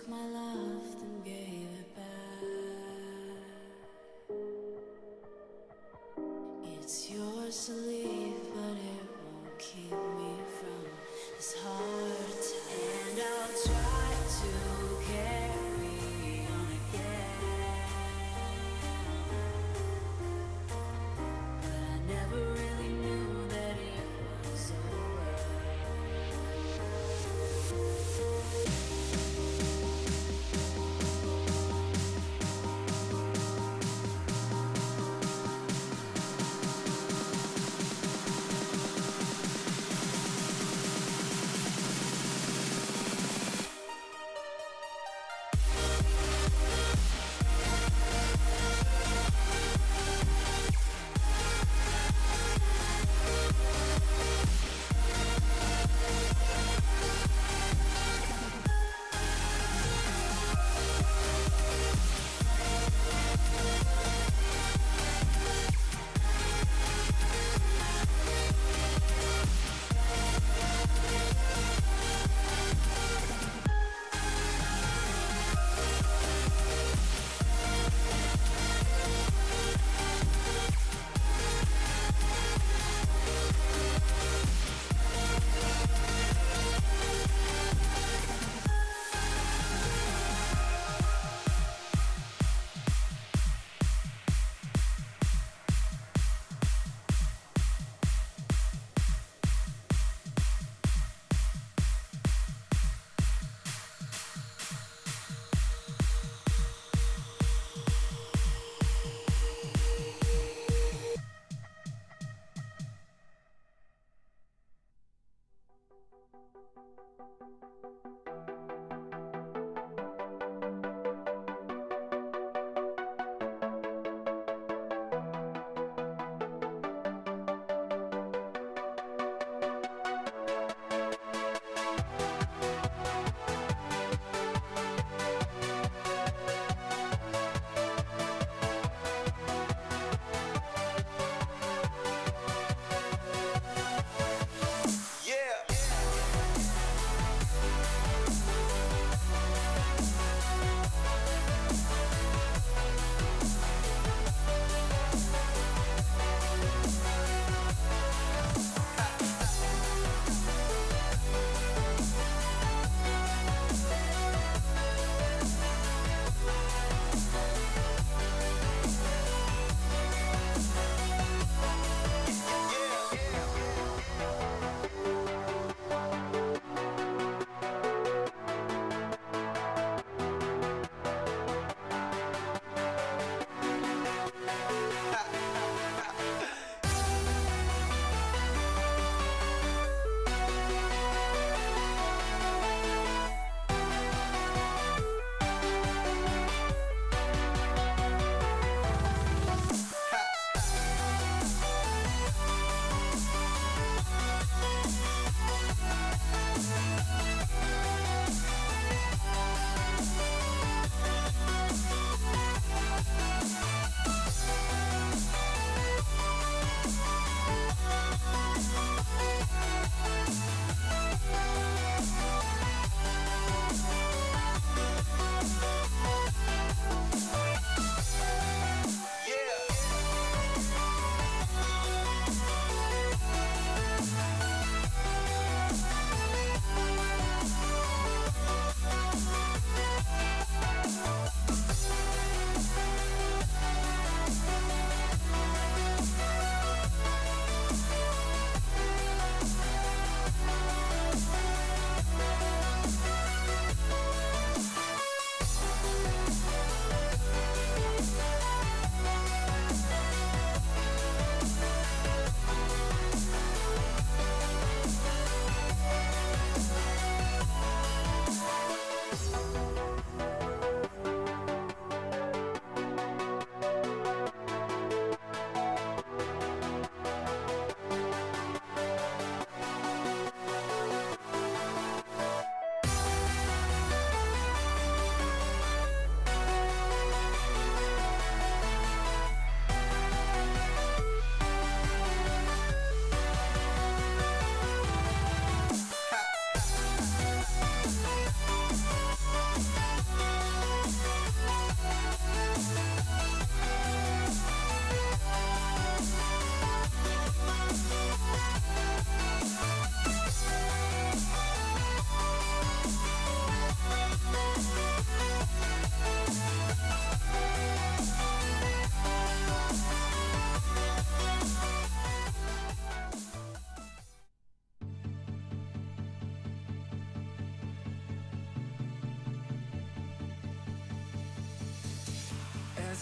took my love, then gave it back. It's yours to leave, but it won't keep me from this hard time. And I'll try to carry on again, but I never really knew that it was over.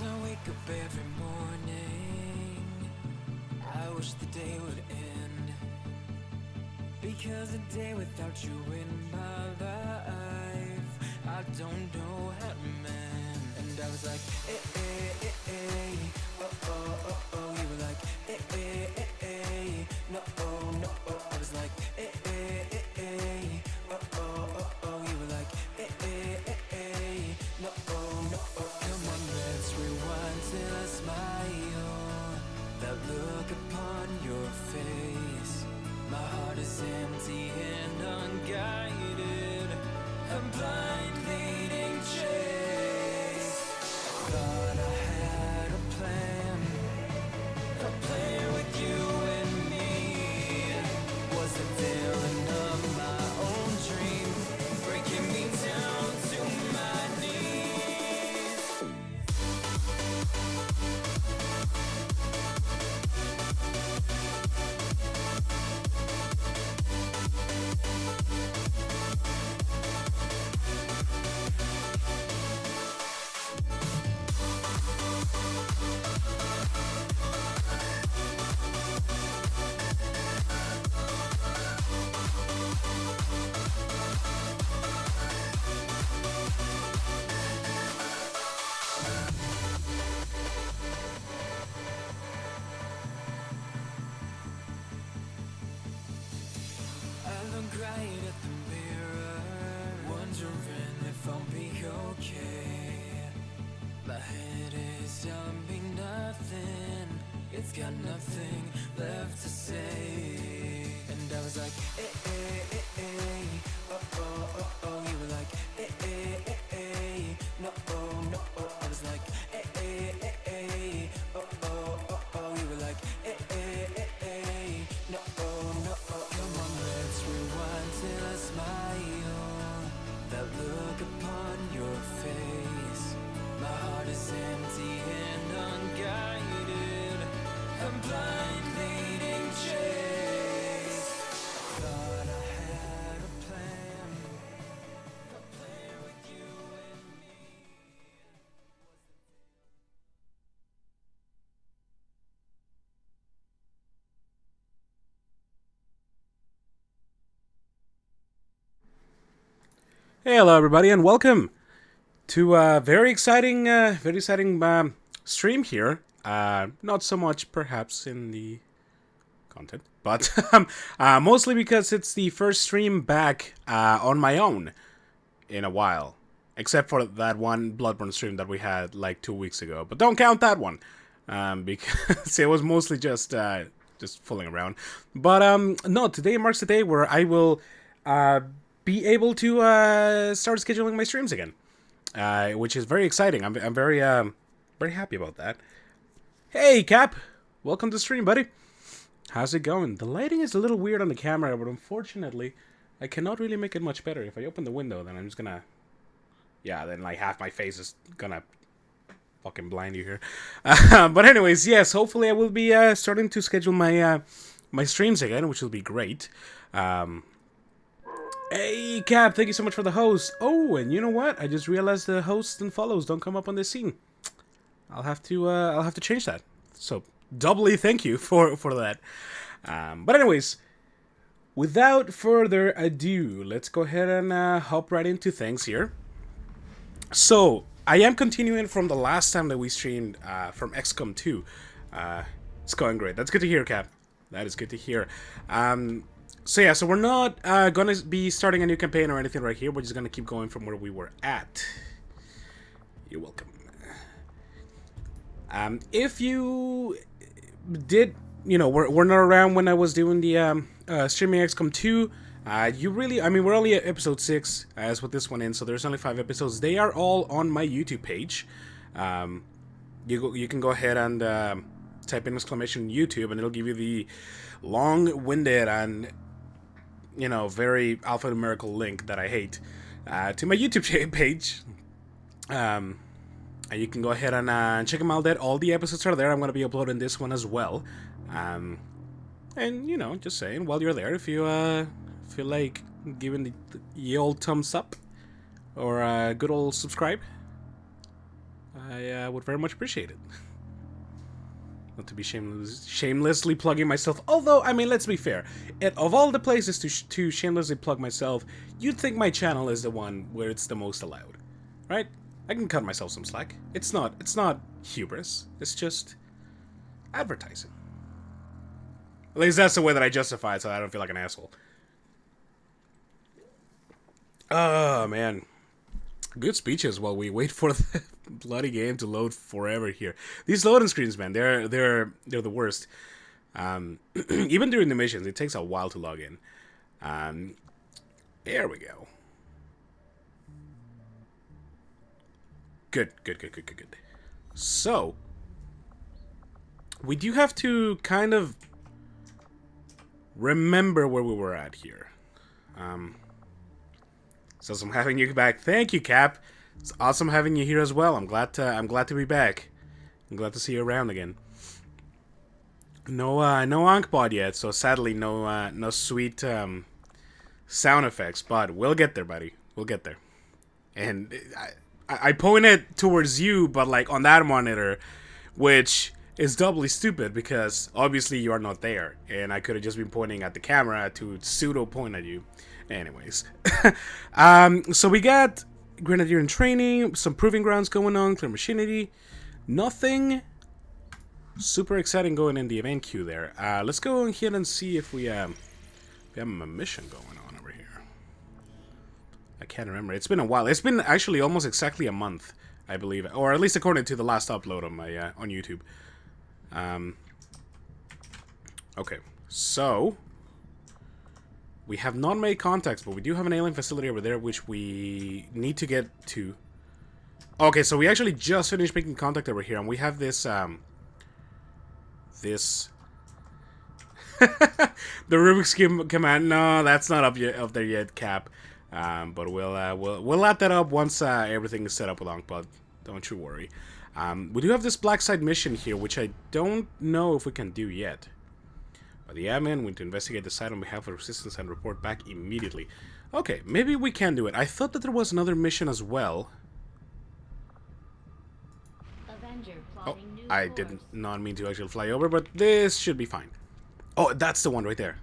I wake up every morning, I wish the day would end, because a day without you in my life, I don't know how to mend. And I was like, oh, oh, oh, oh. You were like, no, oh, no, oh. I was like, oh, oh, oh, oh. You were like, no, oh, no, oh. Come on, let's rewind till I smile. That look upon your face. My heart is empty and unguided. I'm blind leading chase. Thought I had a plan with you and me. Was the villain of my own dream, breaking me down to my knees. I look right at the mirror, wondering if I'll be okay. My head is telling me nothing, it's got nothing left to say. And I was like, oh, oh, oh, oh. You were like, no, oh, no, oh. I was like, oh, oh, oh, oh. You were like, no, oh, no, oh. Come on, let's rewind till I smile. That look upon your face. My heart is empty and unguided. I'm blind leading chase. Thought I had a plan with you and me. Hey, hello everybody, and welcome to a very exciting stream here. Not so much, perhaps, in the content, but mostly because it's the first stream back on my own in a while, except for that one Bloodborne stream that we had like 2 weeks ago. But don't count that one because it was mostly just fooling around. But no, today marks the day where I will be able to start scheduling my streams again, which is very exciting. I'm very happy about that. Hey, Cap, welcome to the stream, buddy. How's it going? The lighting is a little weird on the camera, but unfortunately, I cannot really make it much better. If I open the window, then I'm just gonna, then like half my face is gonna fucking blind you here. But anyways, yes, hopefully I will be starting to schedule my my streams again, which will be great. Hey, Cap, thank you so much for the host. Oh, and you know what? I just realized the hosts and follows don't come up on this scene. I'll have to change that. So, doubly thank you for that. But anyways, without further ado, let's go ahead and hop right into things here. So, I am continuing from the last time that we streamed from XCOM 2. It's going great. That's good to hear, Cap. That is good to hear. So we're not going to be starting a new campaign or anything right here. We're just going to keep going from where we were at. You're welcome. If you did, we're not around when I was doing the streaming XCOM 2, we're only at episode 6, as with this one in, so there's only 5 episodes. They are all on my YouTube page. You can go ahead and type in !YouTube, and it'll give you the long-winded and very alphanumerical link that I hate to my YouTube page. And you can go ahead and check them out there. All the episodes are there. I'm going to be uploading this one as well. And, just saying, while you're there, if you feel like giving the old thumbs up or a good old subscribe, I would very much appreciate it. Not to be shamelessly plugging myself. Although, I mean, let's be fair. Of all the places to shamelessly plug myself, you'd think my channel is the one where it's the most allowed, right? I can cut myself some slack. It's not hubris. It's just advertising. At least that's the way that I justify it, so I don't feel like an asshole. Oh man, good speeches while we wait for the bloody game to load forever here. These loading screens, man, they're the worst. Even during the missions, it takes a while to log in. There we go. Good. So, we do have to kind of remember where we were at here. It's awesome having you back. Thank you, Cap. It's awesome having you here as well. I'm glad to be back. I'm glad to see you around again. No Ankpod yet, so sadly no sweet sound effects, but we'll get there, buddy. We'll get there. And I point it towards you, but like on that monitor, which is doubly stupid because obviously you are not there, and I could have just been pointing at the camera to pseudo point at you. Anyways, so we got Grenadier in training, some proving grounds going on, clear machinery, nothing super exciting going in the event queue there. Let's go ahead and see if we have a mission going on over here. I can't remember. It's been a while. It's been actually almost exactly a month, I believe, or at least according to the last upload on my on YouTube. Okay, so we have not made contacts, but we do have an alien facility over there which we need to get to. Okay, so we actually just finished making contact over here, and we have this this the Rubik's Cube command. No, that's not up there yet, Cap. But we'll add that up once everything is set up with Ankpod. Don't you worry. We do have this black site mission here, which I don't know if we can do yet. The admin went to investigate the site on behalf of Resistance and report back immediately. Okay, maybe we can do it. I thought that there was another mission as well. Oh, I did not mean to actually fly over, but this should be fine. Oh, that's the one right there.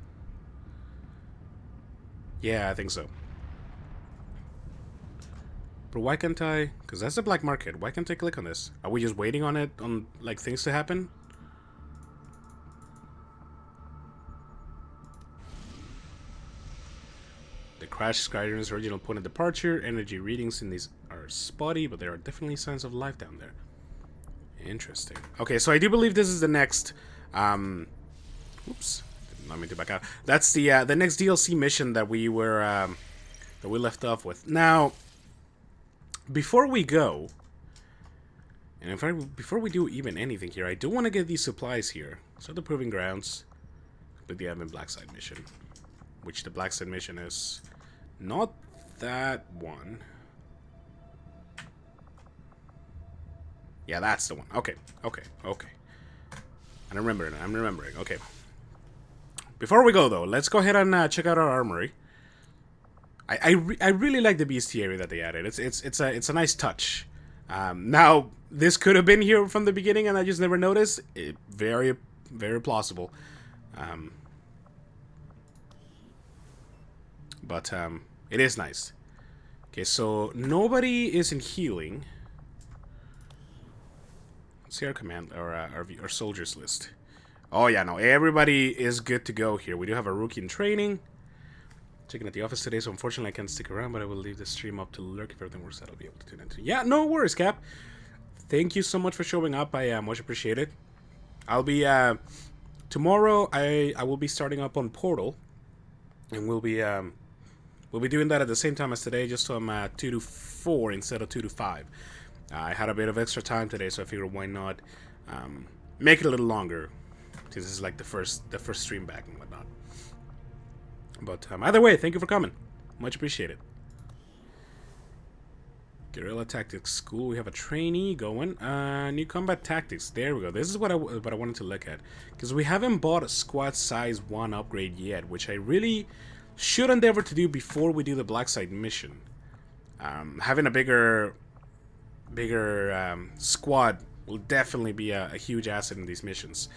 Yeah, I think so. But why can't I... Because that's a black market. Why can't I click on this? Are we just waiting on it, on, like, things to happen? The crash Skyrim's original point of departure. Energy readings in these are spotty, but there are definitely signs of life down there. Interesting. Okay, so I do believe this is the next... Oops. Did not mean to back out. That's the next DLC mission that we were... that we left off with. Now... Before we go, and in fact, before we do even anything here, I do want to get these supplies here. So the Proving Grounds, with the admin Black Site mission, which the Black Site mission is not that one. Yeah, that's the one. Okay. I'm remembering. Okay. Before we go, though, let's go ahead and check out our armory. I really like the bestiary that they added. It's a nice touch. Now this could have been here from the beginning and I just never noticed. Very plausible. But it is nice. Okay, so nobody is in healing. Let's see our command or our soldiers list. Oh yeah, no, everybody is good to go here. We do have a rookie in training. Checking at the office today, so unfortunately I can't stick around, but I will leave the stream up to lurk. If everything works out, I'll be able to tune into. Yeah, no worries, Cap. Thank you so much for showing up. I much appreciate it. I'll be tomorrow. I will be starting up on Portal, and we'll be doing that at the same time as today, just from 2 to 4 instead of 2 to 5. I had a bit of extra time today, so I figured why not make it a little longer, since this is like the first stream back and whatnot. But either way, thank you for coming. Much appreciated. Guerrilla Tactics School. We have a trainee going. New combat tactics. There we go. This is what I wanted to look at, because we haven't bought a squad size 1 upgrade yet, which I really should endeavor to do before we do the Black Site mission. Having a bigger squad will definitely be a huge asset in these missions.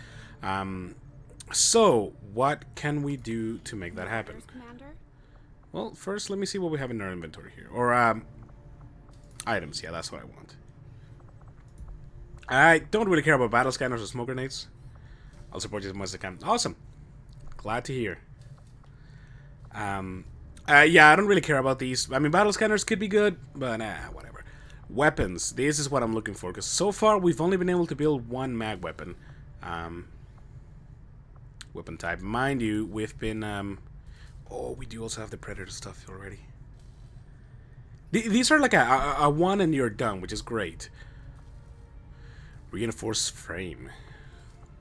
So, what can we do to make that happen? Commander? Well, first, let me see what we have in our inventory here. Or, items. Yeah, that's what I want. I don't really care about battle scanners or smoke grenades. I'll support you as much as I can. Awesome. Glad to hear. Yeah, I don't really care about these. I mean, battle scanners could be good, but whatever. Weapons. This is what I'm looking for, because so far we've only been able to build one mag weapon. Weapon type. Mind you, we've been... oh, we do also have the Predator stuff already. These are like a one and you're done, which is great. Reinforced frame.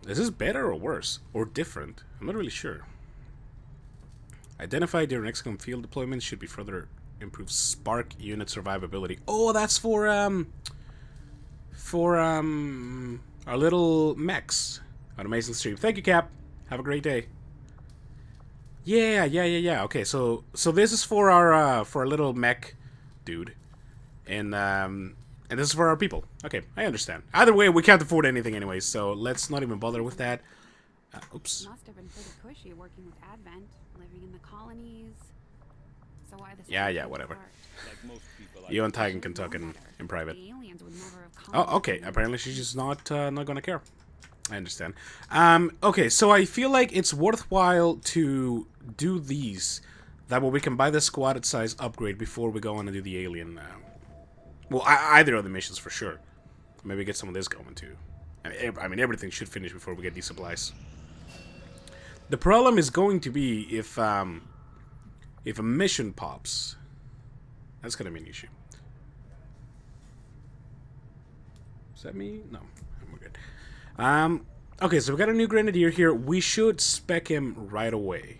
Is this better or worse? Or different? I'm not really sure. Identified during XCOM field deployment should be further improve Spark unit survivability. Oh, that's for our little mechs. An amazing stream. Thank you, Cap. Have a great day. Yeah. Okay, so this is for our little mech dude, and this is for our people. Okay, I understand. Either way, we can't afford anything anyway, so let's not even bother with that. Oops. Must have been pretty cushy working with Advent, living in the colonies. So why the Yeah, whatever. You and Tigan can talk in private. The aliens would never have Oh, okay. Apparently she's just not gonna care. I understand. Okay, so I feel like it's worthwhile to do these. That way we can buy the squad size upgrade before we go on and do the alien. Well, either of the missions for sure. Maybe get some of this going too. I mean, everything should finish before we get these supplies. The problem is going to be if a mission pops. That's gonna be an issue. Is that me? No, we're good. Okay, so we got a new grenadier here. We should spec him right away.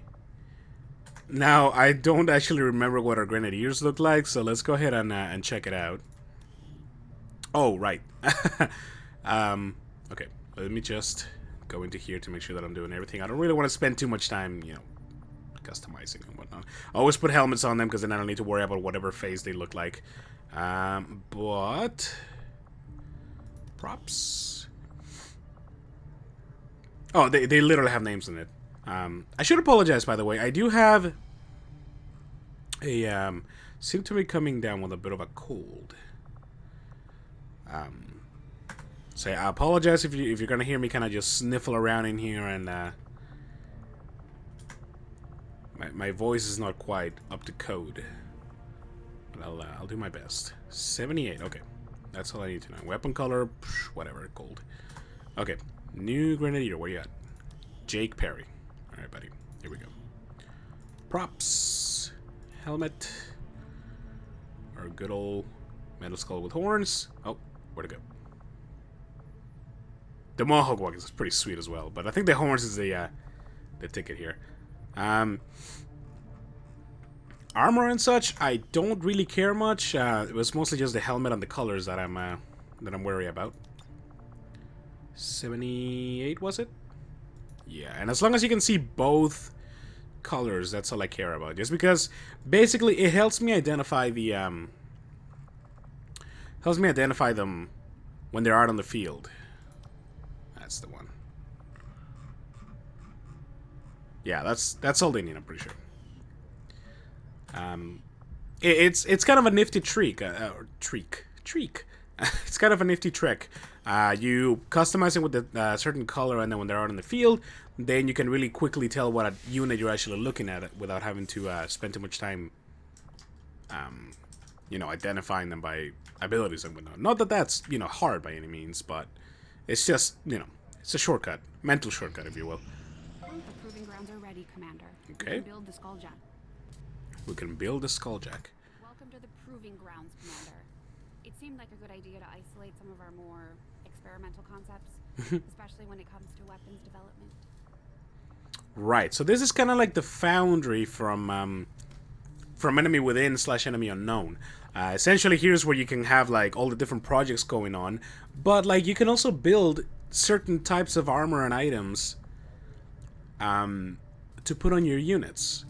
Now, I don't actually remember what our grenadiers look like, so let's go ahead and check it out. Oh, right. Okay, let me just go into here to make sure that I'm doing everything. I don't really want to spend too much time, you know, customizing and whatnot. I always put helmets on them because then I don't need to worry about whatever phase they look like. But props. Oh, they literally have names in it. I should apologize, by the way. I do have a seem to be coming down with a bit of a cold. So yeah, I apologize if you're gonna hear me kind of just sniffle around in here, and my voice is not quite up to code. But I'll do my best. 78. Okay, that's all I need to know. Weapon color, whatever, gold. Okay, new grenadier. Where you at? Jake Perry. All right, buddy. Here we go. Props, helmet, our good old metal skull with horns. Oh, where'd it go? The Mohawk walk is pretty sweet as well, but I think the horns is the ticket here. Armor and such, I don't really care much. It was mostly just the helmet and the colors that I'm wary about. 78 was it? Yeah, and as long as you can see both colors, that's all I care about. Just because basically it helps me identify the them when they're out on the field. That's the one. Yeah, that's all they need, I'm pretty sure. It's kind of a nifty treek. It's kind of a nifty trick. You customize it with a certain color, and then when they're out in the field, then you can really quickly tell what a unit you're actually looking at without having to spend too much time, you know, identifying them by abilities and whatnot. Not that that's, you know, hard by any means, but it's just, you know, it's a shortcut, mental shortcut, if you will. The proving grounds are ready, Commander. Okay. We can build the Skulljack. We can build a Skulljack. Welcome to the proving grounds, Commander. It seemed like a good idea to isolate some of our more experimental concepts, especially when it comes to weapons development. Right. So this is kind of like the foundry from Enemy Within / Enemy Unknown. Essentially, here's where you can have like all the different projects going on, but like you can also build certain types of armor and items to put on your units.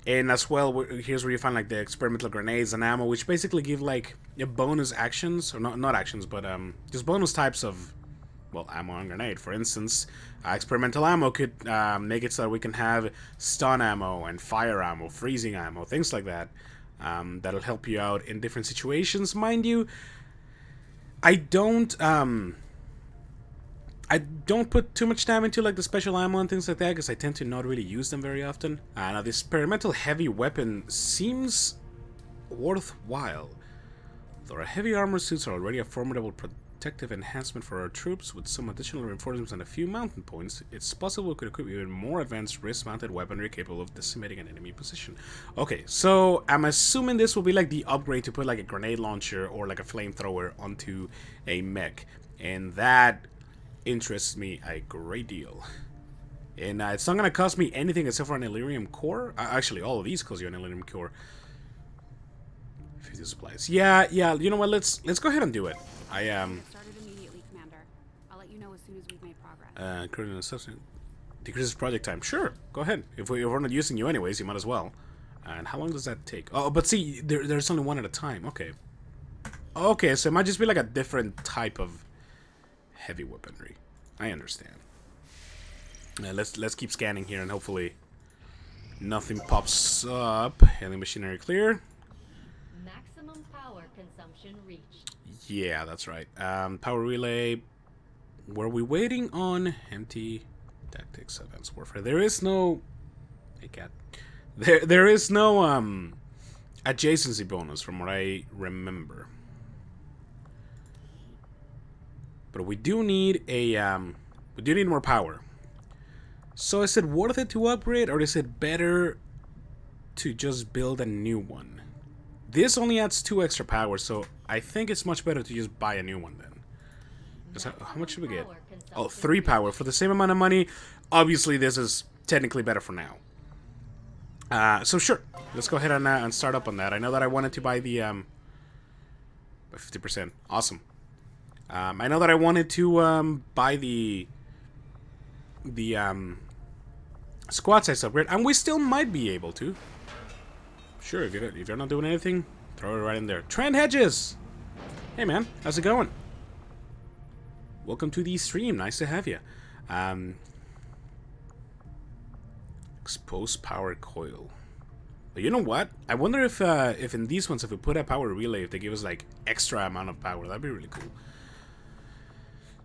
And as well, here's where you find like the experimental grenades and ammo, which basically give like bonus actions, or not actions, but just bonus types of, well, ammo and grenade. For instance, experimental ammo could make it so that we can have stun ammo and fire ammo, freezing ammo, things like that. That'll help you out in different situations. Mind you, I don't put too much time into like the special ammo and things like that because I tend to not really use them very often. Now, the experimental heavy weapon seems worthwhile. Though our heavy armor suits are already a formidable protective enhancement for our troops, with some additional reinforcements and a few mountain points, it's possible we could equip even more advanced wrist-mounted weaponry capable of decimating an enemy position. Okay, so I'm assuming this will be like the upgrade to put like a grenade launcher or like a flamethrower onto a mech, and that interests me a great deal. And it's not going to cost me anything except for an Elerium core. Actually, all of these cost you an Elerium core. 50 supplies. Yeah, you know what, let's go ahead and do it. I Get started immediately, Commander. I'll let you know as soon as we've made progress. current assessment decreases project time. Sure, go ahead. If we're not using you anyways, you might as well. And how long does that take? Oh, but see, there's only one at a time. Okay. Okay, so it might just be like a different type of heavy weaponry. I understand. Let's keep scanning here and hopefully nothing pops up. Alien machinery clear. Maximum power consumption reached. Yeah, that's right. Power relay. Were we waiting on empty tactics advanced warfare? There is no. Hey cat. There is no adjacency bonus from what I remember. But we do need a we do need more power. So is it worth it to upgrade, or is it better to just build a new one? This only adds 2 extra power, so I think it's much better to just buy a new one then. How much should we get? Oh, 3 power for the same amount of money. Obviously, this is technically better for now. So sure, let's go ahead and start up on that. I know that I wanted to buy the 50%. Awesome. I know that I wanted to buy the squad size upgrade, and we still might be able to. Sure, if you're not doing anything, throw it right in there. Trend Hedges! Hey man, how's it going? Welcome to the stream, nice to have you. Exposed power coil. But you know what? I wonder if in these ones, if we put a power relay, if they give us like extra amount of power, that'd be really cool.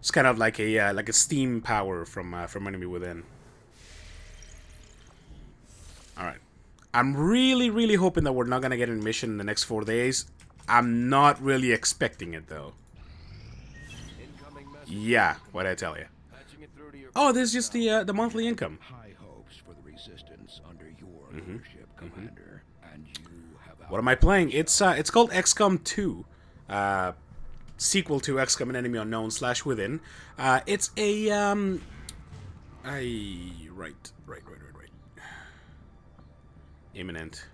It's kind of like a steam power from enemy within. All right. I'm really hoping that we're not gonna get an mission in the next 4 days. I'm not really expecting it though. Yeah, what'd I tell you? Oh, this is just the monthly income. High hopes for the resistance under your leadership, Commander. And you have What am I playing? It's called XCOM 2. Sequel to XCOM: An Enemy Unknown / Within. It's a right. Imminent.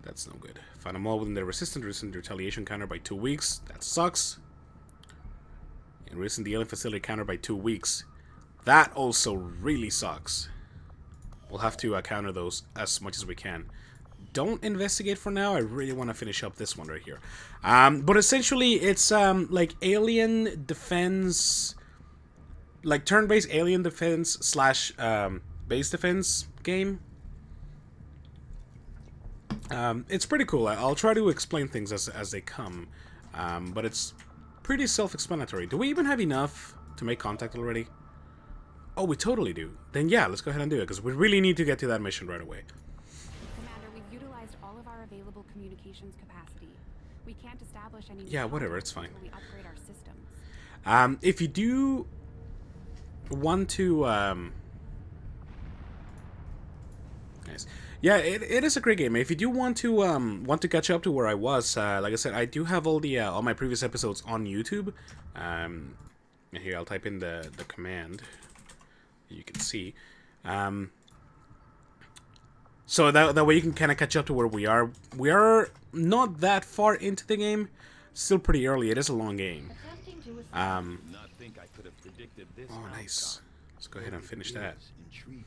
That's no good. Find them all within the resistant retaliation counter by 2 weeks. That sucks. And resistant the alien facility counter by 2 weeks. That also really sucks. We'll have to counter those as much as we can. Don't investigate for now. I really want to finish up this one right here. But essentially, it's like alien defense, like turn-based alien defense / base defense game. It's pretty cool. I'll try to explain things as they come, but it's pretty self-explanatory. Do we even have enough to make contact already? Oh, we totally do. Then yeah, let's go ahead and do it, because we really need to get to that mission right away. Commander, we've utilized all of our available communications capacity. We can't establish any. Yeah, whatever, it's fine. Until we upgrade our systems. If you do want to, nice. Yeah, it is a great game. If you do want to catch up to where I was, like I said, I do have all my previous episodes on YouTube. Here, I'll type in the command. You can see. So that way you can kind of catch up to where we are. We are not that far into the game. Still pretty early. It is a long game. not think I could have predicted this. Oh, nice. Let's go ahead and finish that. Intriguing.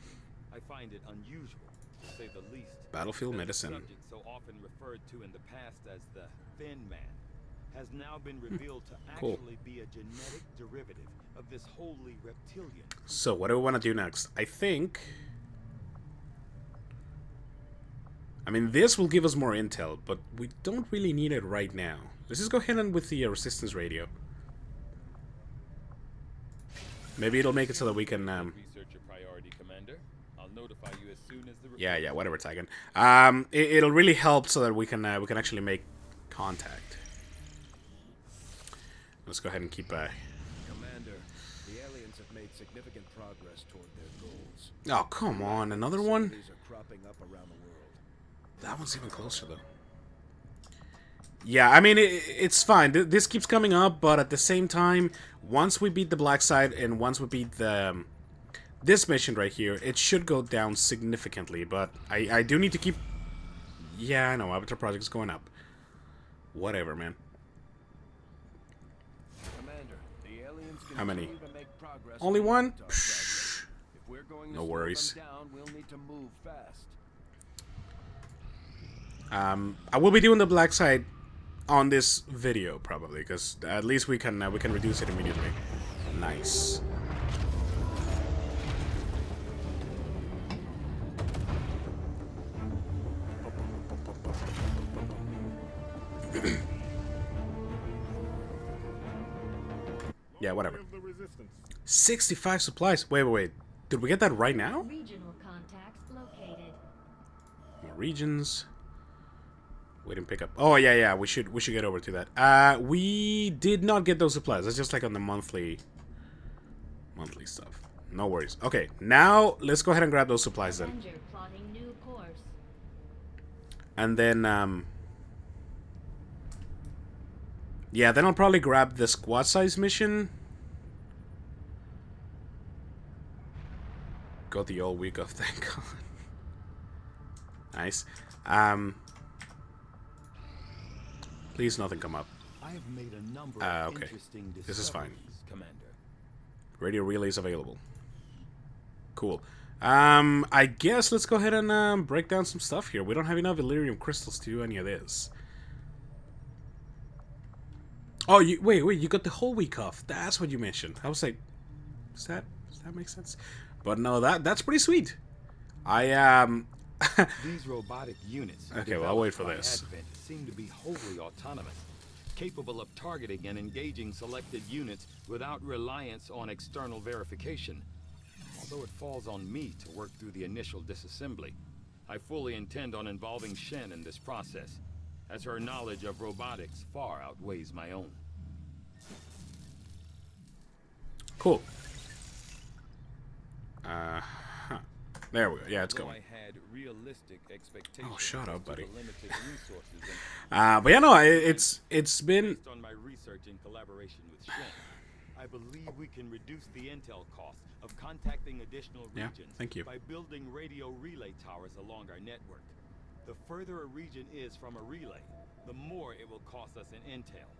I find it unusual, to say the least. Battlefield that the medicine. subject so often referred to in the past as the Thin Man has now been revealed to Cool. actually be a genetic derivative of this wholly reptilian. So, what do we want to do next? I think... I mean, this will give us more intel, but we don't really need it right now. Let's just go ahead and with the resistance radio. Maybe it'll make it so that we can... Research your priority, Commander. I'll notify you as soon as the Yeah, whatever, Tigan. It'll really help so that we can actually make contact. Let's go ahead and keep... Commander, the aliens have made significant progress toward their goals. Oh, come on, another one? Facilities are cropping up around the world. That one's even closer, though. Yeah, I mean, it's fine. This keeps coming up, but at the same time, once we beat the black side and once we beat the this mission right here, it should go down significantly, but I do need to keep... Yeah, I know, Avatar Project is going up. Whatever, man. Commander, the aliens How many? continue to make progress Only on the one? Avatar project. If we're going to No slow worries. them down, we'll need to move fast. I will be doing the black side on this video, probably, because at least we can reduce it immediately. Nice. Yeah, whatever. 65 supplies. Wait. Did we get that right now? Regional contacts located. More regions. Wait and pick up. Oh yeah. We should get over to that. We did not get those supplies. That's just like on the monthly stuff. No worries. Okay, now let's go ahead and grab those supplies then. Avenger plotting new course. And then yeah, then I'll probably grab the squad size mission. Got the all week off, thank God. Nice. Please nothing come up. I have made a number of okay. interesting This is fine. discoveries, Commander. Radio relays available. Cool. I guess let's go ahead and break down some stuff here. We don't have enough Illyrium crystals to do any of this. Oh, wait, you got the whole week off. That's what you mentioned. I was like, does that make sense? But no, that's pretty sweet. These robotic units, Okay, well, I'll wait for developed by this. Advent, seem to be wholly autonomous, capable of targeting and engaging selected units without reliance on external verification. Although it falls on me to work through the initial disassembly, I fully intend on involving Shen in this process, as her knowledge of robotics far outweighs my own. Cool. There we go. Yeah, it's Though going. I had realistic expectations Oh, shut up, as to buddy. the limited resources and But yeah, no, it's been... based on my research in collaboration with Shen, I believe we can reduce the intel cost of contacting additional Yeah, regions thank you. by building radio relay towers along our network. The further a region is from a relay, the more it will cost us in intel.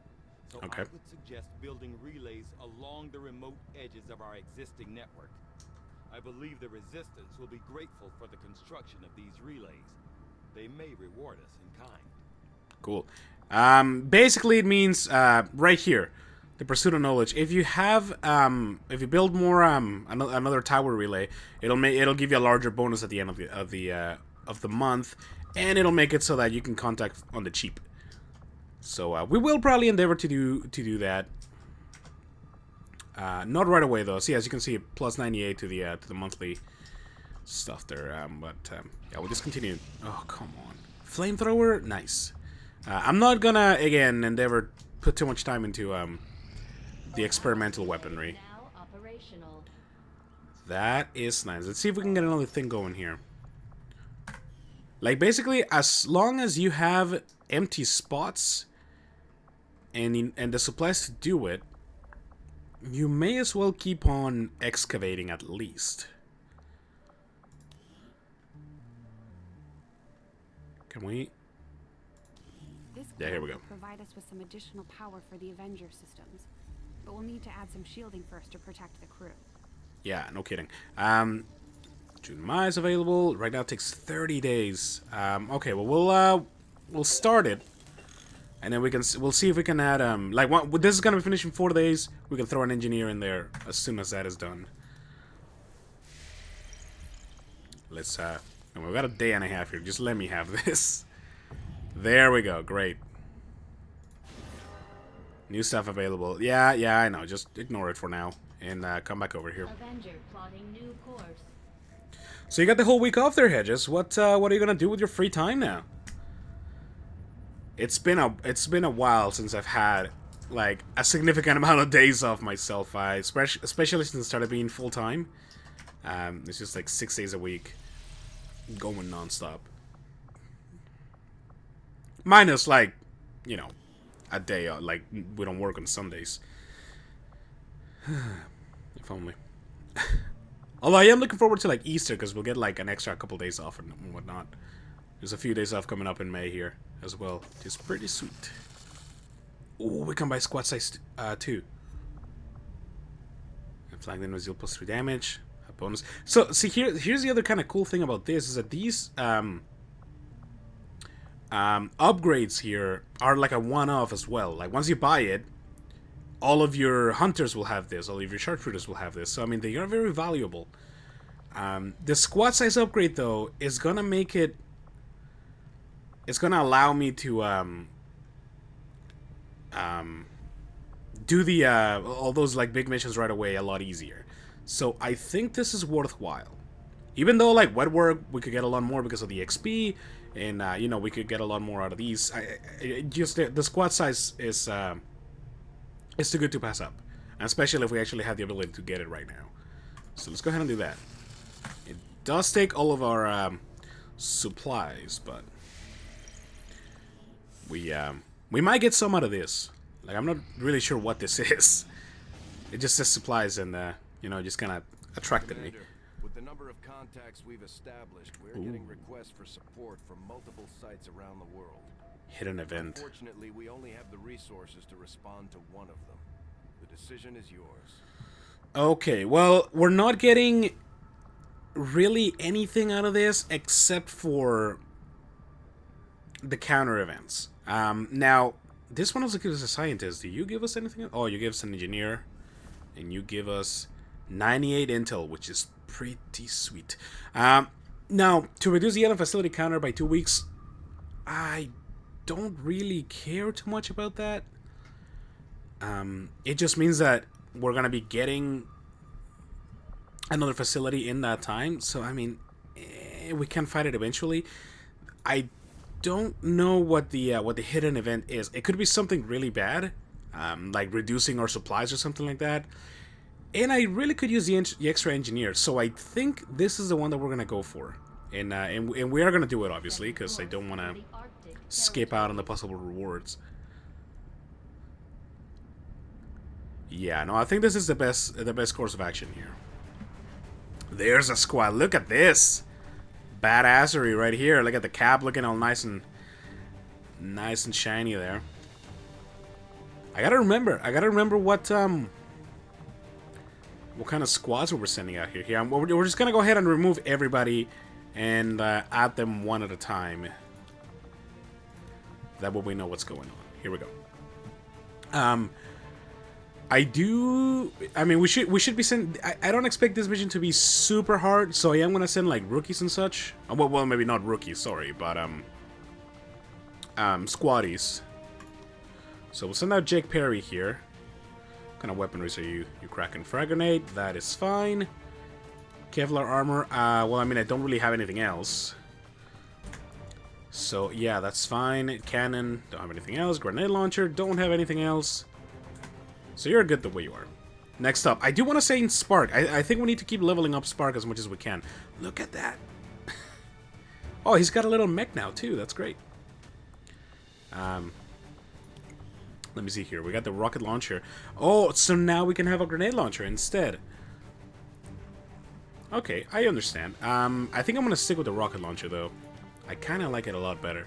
So Okay. I would suggest building relays along the remote edges of our existing network. I believe the Resistance will be grateful for the construction of these relays. They may reward us in kind. Cool. Basically, it means right here, the pursuit of knowledge. If you have, if you build more, another tower relay, it'll give you a larger bonus at the end of the month, and it'll make it so that you can contact on the cheap. So we will probably endeavor to do that. Not right away though. See, as you can see, plus 98 to the monthly stuff there. Yeah, we'll just continue. Oh, come on, flamethrower, nice. I'm not gonna again endeavor put too much time into the experimental weaponry. Now operational. That is nice. Let's see if we can get another thing going here. Like basically, as long as you have empty spots and the supplies to do it, you may as well keep on excavating at least. Can we? This Yeah, here we go. will provide us with some additional power for the Avenger systems, but we'll need to add some shielding first to protect the crew. Yeah, no kidding. June Mai is available. Right now it takes 30 days. Okay, well we'll start it. And then we'll see if we can add like this is gonna be finished in 4 days. We can throw an engineer in there as soon as that is done. Let's and we've got a day and a half here. Just let me have this. There we go. Great. New stuff available. Yeah, I know. Just ignore it for now and come back over here. Avenger plotting new course. So you got the whole week off there, Hedges. What are you gonna do with your free time now? It's been a while since I've had like a significant amount of days off myself. Especially since I started being full time. It's just like 6 days a week, going nonstop. Minus like, you know, a day. Like we don't work on Sundays. If only. Although I am looking forward to like Easter because we'll get like an extra couple days off and whatnot. There's a few days off coming up in May here as well. It's pretty sweet. Oh, we can buy squad size 2. And flag enemies deal +3 damage. A bonus. So see here's the other kind of cool thing about this is that these upgrades here are like a one-off as well. Like once you buy it, all of your hunters will have this, all of your sharpshooters will have this. So I mean they are very valuable. The squad size upgrade though is gonna make it. It's gonna allow me to do the all those like big missions right away a lot easier. So I think this is worthwhile. Even though like wet work we could get a lot more because of the XP, and you know we could get a lot more out of these. Just the squad size is too good to pass up, and especially if we actually have the ability to get it right now. So let's go ahead and do that. It does take all of our supplies, but we might get some out of this. Like I'm not really sure what this is. It just says supplies, and you know, just kind of attracted me. With the number of contacts we've established, we're getting requests for support from multiple sites around the world. Hidden event. Unfortunately, we only have the resources to respond to one of them. The decision is yours. Okay, well, we're not getting really anything out of this except for the counter events. Now, this one also gives us a scientist. Do you give us anything? Oh, you give us an engineer, and you give us 98 intel, which is pretty sweet. Now, to reduce the other facility counter by 2 weeks, I don't really care too much about that. It just means that we're gonna be getting another facility in that time. So I mean, we can fight it eventually. I don't know what the hidden event is. It could be something really bad, like reducing our supplies or something like that. And I really could use the extra engineer. So I think this is the one that we're gonna go for, and we are gonna do it obviously because I don't want to skip out on the possible rewards. Yeah, no, I think this is the best course of action here. There's a squad. Look at this badassery right here. Look at the cap looking all nice and shiny there. I gotta remember what kind of squads we were sending out here. Yeah, we're just gonna go ahead and remove everybody and add them one at a time. That way we know what's going on. Here we go. I mean, we should be sending. I don't expect this mission to be super hard, so I am gonna send like rookies and such. Well, maybe not rookies, sorry, but squaddies. So we'll send out Jake Perry here. What kind of weaponries are you? You Kraken frag grenade. That is fine. Kevlar armor. Well, I mean, I don't really have anything else. So yeah, that's fine. Cannon. Don't have anything else. Grenade launcher. Don't have anything else. So you're good the way you are. Next up, I do want to say in Spark. I think we need to keep leveling up Spark as much as we can. Look at that. Oh, he's got a little mech now too. That's great. Let me see here. We got the rocket launcher. Oh, so now we can have a grenade launcher instead. Okay, I understand. I think I'm gonna stick with the rocket launcher though. I kind of like it a lot better.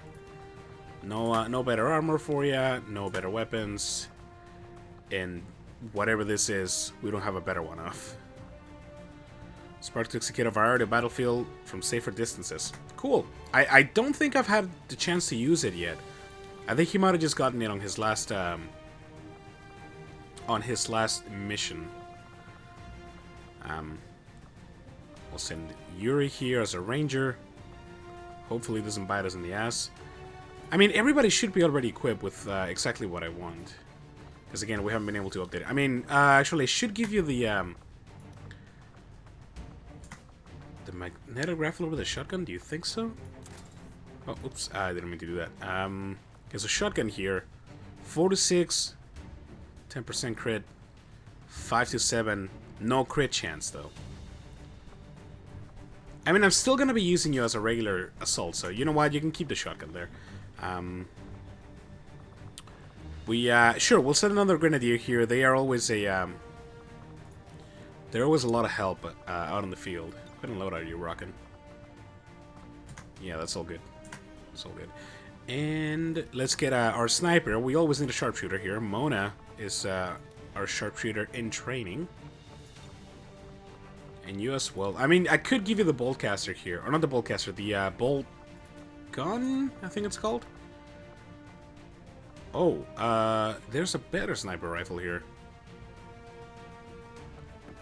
No better armor for ya. No better weapons. And whatever this is, we don't have a better one of. Spark to execute a variety of battlefield from safer distances. Cool. I don't think I've had the chance to use it yet. I think he might have just gotten it on his last mission. We'll send Yuri here as a ranger. Hopefully, it doesn't bite us in the ass. I mean, everybody should be already equipped with exactly what I want. Because again, we haven't been able to update it. I mean, actually, I should give you the magnetic rifle over the shotgun. Do you think so? Oh, oops! I didn't mean to do that. There's a shotgun here. 4 to 6, 10% crit. 5 to 7, no crit chance though. I mean, I'm still gonna be using you as a regular assault, so you know what? You can keep the shotgun there. Sure, we'll send another grenadier here. They are always they're always a lot of help out in the field. What kind of loadout are you rocking? Yeah, that's all good. That's all good. And let's get our sniper. We always need a sharpshooter here. Mona is our sharpshooter in training. And you as well. I mean, I could give you the boltcaster here. Or not the boltcaster, the bolt gun, I think it's called. Oh, there's a better sniper rifle here.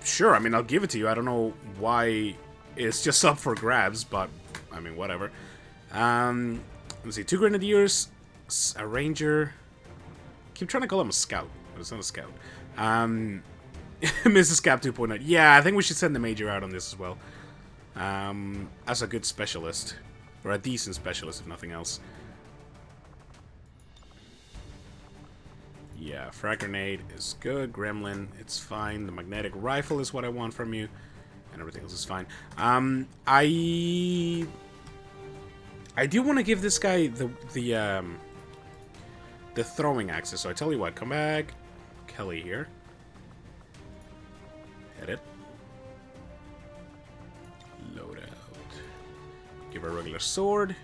Sure, I mean, I'll give it to you. I don't know why it's just up for grabs, but, I mean, whatever. Let's see, 2 grenadiers, a ranger. Keep trying to call him a scout, but it's not a scout. Mrs. Cap 2.0. Yeah, I think we should send the major out on this as well. As a good specialist. Or a decent specialist, if nothing else. Yeah, frag grenade is good. Gremlin, it's fine. The magnetic rifle is what I want from you. And everything else is fine. I do want to give this guy the throwing axis. So I tell you what, come back. Kelly here. Hit it. Load out. Give her a regular sword.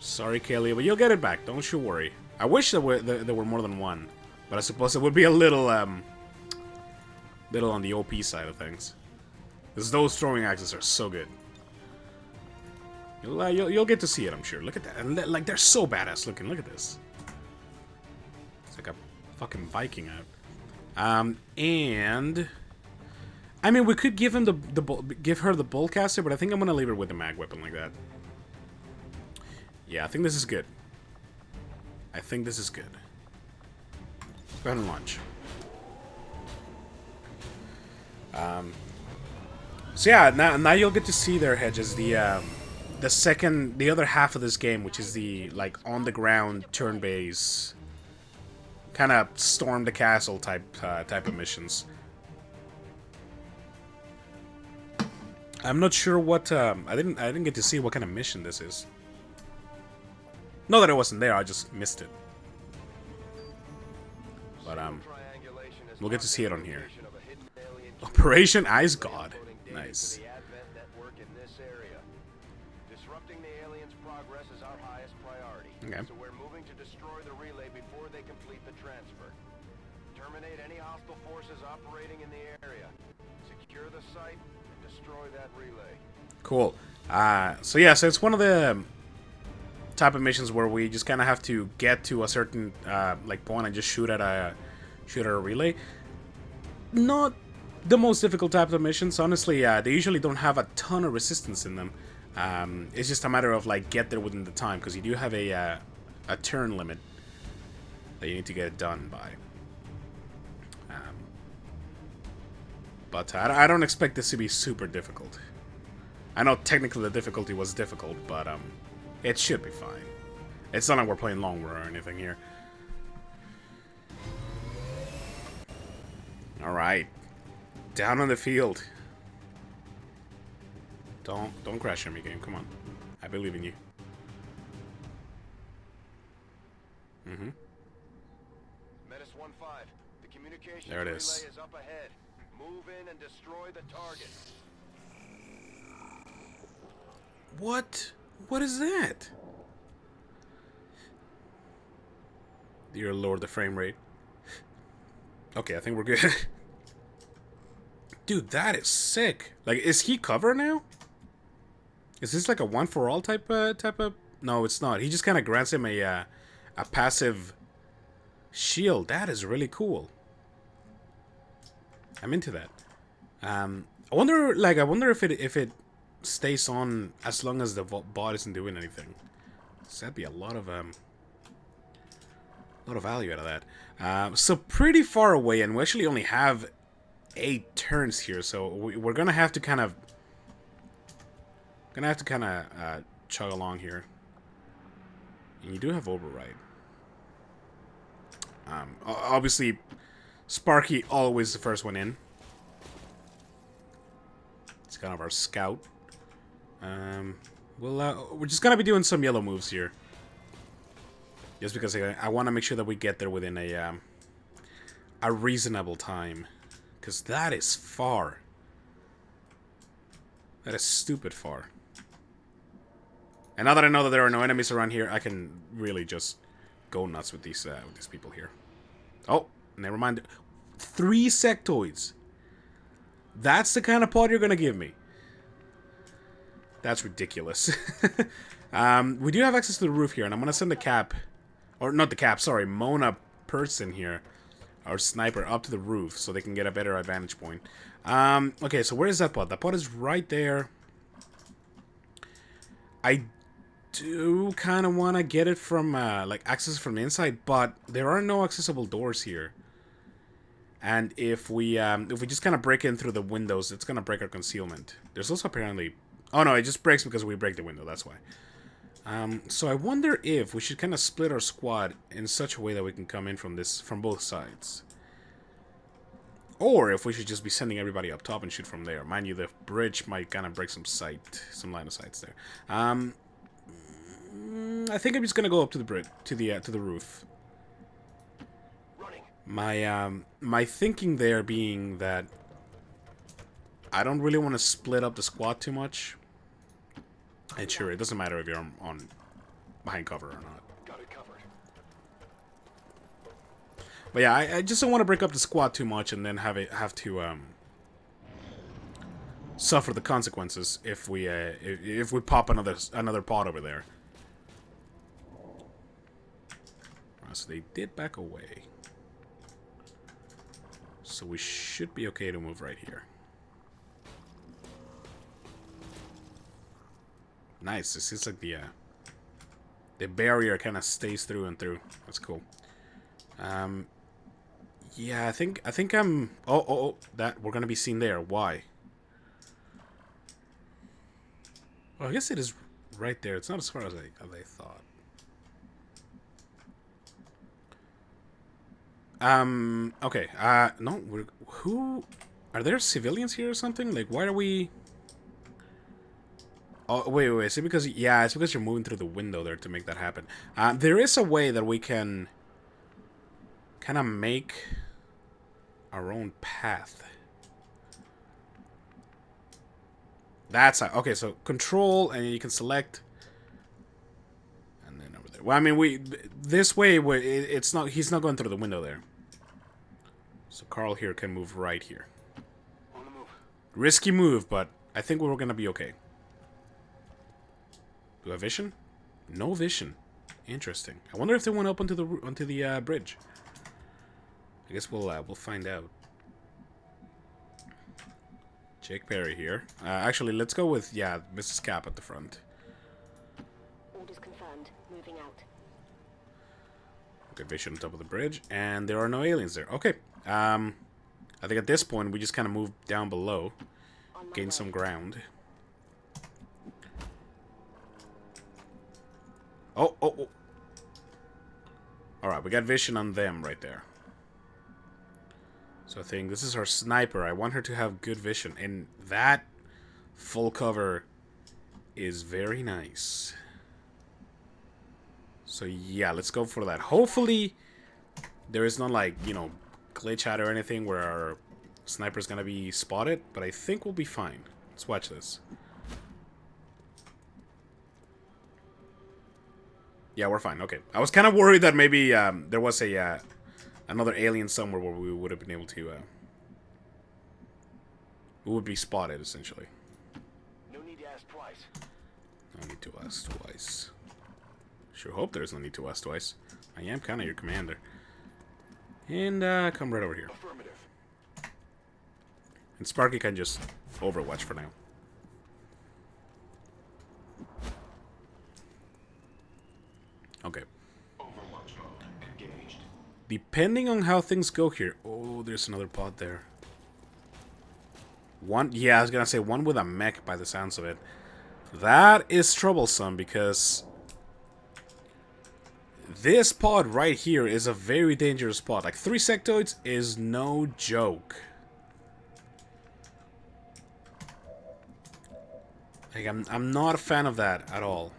Sorry, Kelly, but you'll get it back. Don't you worry. I wish there were more than one, but I suppose it would be a little little on the OP side of things. Because those throwing axes are so good. You'll get to see it, I'm sure. Look at that. And like, they're so badass looking. Look at this. It's like a fucking Viking out. And I mean, we could give him give her the boltcaster, but I think I'm gonna leave her with the mag weapon like that. Yeah, I think this is good. I think this is good. Let's go ahead and launch. So yeah, now you'll get to see their hedges. The other half of this game, which is the like on the ground turn-based kind of storm the castle type of missions. I'm not sure what I didn't get to see what kind of mission this is. Not that it wasn't there, I just missed it. But we'll get to see it on here. Operation Ice God. Nice. Disrupting the aliens' progress is our highest priority. Okay. So we're moving to destroy the relay before they complete the transfer. Terminate any hostile forces operating in the area. Secure the site and destroy that relay. Cool. So yeah, so it's one of the type of missions where we just kind of have to get to a certain like point and just shoot at a relay. Not the most difficult type of missions, honestly. They usually don't have a ton of resistance in them. It's just a matter of like get there within the time, because you do have a turn limit that you need to get it done by. But I don't expect this to be super difficult. I know technically the difficulty was difficult, but it should be fine. It's not like we're playing Long War or anything here. All right, down on the field. Don't crash on me, game. Come on. I believe in you. Mm-hmm. Menace 1-5. The communications There it relay is. is up ahead. Move in and destroy the target. What? What is that? Dear Lord, the frame rate. Okay, I think we're good. Dude, that is sick. Like, is he cover now? Is this like a one for all type of no, it's not. He just kind of grants him a passive shield. That is really cool. I'm into that. I wonder if it stays on as long as the bot isn't doing anything. So that'd be a lot of value out of that. So pretty far away, and we actually only have 8 turns here, so we're gonna have to kind of chug along here. And you do have override. Obviously, Sparky always the first one in. It's kind of our scout. We're just gonna be doing some yellow moves here, just because I want to make sure that we get there within a reasonable time, because that is far. That is stupid far. And now that I know that there are no enemies around here, I can really just go nuts with these people here. Oh, never mind. 3 sectoids. That's the kind of pod you're gonna give me. That's ridiculous. We do have access to the roof here, and I'm gonna send the cap, or not the cap, sorry, Mona person here, our sniper, up to the roof so they can get a better advantage point. Okay, so where is that pod? That pod is right there. I do kind of want to get it from, like, access from the inside, but there are no accessible doors here. And if we just kind of break in through the windows, it's going to break our concealment. There's also apparently... Oh, no, it just breaks because we break the window, that's why. So I wonder if we should kind of split our squad in such a way that we can come in from both sides. Or if we should just be sending everybody up top and shoot from there. Mind you, the bridge might kind of break some line of sights there. I think I'm just gonna go up to the bridge, to the roof. My thinking there being that I don't really want to split up the squad too much. And sure, it doesn't matter if you're on behind cover or not. Got it covered. But yeah, I just don't want to break up the squad too much and then have to suffer the consequences if we pop another pod over there. So they did back away. So we should be okay to move right here. Nice. This is like the barrier kind of stays through and through. That's cool. Yeah, I think I'm... Oh, that we're gonna be seen there. Why? Well, I guess it is right there. It's not as far as I thought. Okay. No, who... Are there civilians here or something? Like, why are we... Oh, wait. Is it because... Yeah, it's because you're moving through the window there to make that happen. There is a way that we can kind of make our own path. That's... Okay, so control, and you can select... And then over there. Well, I mean, this way, it's not... He's not going through the window there. So Carl here can move right here. On the move. Risky move, but I think we're gonna be okay. Do I have vision? No vision. Interesting. I wonder if they went up onto the bridge. I guess we'll find out. Jake Perry here. Actually, let's go with Mrs. Cap at the front. Orders confirmed. Moving out. Okay, vision on top of the bridge, and there are no aliens there. Okay. I think at this point we just kind of move down below, gain some ground. Oh. Alright, we got vision on them right there. So I think this is our sniper. I want her to have good vision, and that full cover is very nice. So yeah, let's go for that. Hopefully there is no, like, you know, glitch out or anything where our sniper's gonna be spotted, but I think we'll be fine. Let's watch this. Yeah, we're fine. Okay. I was kind of worried that maybe there was a another alien somewhere where we would have been able to we would be spotted, essentially. No need to ask twice. No need to ask twice. Sure hope there's no need to ask twice. I am kind of your commander. And come right over here. Affirmative. And Sparky can just overwatch for now. Okay. Overwatch mode engaged. Depending on how things go here. Oh, there's another pod there. One, yeah, I was gonna say one with a mech by the sounds of it. That is troublesome because this pod right here is a very dangerous pod. Like 3 sectoids is no joke. Like I'm not a fan of that at all.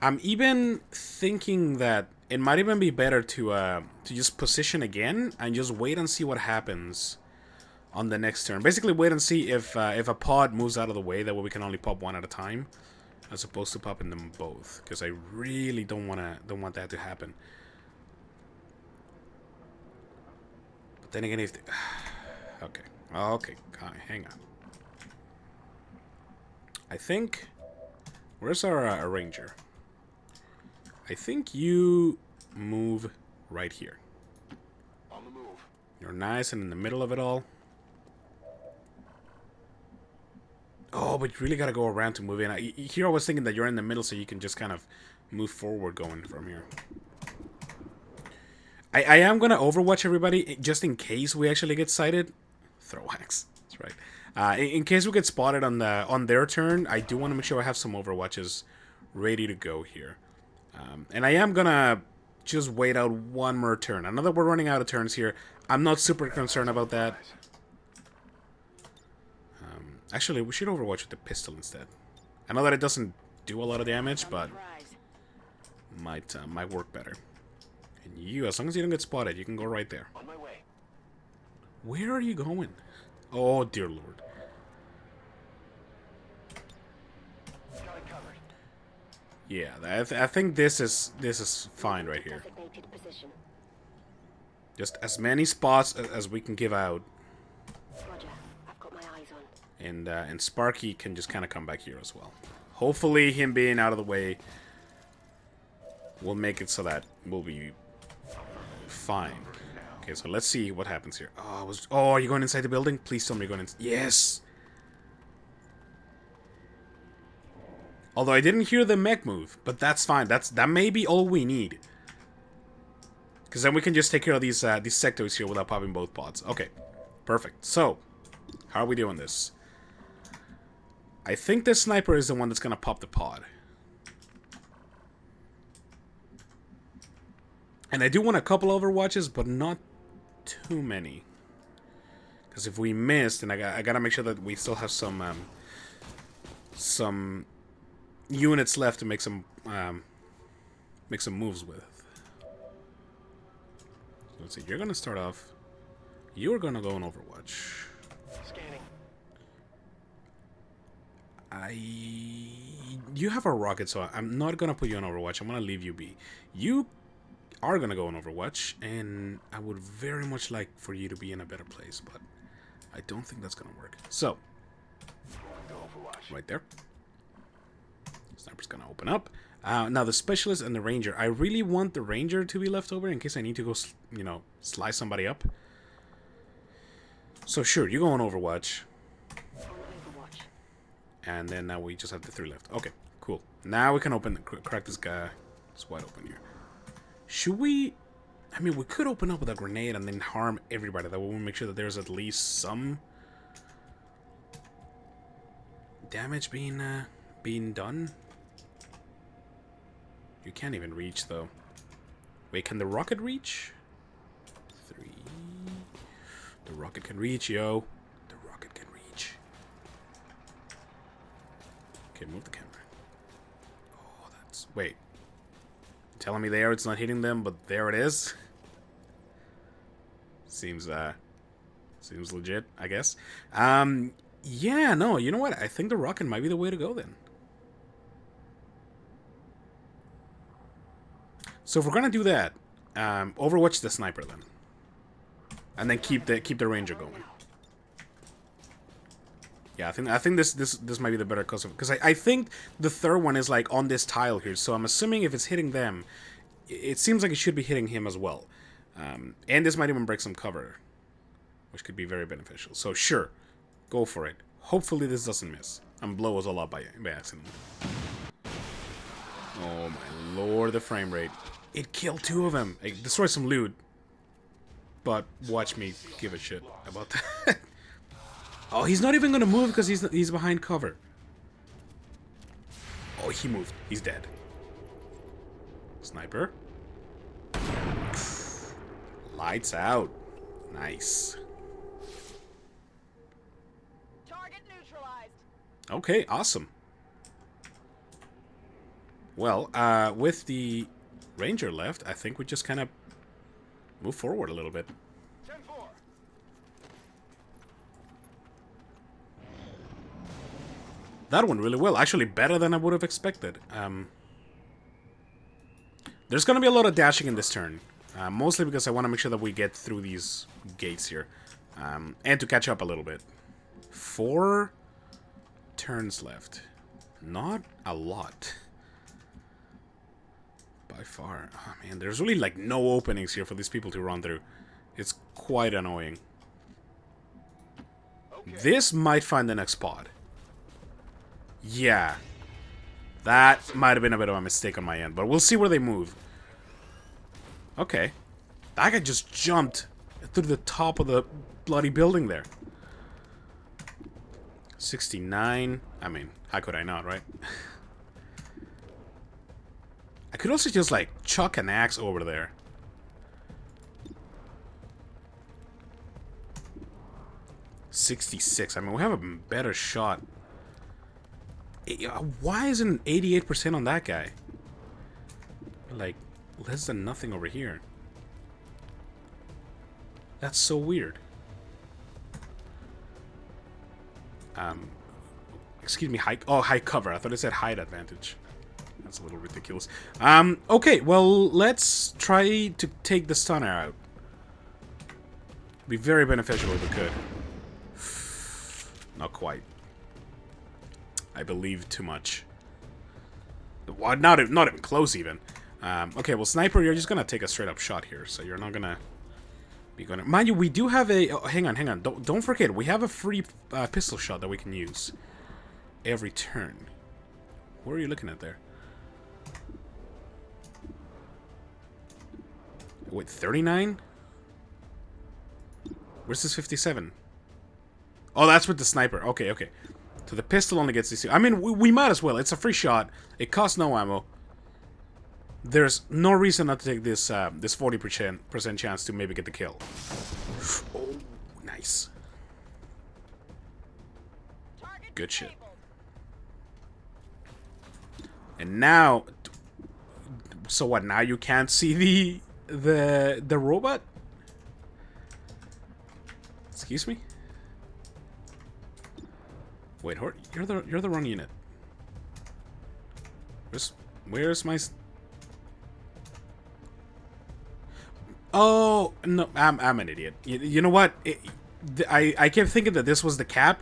I'm even thinking that it might even be better to just position again and just wait and see what happens on the next turn. Basically, wait and see if a pod moves out of the way. That way, we can only pop one at a time, as opposed to popping them both. Because I really don't want that to happen. But then again, if they, okay, hang on. I think where's our ranger? I think you move right here. On the move. You're nice and in the middle of it all. Oh, but you really gotta go around to move in. Here I was thinking that you're in the middle so you can just kind of move forward going from here. I am gonna overwatch everybody just in case we actually get sighted. Throw axe. That's right. In case we get spotted on their turn, I do want to make sure I have some overwatches ready to go here. And I am gonna just wait out one more turn. I know that we're running out of turns here. I'm not super concerned about that. Actually, we should overwatch with the pistol instead. I know that it doesn't do a lot of damage, but might work better. And you, as long as you don't get spotted, you can go right there. On my way. Where are you going? Oh, dear Lord. Got it covered. Yeah, I think this is fine right here. Designated position. Just as many spots as we can give out, Roger. I've got my eyes on. and Sparky can just kind of come back here as well. Hopefully, him being out of the way will make it so that we'll be fine. Okay, so let's see what happens here. Oh, are you going inside the building? Please tell me you're going in. Yes. Although I didn't hear the mech move, but that's fine. That may be all we need. Because then we can just take care of these sectors here without popping both pods. Okay, perfect. So, how are we doing this? I think this sniper is the one that's gonna pop the pod. And I do want a couple overwatches, but not too many. Because if we missed, and I gotta make sure that we still have some units left to make some moves with. Let's see. You're gonna start off. You're gonna go on Overwatch. Scanning. You have a rocket, so I'm not gonna put you on Overwatch. I'm gonna leave you be. You are gonna go on Overwatch, and I would very much like for you to be in a better place, but I don't think that's gonna work. So, Go Overwatch. right there. Sniper's gonna open up. Now the specialist and the ranger. I really want the ranger to be left over in case I need to go, slice somebody up. So sure, you go on Overwatch. On Overwatch. And then now we just have the 3 left. Okay, cool. Now we can crack this guy. It's wide open here. Should we? I mean, we could open up with a grenade and then harm everybody. That way we make sure that there's at least some damage being done. You can't even reach, though. Wait, can the rocket reach? 3. The rocket can reach, yo. The rocket can reach. Okay, move the camera. Oh, that's... Wait. You're telling me there it's not hitting them, but there it is? Seems legit, I guess. Yeah, no, you know what? I think the rocket might be the way to go, then. So if we're gonna do that, Overwatch the sniper then, and then keep the ranger going. Yeah, I think this might be the better custom, because I think the third one is like on this tile here, so I'm assuming if it's hitting them, it seems like it should be hitting him as well. And this might even break some cover, which could be very beneficial. So sure, go for it. Hopefully this doesn't miss and blow us all up by accident. Oh my lord, the frame rate. It killed 2 of them. It destroyed some loot. But watch me give a shit about that. Oh, he's not even gonna move because he's behind cover. Oh, he moved. He's dead. Sniper. Lights out. Nice. Target neutralized. Okay, awesome. Well, with the ranger left, I think we just kind of move forward a little bit. 10-4. That went really well. Actually, better than I would have expected. There's going to be a lot of dashing in this turn. Mostly because I want to make sure that we get through these gates here. And to catch up a little bit. 4 turns left. Not a lot. By far. Oh, man, there's really like no openings here for these people to run through. It's quite annoying. Okay. This might find the next pod. Yeah. That might have been a bit of a mistake on my end, but we'll see where they move. Okay. That guy just jumped through the top of the bloody building there. 69. I mean, how could I not, right? I could also just, like, chuck an axe over there. $66. I mean, we have a better shot. Why isn't 88% on that guy? Like, less than nothing over here. That's so weird. Excuse me, high cover. I thought it said height advantage. That's a little ridiculous. Okay, well, let's try to take the stunner out. Be very beneficial if we could. Not quite. I believe too much. Well, not even close, even. Okay, well, Sniper, you're just gonna take a straight-up shot here, so you're not gonna be gonna... Mind you, we do have a... Oh, hang on. Don't forget, we have a free pistol shot that we can use every turn. What are you looking at there? Wait, 39? Where's this 57? Oh, that's with the Sniper. Okay, okay. So the pistol only gets these two. I mean, we might as well. It's a free shot. It costs no ammo. There's no reason not to take this this 40% chance to maybe get the kill. Oh, nice. Good shit. And now, so what? Now you can't see the robot? Excuse me. Wait, you're the wrong unit. Where's my? Oh no, I'm an idiot. You know what? I kept thinking that this was the cap.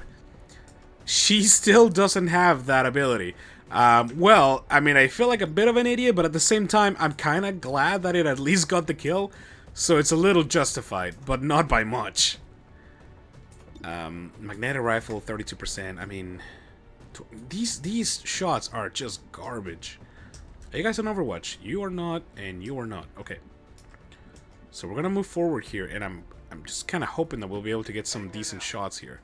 She still doesn't have that ability. Well, I mean, I feel like a bit of an idiot, but at the same time, I'm kind of glad that it at least got the kill. So it's a little justified, but not by much. Magnetic rifle, 32%. I mean, these shots are just garbage. Are you guys on Overwatch? You are not, and you are not. Okay. So we're gonna move forward here, and I'm just kind of hoping that we'll be able to get some decent shots here.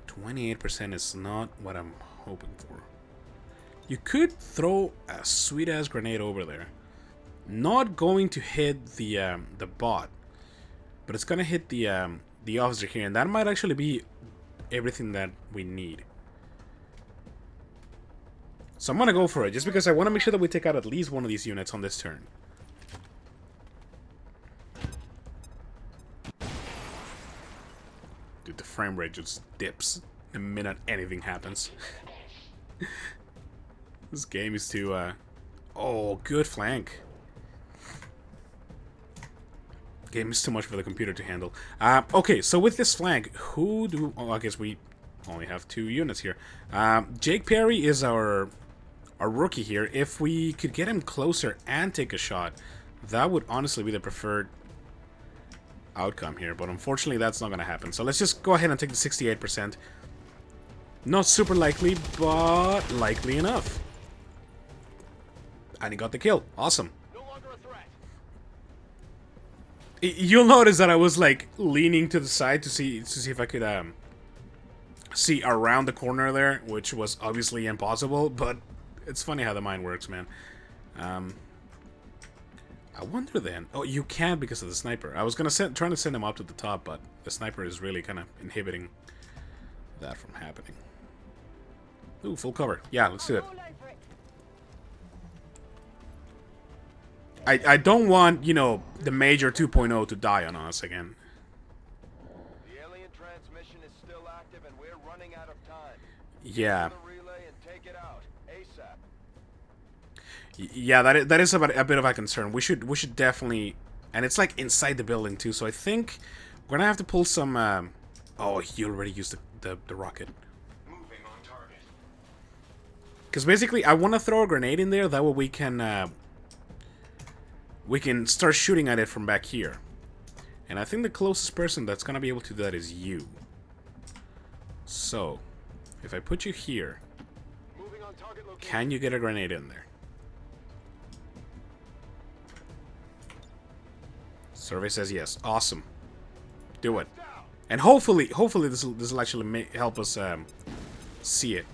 28% is not what I'm hoping for. You could throw a sweet-ass grenade over there. Not going to hit the bot, but it's gonna hit the officer here, and that might actually be everything that we need. So I'm gonna go for it, just because I want to make sure that we take out at least one of these units on this turn. Dude, the frame rate just dips the minute anything happens. This game is too, oh, good flank. game is too much for the computer to handle. Okay, so with this flank, who do... Oh, I guess we only have 2 units here. Jake Perry is our rookie here. If we could get him closer and take a shot, that would honestly be the preferred outcome here. But unfortunately, that's not going to happen. So let's just go ahead and take the 68%. Not super likely, but likely enough. And he got the kill. Awesome. You'll notice that I was like leaning to the side to see if I could see around the corner there, which was obviously impossible, but it's funny how the mind works, man. I wonder then. Oh, you can't because of the sniper. I was gonna trying to send him up to the top, but the sniper is really kind of inhibiting that from happening. Ooh, full cover. Yeah, let's do it. I don't want, you know, the Major 2.0 to die on us again. The alien transmission is still active and we're running out of time. Yeah. The relay and take it out ASAP. Yeah, that is a bit of a concern. We should definitely, and it's like inside the building too. So I think we're gonna have to pull some. Oh, he already used the rocket. Moving on target. Because basically, I want to throw a grenade in there. That way we can start shooting at it from back here. And I think the closest person that's gonna be able to do that is you. So, if I put you here, Moving on target location. can you get a grenade in there? Survey says yes. Awesome. Do it. And hopefully this will actually help us see it.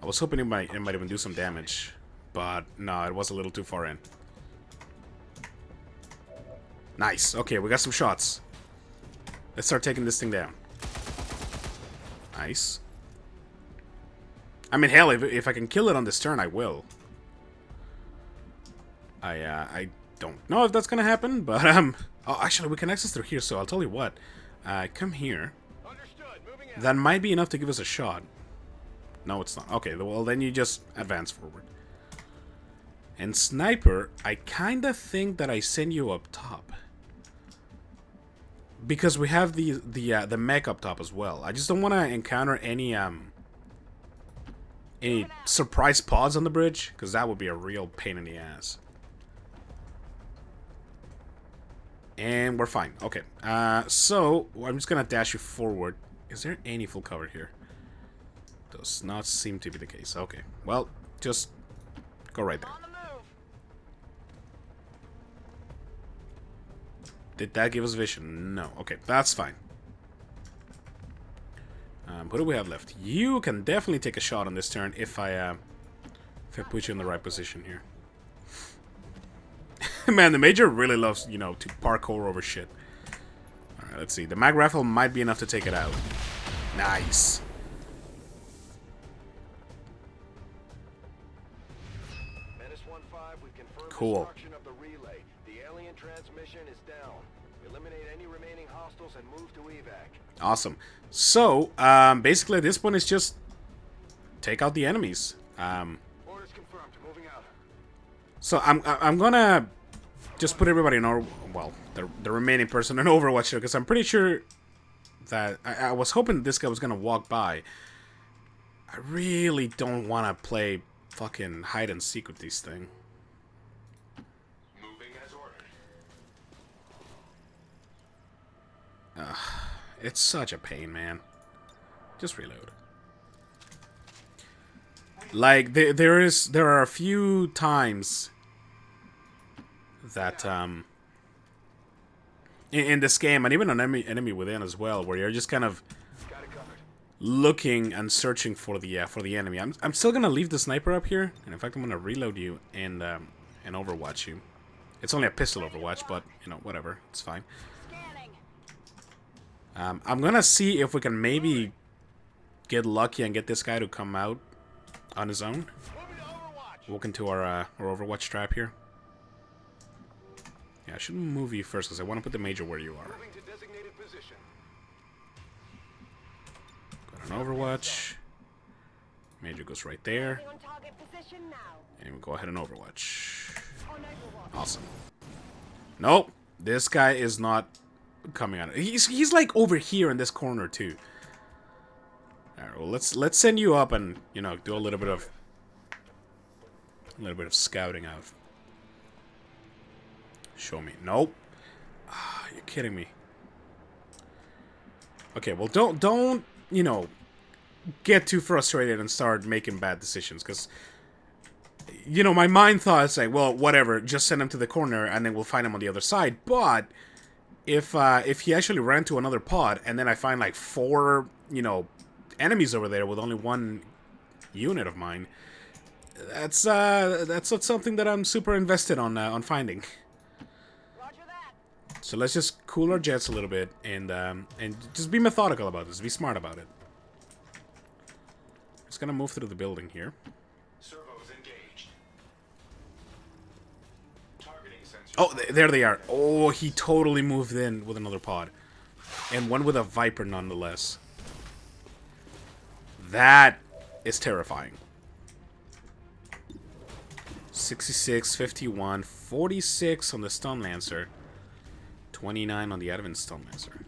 I was hoping it might even do some damage, but no, it was a little too far in. Nice. Okay, we got some shots. Let's start taking this thing down. Nice. I mean, hell, if I can kill it on this turn, I will. I don't know if that's gonna happen, but oh, actually, we can access through here. So I'll tell you what. Come here. Understood. Moving out. That might be enough to give us a shot. No, it's not. Okay, well then you just advance forward. And sniper, I kind of think that I send you up top. Because we have the mech up top as well. I just don't want to encounter any surprise pods on the bridge, because that would be a real pain in the ass. And we're fine. Okay. So I'm just gonna dash you forward. Is there any full cover here? Does not seem to be the case. Okay. Well, just go right there. On the move. Did that give us vision? No. Okay, that's fine. What do we have left? You can definitely take a shot on this turn if I put you in the right position here. Man, the Major really loves, you know, to parkour over shit. Alright, let's see. The mag rifle might be enough to take it out. Nice. Menace 1-5, we confirmed Cool. destruction of the relay. The alien transmission is down. Eliminate any remaining hostiles and move to evac. Awesome. So, basically at this point it's just take out the enemies. Orders confirmed. Moving out. So I'm gonna just put everybody in well, the remaining person in Overwatch because I'm pretty sure that I was hoping this guy was gonna walk by. I really don't want to play fucking hide and seek with these thing. Moving as ordered. It's such a pain, man. Just reload. Like there are a few times that in this game, and even on enemy within as well, where you're just kind of Got it covered. looking and searching for the enemy. I'm still gonna leave the sniper up here, and in fact I'm gonna reload you and Overwatch you. It's only a pistol Overwatch, but you know, whatever, it's fine. Scanning. I'm gonna see if we can maybe get lucky and get this guy to come out on his own. Moving to Overwatch. Walk into our Overwatch trap here. Yeah, I shouldn't move you first because I want to put the Major where you are. Moving to designated position. Got an Overwatch. Major goes right there. On target position now. And we go ahead and Overwatch. On Overwatch. Awesome. Nope. This guy is not coming out. He's like over here in this corner too. Alright, well let's send you up and, you know, do a little bit of scouting out. Show me. Nope. Ah, you're kidding me. Okay, well don't, you know, get too frustrated and start making bad decisions, because, you know, my mind thought it's like, well, whatever, just send him to the corner and then we'll find him on the other side. But if he actually ran to another pod and then I find like 4, you know, enemies over there with only 1 unit of mine, that's not something that I'm super invested on finding. Roger that. So let's just cool our jets a little bit and just be methodical about this. Be smart about it. Just gonna move through the building here. Servos engaged. Targeting sensors. Oh, there they are. Oh, he totally moved in with another pod. And one with a Viper nonetheless. That is terrifying. 66, 51, 46 on the Stun Lancer. 29 on the Advent Stun Lancer.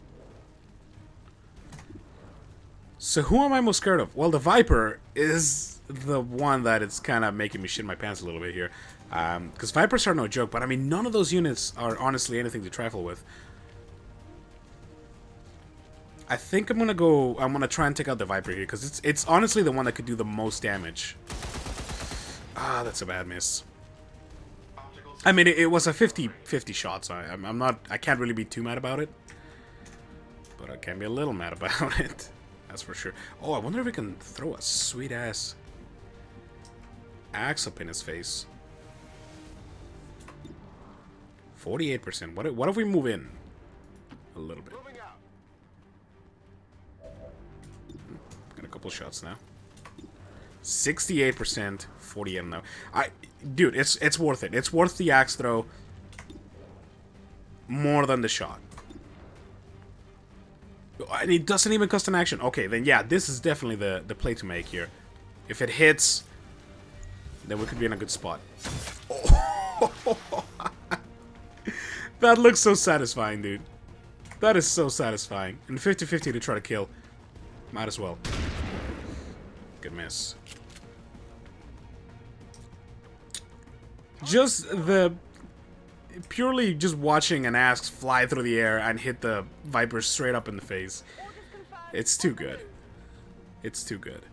So who am I most scared of? Well, the Viper is the one that it's kind of making me shit my pants a little bit here. Because Vipers are no joke, but I mean, none of those units are honestly anything to trifle with. I think I'm gonna try and take out the Viper here, because it's honestly the one that could do the most damage. Ah, that's a bad miss. I mean, it was a 50-50 shot, so I can't really be too mad about it. But I can be a little mad about it. That's for sure. Oh, I wonder if we can throw a sweet-ass axe up in his face. 48%. What if we move in a little bit? Moving out. Got a couple shots now. 68%, 48 now. Dude, it's worth it. It's worth the axe throw more than the shot. And it doesn't even cost an action. Okay, then yeah, this is definitely the play to make here. If it hits, then we could be in a good spot. Oh. That looks so satisfying, dude. That is so satisfying. And 50-50 to try to kill. Might as well. Good miss. Just the... Purely just watching an axe fly through the air and hit the Viper straight up in the face. It's too good. It's too good.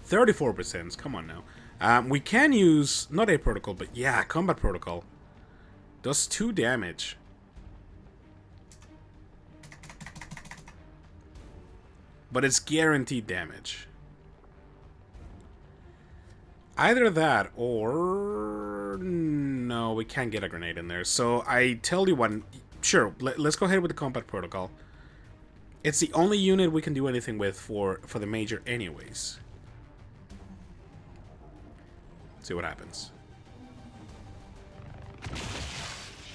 34%. Come on now. We can use, not a protocol, but yeah, combat protocol. Does 2 damage. But it's guaranteed damage. Either that or... No, we can't get a grenade in there. So I tell you what, sure, let's go ahead with the combat protocol. It's the only unit we can do anything with for the major anyways. See what happens.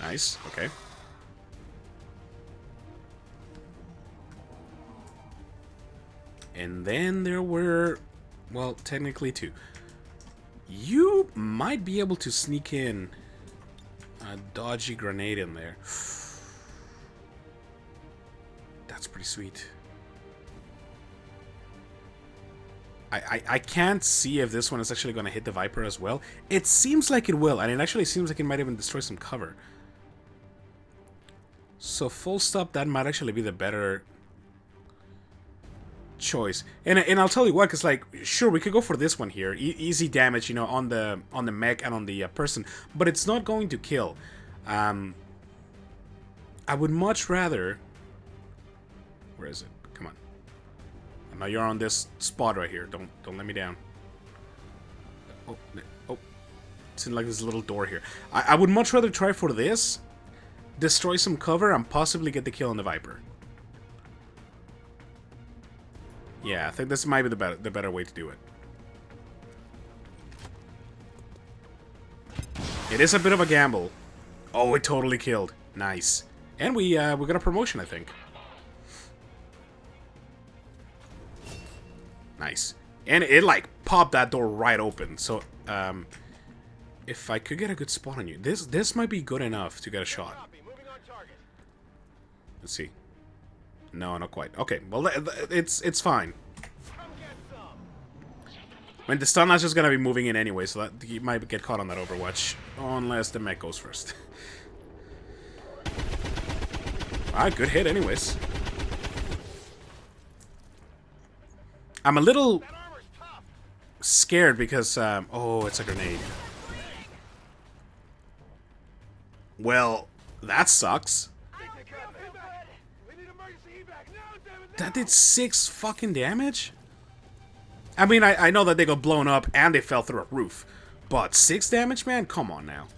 Nice, okay. And then there were, well, technically 2. You might be able to sneak in a dodgy grenade in there. That's pretty sweet. I can't see if this one is actually going to hit the Viper as well. It seems like it will, and it actually seems like it might even destroy some cover. So full stop, that might actually be the better choice. And I'll tell you what, because like, sure, we could go for this one here, easy damage, you know, on the mech and on the person, but it's not going to kill. I would much rather. Where is it? Come on. Now you're on this spot right here. Don't let me down. Oh, it's in like this little door here. I would much rather try for this, destroy some cover, and possibly get the kill on the Viper. Yeah, I think this might be the better way to do it. It is a bit of a gamble. Oh, it totally killed. Nice. And we got a promotion, I think. Nice. And it like popped that door right open. So if I could get a good spot on you. This might be good enough to get a shot. Copy. Moving on target. Let's see. No, not quite. Okay, well, it's fine. Come get some. I mean, the stun lash is gonna be moving in anyway, so that he might get caught on that Overwatch. Unless the mech goes first. Alright, good hit anyways. I'm a little That armor's tough. scared because, oh, it's a grenade. Well, that sucks. We need emergency evac now, damn it. That did 6 fucking damage? I mean, I know that they got blown up and they fell through a roof. But 6 damage, man? Come on now.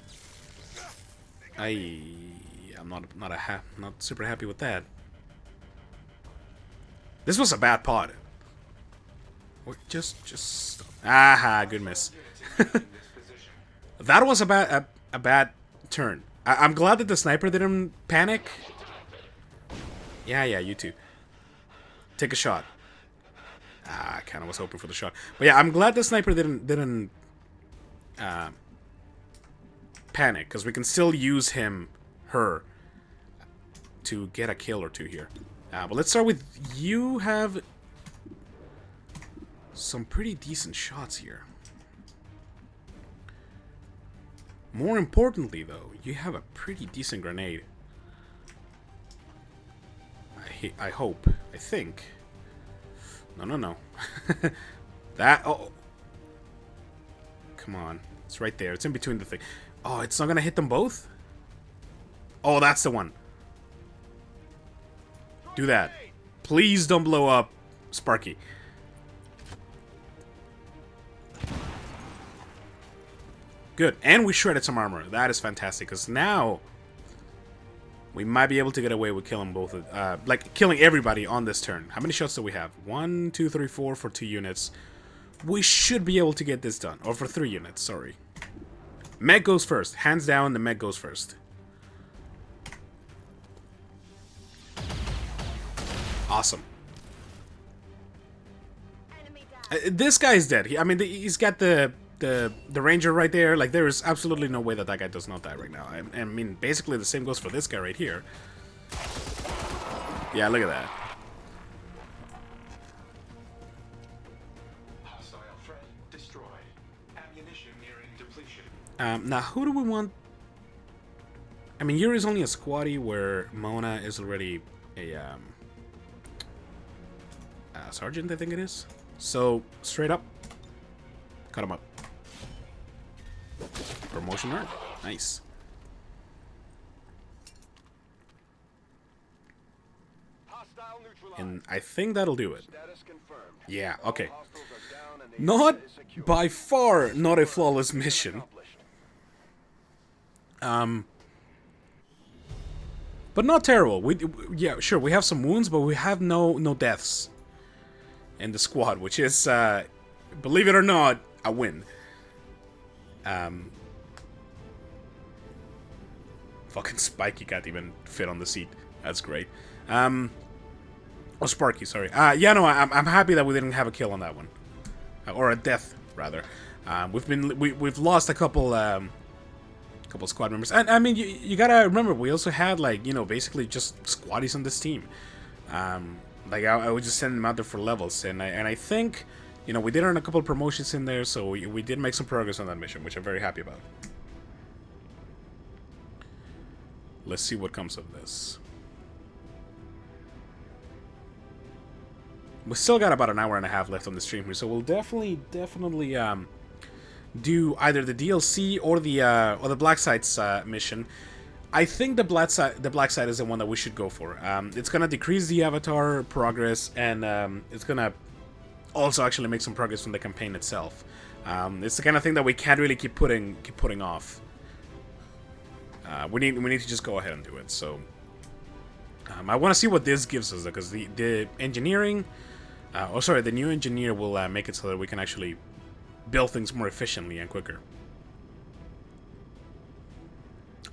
I'm not super happy with that. This was a bad pod. Just stop. Aha, good miss. That was a bad turn. I'm glad that the sniper didn't panic. Yeah, you too. Take a shot. I kind of was hoping for the shot, but yeah, I'm glad the sniper didn't panic, because we can still use her to get a kill or two here. But let's start with you. Have some pretty decent shots here. More importantly, though, you have a pretty decent grenade. I hope. I think. No. That... Oh. Come on. It's right there. It's in between the thing. Oh, it's not gonna hit them both? Oh, that's the one. Do that. Please don't blow up Sparky. Good. And we shredded some armor. That is fantastic, because now we might be able to get away with killing both of, like, killing everybody on this turn. How many shots do we have? 1, 2, 3, 4 for 2 units. We should be able to get this done. Or for 3 units, sorry. Meg goes first. Hands down, the Meg goes first. Awesome. This guy's dead. I mean, he's got the ranger right there. Like, there is absolutely no way that guy does not die right now. I mean, basically the same goes for this guy right here. Yeah, look at that. Hostile threat destroyed. Ammunition nearing depletion. Now, who do we want? I mean, Yuri's only a squatty, where Mona is already a sergeant, I think it is. So, straight up, cut him up. Promotion earned. Nice. Hostile neutralized. And I think that'll do it. Status confirmed. Yeah, okay. Hostiles are down and the Not, area is secure. by far, not a flawless mission. Accomplished. But not terrible. Yeah, sure, we have some wounds, but we have no deaths in the squad, which is, believe it or not, a win. Fucking Spiky can't even fit on the seat. That's great. Oh, Sparky, sorry. Yeah, no, I'm happy that we didn't have a kill on that one, or a death rather. We've lost a couple squad members, and I mean, you gotta remember, we also had, like, you know, basically just squaddies on this team. Like, I would just send them out there for levels, and I think, you know, we did earn a couple of promotions in there, so we did make some progress on that mission, which I'm very happy about. Let's see what comes of this. We still got about an hour and a half left on the stream here, so we'll definitely do either the DLC or the Black Sites mission. I think the Black Site is the one that we should go for. It's gonna decrease the avatar progress, and it's gonna also actually make some progress from the campaign itself. It's the kind of thing that we can't really keep putting off. We need to just go ahead and do it. So I want to see what this gives us, because the engineering, the new engineer will make it so that we can actually build things more efficiently and quicker.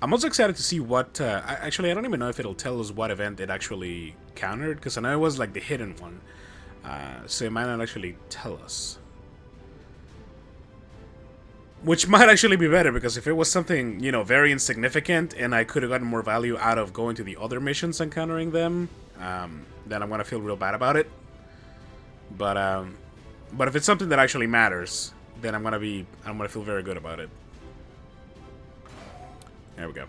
I'm also excited to see what... actually, I don't even know if it'll tell us what event it actually countered, because I know it was like the hidden one. So it might not actually tell us. Which might actually be better, because if it was something, you know, very insignificant and I could have gotten more value out of going to the other missions and countering them, then I'm gonna feel real bad about it. But if it's something that actually matters, then I'm gonna feel very good about it. There we go.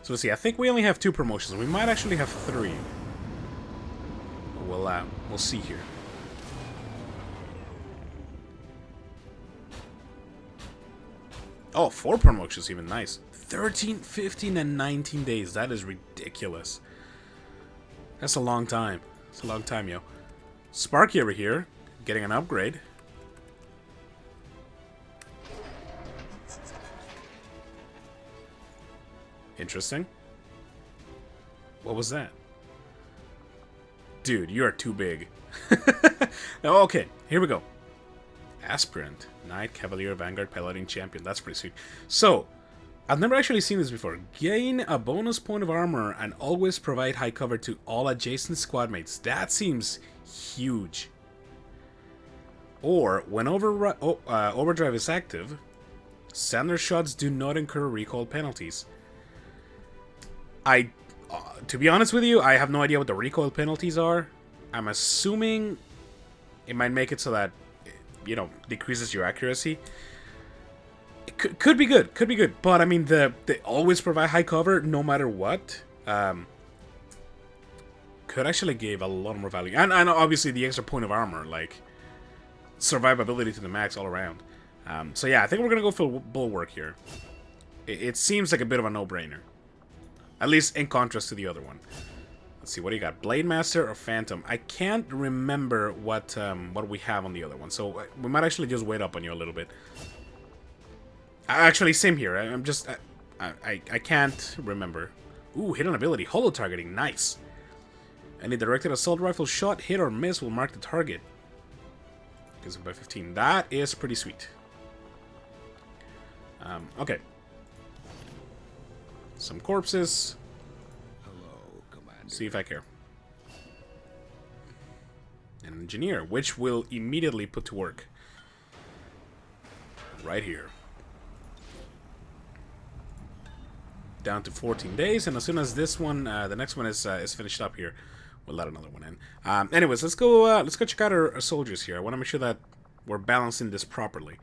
So let's see. I think we only have 2 promotions. We might actually have 3. We'll see here. Oh, 4 promotions even. Nice. 13, 15, and 19 days. That is ridiculous. That's a long time. It's a long time, yo. Sparky over here, getting an upgrade. Interesting. What was that? Dude, you are too big. Okay, here we go. Aspirant. Knight, Cavalier, Vanguard, Paladin, Champion. That's pretty sweet. So, I've never actually seen this before. Gain a bonus point of armor and always provide high cover to all adjacent squad mates. That seems huge. Or, when overdrive is active, standard shots do not incur recoil penalties. To be honest with you, I have no idea what the recoil penalties are. I'm assuming it might make it so that, you know, decreases your accuracy. It could be good, but I mean, they always provide high cover no matter what. Could actually give a lot more value, and obviously the extra point of armor, like survivability to the max all around. So yeah, I think we're gonna go for Bulwark here. It seems like a bit of a no-brainer, at least in contrast to the other one. Let's see, what do you got? Blade Master or Phantom? I can't remember what we have on the other one, so we might actually just wait up on you a little bit. Actually, same here. I'm just... I can't remember. Ooh, hit on ability. Holo targeting. Nice. Any directed assault rifle shot, hit or miss, will mark the target. Gives it by 15. That is pretty sweet. Okay. Some corpses. Hello, Commander. See if I care. An engineer, which will immediately put to work. Right here. Down to 14 days, and as soon as this one, the next one is finished up here, we'll let another one in. Anyways, let's go check out our soldiers here. I want to make sure that we're balancing this properly.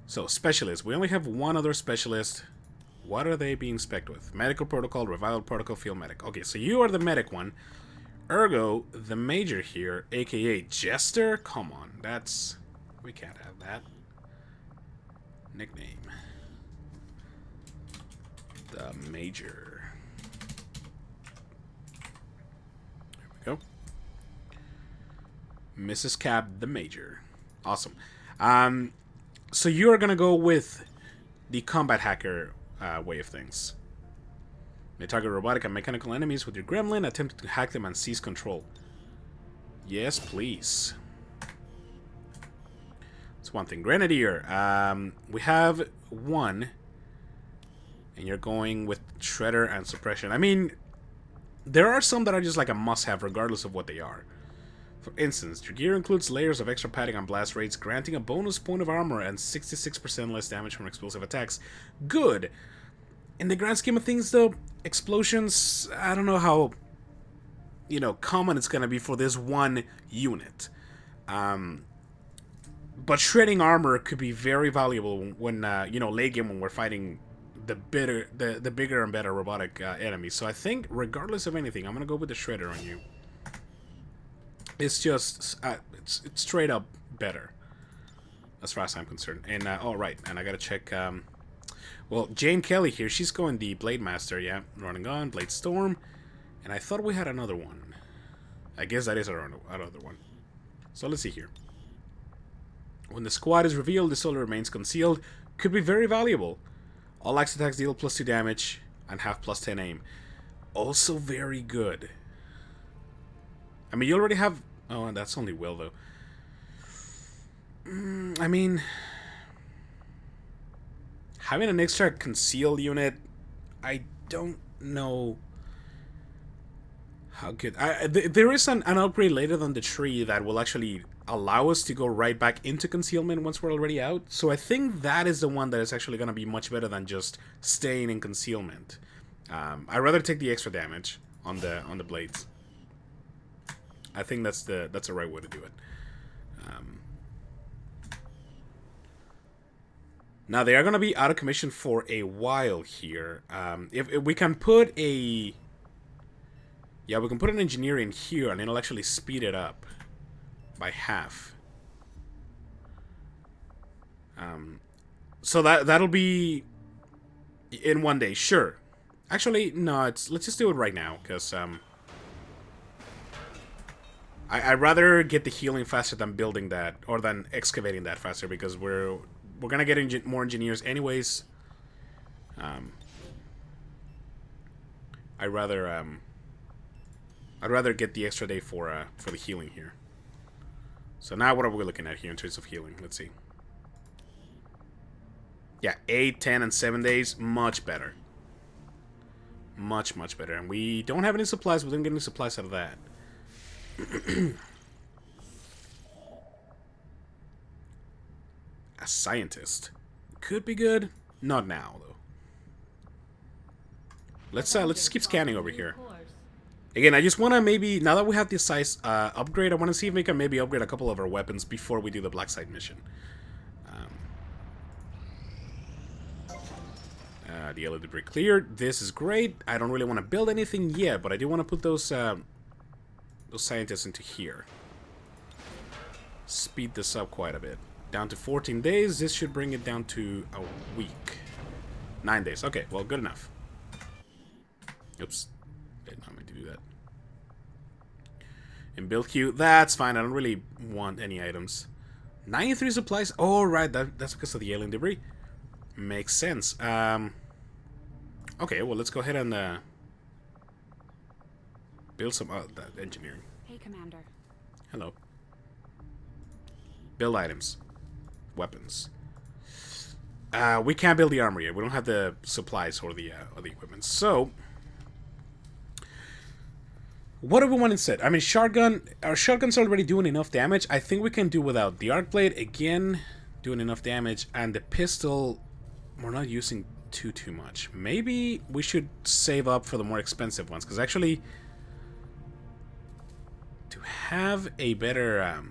So, specialists. We only have one other specialist. What are they being spec'd with? Medical protocol, revival protocol, field medic. Okay, so you are the medic one. Ergo, the major here, aka Jester. Come on, we can't have that. Nickname. The Major. There we go. Mrs. Cab, the Major. Awesome. So you're gonna go with the combat hacker way of things. May target robotic and mechanical enemies with your gremlin, attempt to hack them and seize control. Yes, please. That's one thing. Grenadier. We have one. And you're going with Shredder and Suppression. I mean, there are some that are just like a must-have regardless of what they are. For instance, your gear includes layers of extra padding on blast rates, granting a bonus point of armor and 66% less damage from explosive attacks. Good! In the grand scheme of things, though, explosions, I don't know how, you know, common it's gonna be for this one unit. But shredding armor could be very valuable when, you know, late game when we're fighting the bigger and better robotic enemies. So I think, regardless of anything, I'm gonna go with the Shredder on you. It's just, it's straight up better, as far as I'm concerned. And oh right, and I gotta check. Well, Jane Kelly here, she's going the Blade Master, yeah, running gun, Blade Storm, and I thought we had another one. I guess that is another one. So let's see here. When the squad is revealed, the soul remains concealed. Could be very valuable. All axe attacks deal +2 damage and have +10 aim. Also very good. I mean, you already have... Oh, that's only Will, though. I mean... Having an extra conceal unit, I don't know How good. There is an upgrade later than the tree that will actually allow us to go right back into concealment once we're already out. So I think that is the one that is actually going to be much better than just staying in concealment. I'd rather take the extra damage on the blades. I think that's the right way to do it. Now they are going to be out of commission for a while here. If we can put a... Yeah, we can put an engineer in here and it'll actually speed it up by half. So that'll be in 1 day, sure. Actually, no, let's just do it right now, because I'd rather get the healing faster than building that, or than excavating that faster, because we're gonna get more engineers anyways. I'd rather get the extra day for the healing here. So now what are we looking at here in terms of healing? Let's see. Yeah, 8, 10, and 7 days, much better. Much, much better. And we don't have any supplies. We didn't get any supplies out of that. A scientist. Could be good. Not now, though. Let's just keep scanning over here. Again, I just want to maybe, now that we have this size upgrade, I want to see if we can maybe upgrade a couple of our weapons before we do the black site mission. The yellow debris cleared. This is great. I don't really want to build anything yet, but I do want to put those scientists into here. Speed this up quite a bit. Down to 14 days. This should bring it down to a week. 9 days. Okay, well, good enough. Oops. Did not mean to do that. In build queue, that's fine. I don't really want any items. 93 supplies. Oh, right. That's because of the alien debris. Makes sense. Okay, well, let's go ahead and build some engineering. Hey, Commander. Hello. Build items. Weapons. We can't build the armor yet. We don't have the supplies or the equipment. So, what do we want instead? I mean, shotgun. Our shotgun's already doing enough damage. I think we can do without. The arc blade, again, doing enough damage. And the pistol, we're not using too much. Maybe we should save up for the more expensive ones, because actually to have a better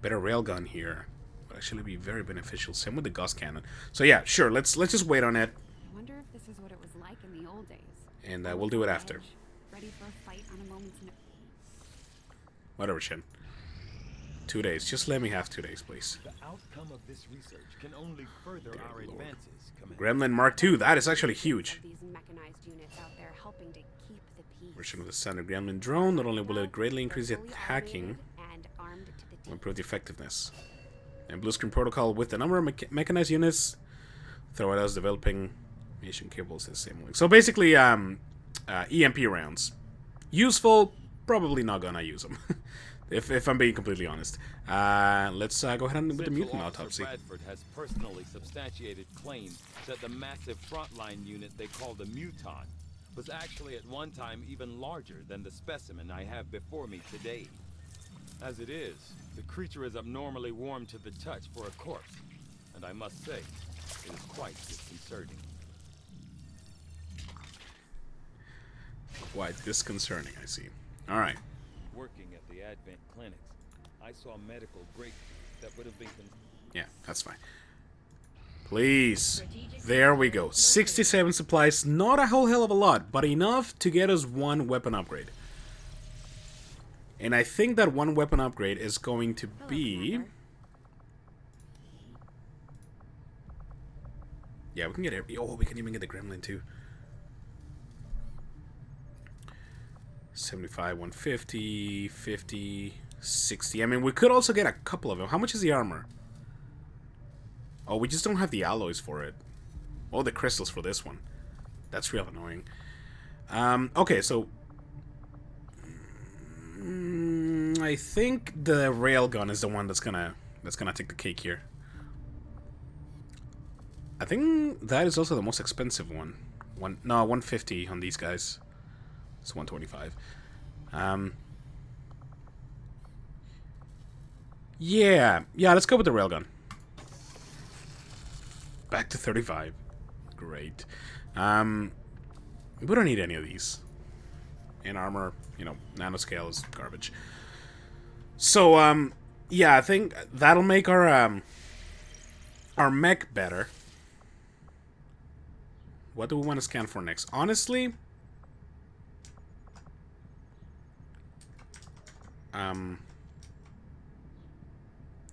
railgun here would actually be very beneficial. Same with the gauss cannon. So yeah, sure, let's just wait on it. I wonder if this is what it was like in the old days. And we'll do it after. Ready for a fight on a moment's notice. Whatever, Shin. 2 days. Just let me have 2 days, please. The outcome of this research can only further our advances, Commander. Gremlin Mark II. That is actually huge. These mechanized units out there helping to keep the peace. Version of the standard Gremlin drone. Not only will it greatly increase the Fully attacking, automated and armed to the will teeth. improve the effectiveness. And Blue Screen Protocol with the number of mechanized units. Throw it as developing mission cables in the same link. So basically, EMP rounds. Useful. Probably not gonna use them. If I'm being completely honest. Let's go ahead and do the Central mutant Officer autopsy. Bradford has personally substantiated claims that the massive frontline unit they call the Muton was actually at one time even larger than the specimen I have before me today. As it is, the creature is abnormally warm to the touch for a corpse, and I must say, it is quite disconcerting. Quite disconcerting, I see. Alright. Working at the Advent clinics, I saw medical breakthroughs that would have been Yeah, that's fine. Please. There we go. 67 supplies. Not a whole hell of a lot, but enough to get us one weapon upgrade. And I think that one weapon upgrade is going to be... Yeah, we can get every... Oh, we can even get the Gremlin too. 75, 150, 50, 60. I mean, we could also get a couple of them. How much is the armor? Oh, we just don't have the alloys for it. Oh, the crystals for this one. That's real annoying. Okay, so... I think the railgun is the one that's gonna take the cake here. I think that is also the most expensive one. No, 150 on these guys. It's 125. Yeah, let's go with the railgun. Back to 35. Great. We don't need any of these. And armor, you know, nanoscale is garbage. So, yeah, I think that'll make our mech better. What do we want to scan for next? Honestly,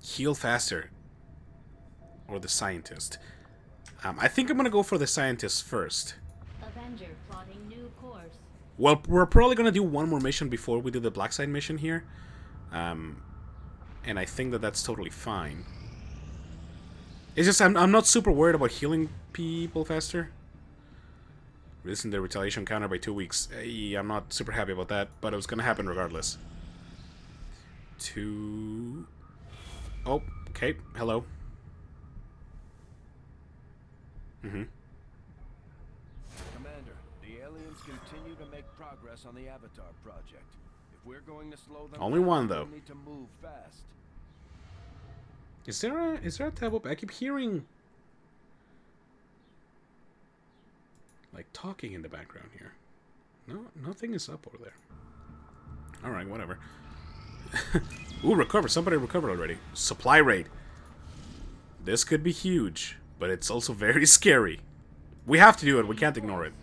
heal faster. Or the scientist. I think I'm gonna go for the scientist first. Avenger plotting new course. Well, we're probably gonna do one more mission before we do the black side mission here. And I think that that's totally fine. It's just I'm not super worried about healing people faster. Reducing the retaliation counter by 2 weeks. I'm not super happy about that, but it was gonna happen regardless. Oh, okay. Hello. Commander, the aliens continue to make progress on the Avatar project. If we're going to slow them Only down, one, though. we need to move fast. Is there a tab up? I keep hearing like talking in the background here. No, nothing is up over there. All right, whatever. Ooh, recover. Somebody recovered already. Supply raid. This could be huge, but it's also very scary. We have to do it. We can't ignore it.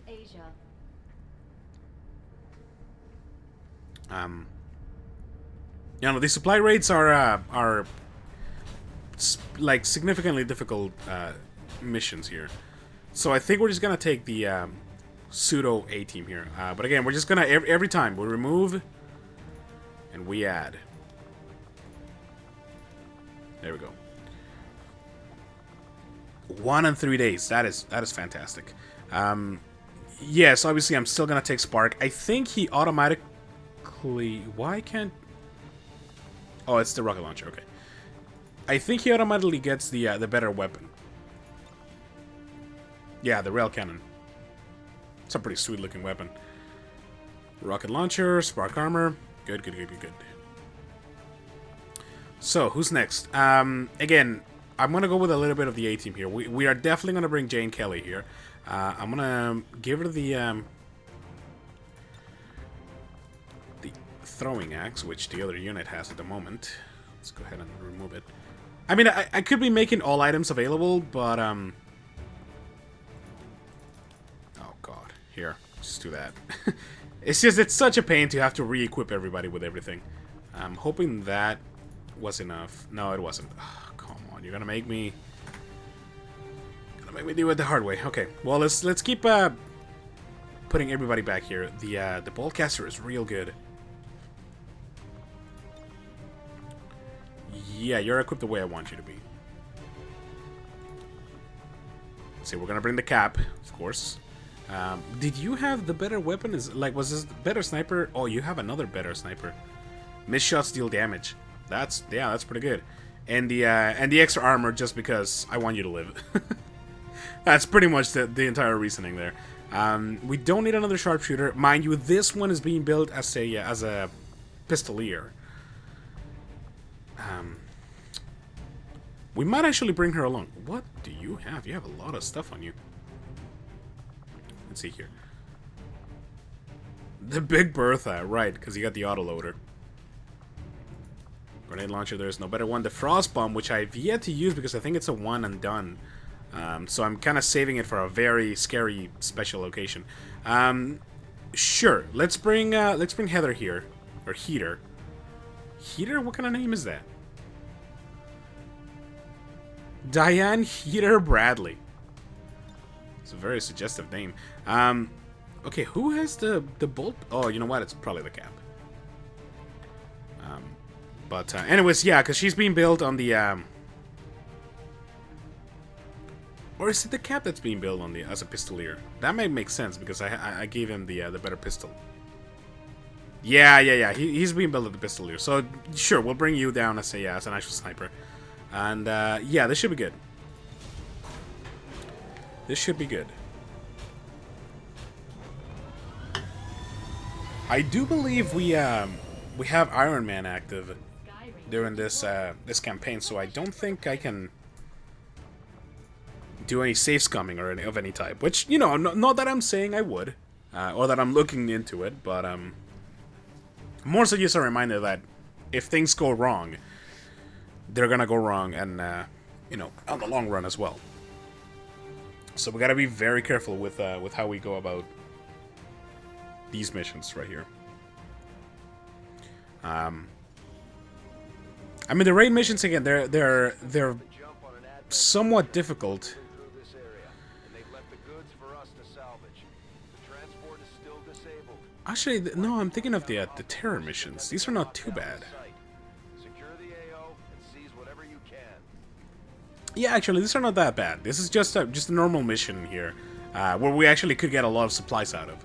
Asia. You know, the supply raids are like significantly difficult missions here. So I think we're just gonna take the pseudo A team here. But again, we're just gonna every time we remove and we add. There we go. 1 and 3 days. That is fantastic. Yes, obviously I'm still gonna take Spark. I think he automatically. Why can't? Oh, it's the rocket launcher. Okay. I think he automatically gets the better weapon. Yeah, the rail cannon. It's a pretty sweet looking weapon. Rocket launcher, spark armor. Good. So, who's next? Again, I'm gonna go with a little bit of the A team here. We are definitely gonna bring Jane Kelly here. I'm gonna give her the throwing axe, which the other unit has at the moment. Let's go ahead and remove it. I mean, I could be making all items available, but oh god, here, just do that. It's such a pain to have to re-equip everybody with everything. I'm hoping that was enough. No, it wasn't. Oh, come on, you're gonna make me do it the hard way. Okay, well let's keep putting everybody back here. The boltcaster is real good. Yeah, you're equipped the way I want you to be. Let's see, we're gonna bring the cap, of course. Did you have the better weapon? Was this better sniper? Oh, you have another better sniper. Missed shots deal damage. That's pretty good. And the extra armor just because I want you to live. That's pretty much the entire reasoning there. We don't need another sharpshooter, mind you. This one is being built as a pistolier. We might actually bring her along. What do you have? You have a lot of stuff on you. Let's see here. The Big Bertha, right, because you got the autoloader. Grenade launcher, there's no better one. The Frost Bomb, which I've yet to use because I think it's a one and done. So I'm kind of saving it for a very scary special location. Sure, let's bring Heather here. Or Heater. Heater? What kind of name is that? Diane Heater Bradley. It's a very suggestive name. Okay, who has the bolt? Oh, you know what? It's probably the cap. But anyways, yeah, because she's being built on the or is it the cap that's being built on the as a pistolier? That might make sense because I gave him the better pistol. Yeah. He's being built as the pistolier. So sure, we'll bring you down as an actual sniper. And yeah, this should be good. This should be good. I do believe we have Iron Man active during this this campaign, so I don't think I can do any safe scumming or any of any type. Which, you know, not that I'm saying I would, or that I'm looking into it, but more so just a reminder that if things go wrong, they're gonna go wrong, and you know, on the long run as well. So we gotta be very careful with how we go about these missions right here. I mean, the raid missions again, they're somewhat difficult. Actually, no, I'm thinking of the terror missions. These are not too bad. Yeah, actually, these are not that bad. This is just a normal mission here, where we actually could get a lot of supplies out of.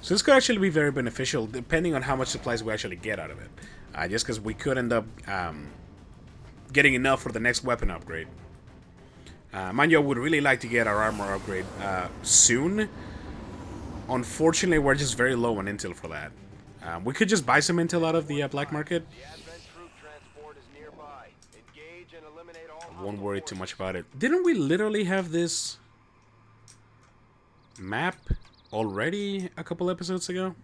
So this could actually be very beneficial, depending on how much supplies we actually get out of it. Just because we could end up getting enough for the next weapon upgrade. Mind you, I would really like to get our armor upgrade soon. Unfortunately, we're just very low on intel for that. We could just buy some intel out of the black market. Won't worry too much about it. Didn't we literally have this map already a couple episodes ago?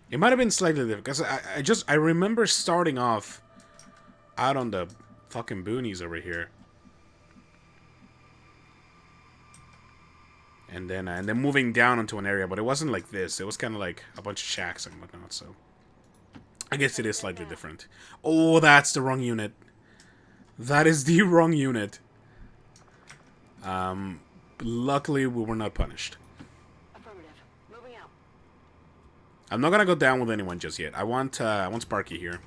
It might have been slightly different, because I remember starting off out on the fucking boonies over here, and then moving down into an area, but it wasn't like this. It was kind of like a bunch of shacks and whatnot. So I guess it is slightly different. Oh, that's the wrong unit. That is the wrong unit. Luckily, we were not punished. Affirmative. Moving out. I'm not gonna go down with anyone just yet. I want Sparky here.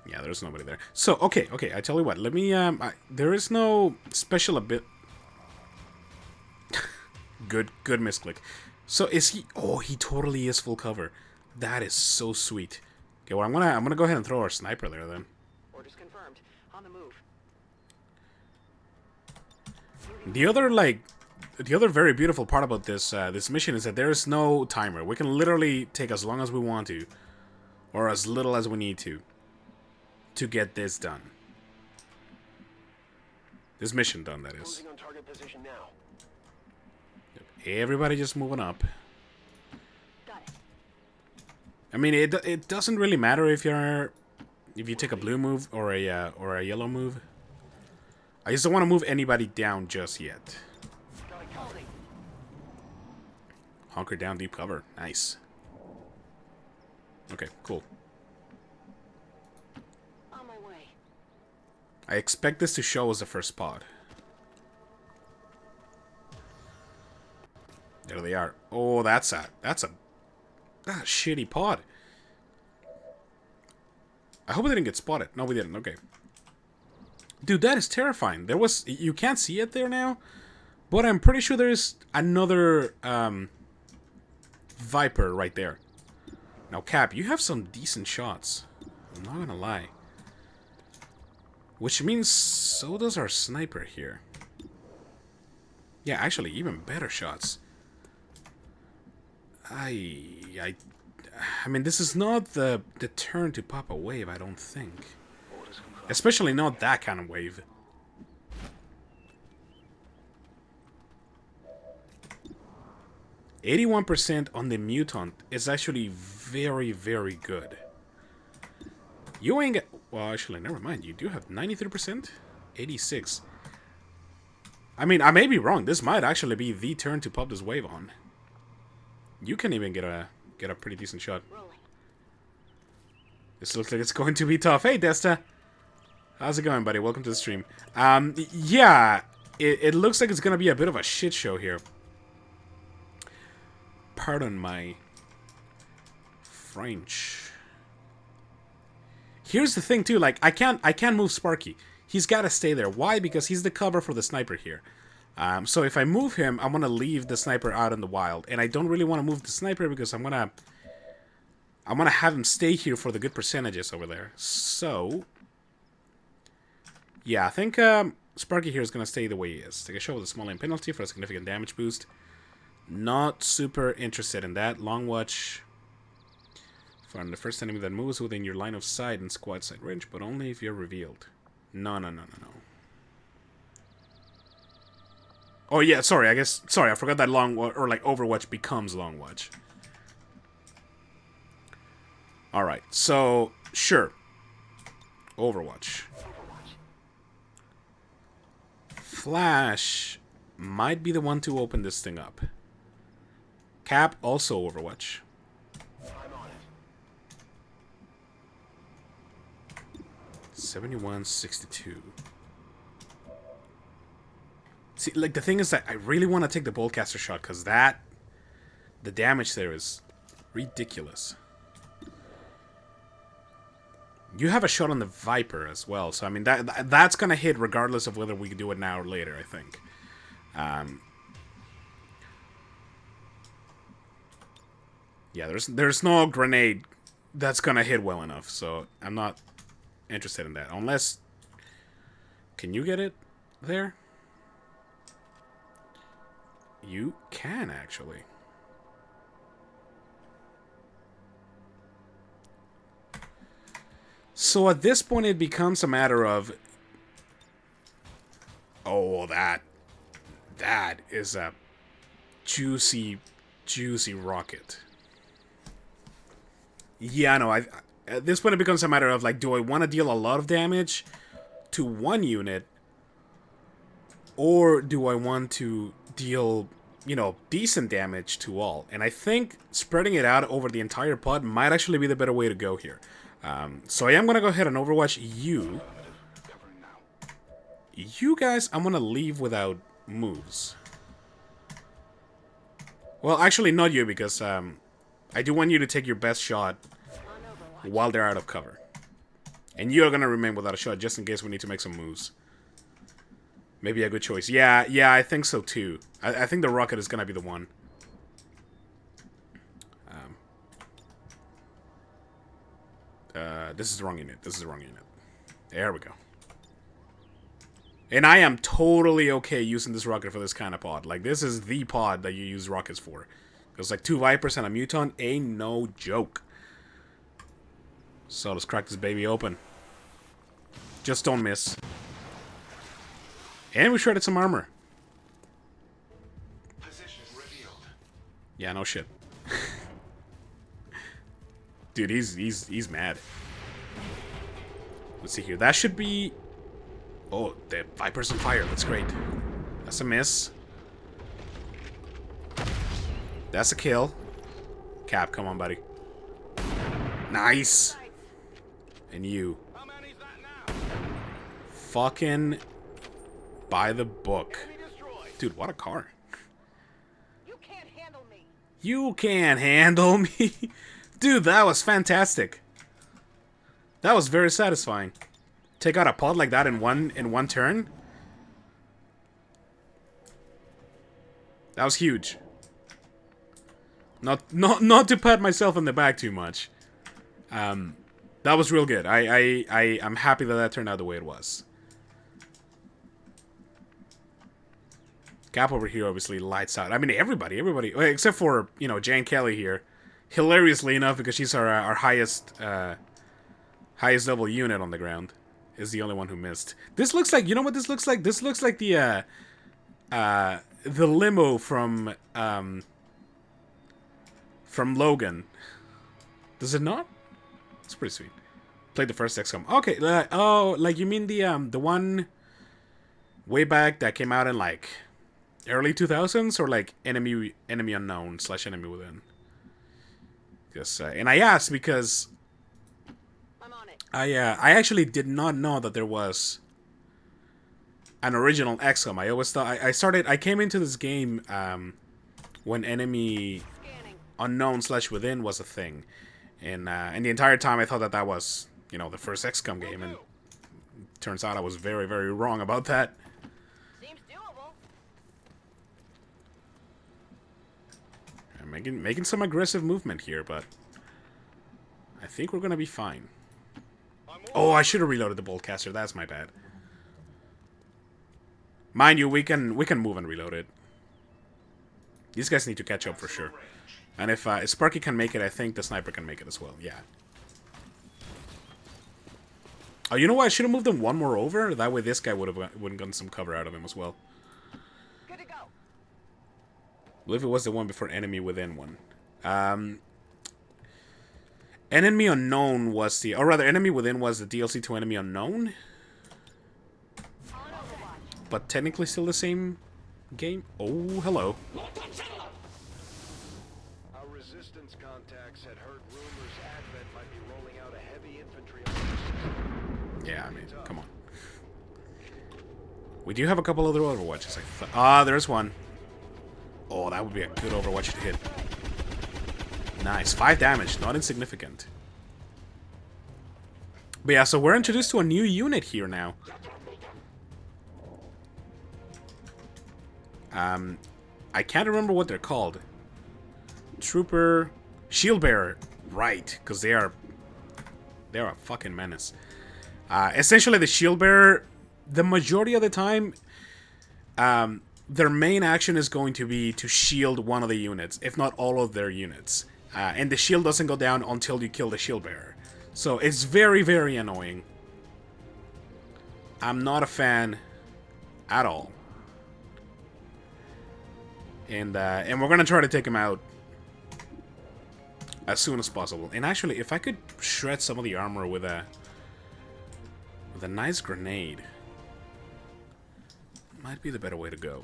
Yeah, there's nobody there. So, okay, I tell you what. Let me, there is no special Good misclick. So, is he... Oh, he totally is full cover. That is so sweet. Okay, well, I'm gonna go ahead and throw our sniper there, then. Orders confirmed. On the move. The other very beautiful part about this this mission is that there is no timer. We can literally take as long as we want to, or as little as we need to get this done. This mission done, that is. On target position now. Everybody just moving up. Got it. I mean, it doesn't really matter if you take a blue move or a yellow move. I just don't want to move anybody down just yet. Hunker down, deep cover. Nice. Okay, cool. On my way. I expect this to show as the first spot. There they are. Oh, that's a shitty pod. I hope we didn't get spotted. No, we didn't. Okay. Dude, that is terrifying. You can't see it there now, but I'm pretty sure there's another Viper right there. Now, Cap, you have some decent shots. I'm not gonna lie. Which means so does our sniper here. Yeah, actually, even better shots. I mean, this is not the turn to pop a wave, I don't think. Especially not that kind of wave. %81% on the mutant is actually very, very good. You ain't get... Well, actually, never mind. You do have 93%? 86. I mean, I may be wrong. This might actually be the turn to pop this wave on. You can even get a pretty decent shot. This looks like it's going to be tough. Hey, Desta. How's it going, buddy? Welcome to the stream. Yeah, it looks like it's going to be a bit of a shit show here. Pardon my French. Here's the thing, too. Like, I can't move Sparky. He's got to stay there. Why? Because he's the cover for the sniper here. So if I move him, I'm going to leave the sniper out in the wild. And I don't really want to move the sniper because I'm going I want to have him stay here for the good percentages over there. So, yeah, I think Sparky here is going to stay the way he is. Take a shot with a small aim penalty for a significant damage boost. Not super interested in that. Long watch. Find the first enemy that moves within your line of sight in squad sight range, but only if you're revealed. No. Oh yeah, sorry, I forgot that long watch, or like Overwatch becomes long watch. Alright, so, sure. Overwatch. Flash might be the one to open this thing up. Cap, also Overwatch. I'm on it. 71-62. See, like, the thing is that I really want to take the Boltcaster shot, because the damage there is ridiculous. You have a shot on the Viper as well, so I mean, that's going to hit regardless of whether we do it now or later, I think. Yeah, there's no grenade that's going to hit well enough, so I'm not interested in that. Unless... Can you get it there? You can, actually. So at this point, it becomes a matter of... Oh, that is a juicy, juicy rocket. Yeah, no, at this point, it becomes a matter of, like, do I want to deal a lot of damage to one unit? Or do I want to deal, you know, decent damage to all? And I think spreading it out over the entire pod might actually be the better way to go here. So I am going to go ahead and Overwatch you. You guys, I'm going to leave without moves. Well, actually not you, because I do want you to take your best shot while they're out of cover. And you're going to remain without a shot just in case we need to make some moves. Maybe a good choice. Yeah, I think so too. I think the rocket is going to be the one. This is the wrong unit. There we go. And I am totally okay using this rocket for this kind of pod. Like, this is the pod that you use rockets for. Because, like, 2 Vipers and a Muton ain't no joke. So, let's crack this baby open. Just don't miss. And we shredded some armor. Position revealed. Yeah, no shit. Dude, he's mad. Let's see here. That should be... Oh, the Viper's on fire. That's great. That's a miss. That's a kill. Cap, come on, buddy. Nice. And you. Fucking by the book. Dude, what a car. You can't handle me. You can't handle me. Dude, that was fantastic. That was very satisfying. Take out a pod like that in one turn. That was huge. Not to pat myself on the back too much. That was real good. I'm happy that turned out the way it was. Cap over here obviously lights out. I mean, everybody, except for, you know, Jan Kelly here. Hilariously enough, because she's our highest level unit on the ground, is the only one who missed. This looks like, you know what this looks like? This looks like the limo from Logan. Does it not? It's pretty sweet. Played the first XCOM. Okay, oh, like you mean the one way back that came out in like early 2000s, or like Enemy Unknown / Enemy Within? Yes, and I asked because I'm on it. I actually did not know that there was an original XCOM. I always thought I came into this game when Enemy Unknown / Within was a thing, and the entire time I thought that was, you know, the first XCOM game, and turns out I was very, very wrong about that. Seems doable. I'm making some aggressive movement here, but I think we're gonna be fine. Oh, I should have reloaded the boltcaster. That's my bad. Mind you, we can move and reload it. These guys need to catch up for sure. And if Sparky can make it, I think the sniper can make it as well. Yeah. Oh, you know what? I should have moved him one more over. That way, this guy wouldn't gotten some cover out of him as well. Good to go. I believe it was the one before Enemy Within one. Enemy Unknown was the... Or rather, Enemy Within was the DLC to Enemy Unknown. But technically still the same game. Oh, hello. Our resistance contacts had heard rumors Advent might be rolling out a heavy infantry on the system. Yeah, I mean, come on. We do have a couple other Overwatches. Ah, there's one. Oh, that would be a good Overwatch to hit. Nice. 5 damage. Not insignificant. But yeah, so we're introduced to a new unit here now. I can't remember what they're called. Trooper... Shield Bearer. Right, because they're a fucking menace. Essentially, the Shield Bearer, the majority of the time, their main action is going to be to shield one of the units, if not all of their units. And the shield doesn't go down until you kill the Shield Bearer. So it's very, very annoying. I'm not a fan at all. And we're gonna try to take him out as soon as possible. And actually, if I could shred some of the armor with a nice grenade, might be the better way to go.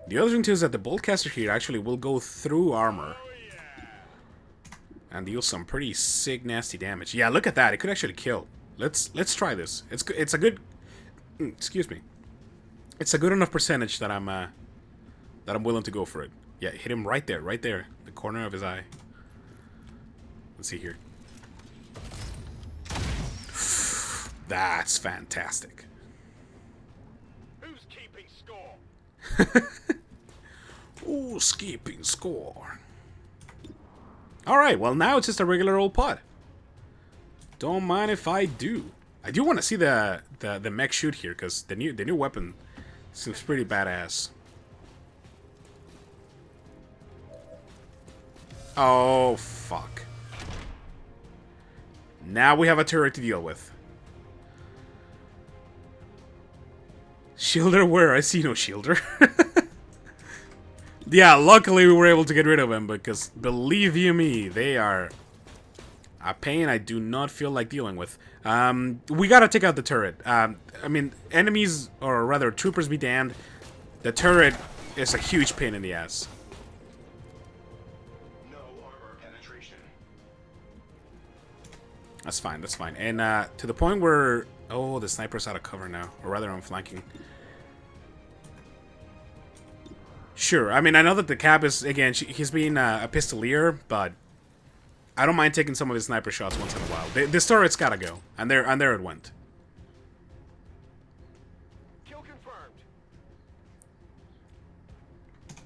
The other thing too is that the boltcaster here actually will go through armor and deal some pretty sick, nasty damage. Yeah, look at that! It could actually kill. Let's try this. It's a good. Excuse me. It's a good enough percentage that I'm willing to go for it. Yeah, hit him right there, the corner of his eye. Let's see here. That's fantastic. Who's keeping score? Who's keeping score? Alright, well now it's just a regular old pod. Don't mind if I do. I do want to see the mech shoot here, because the new weapon seems pretty badass. Oh, fuck. Now we have a turret to deal with. Shielder where? I see no shielder. Yeah, luckily we were able to get rid of him, because believe you me, they are a pain I do not feel like dealing with. We gotta take out the turret. I mean, enemies, or rather troopers be damned, the turret is a huge pain in the ass. No armor penetration. That's fine, that's fine. And to the point where... Oh, the sniper's out of cover now. Or rather, I'm flanking. Sure, I mean, I know that the Cap is, again, he's being a pistolier, but I don't mind taking some of his sniper shots once in a while. This turret's gotta go. And there it went. Kill confirmed.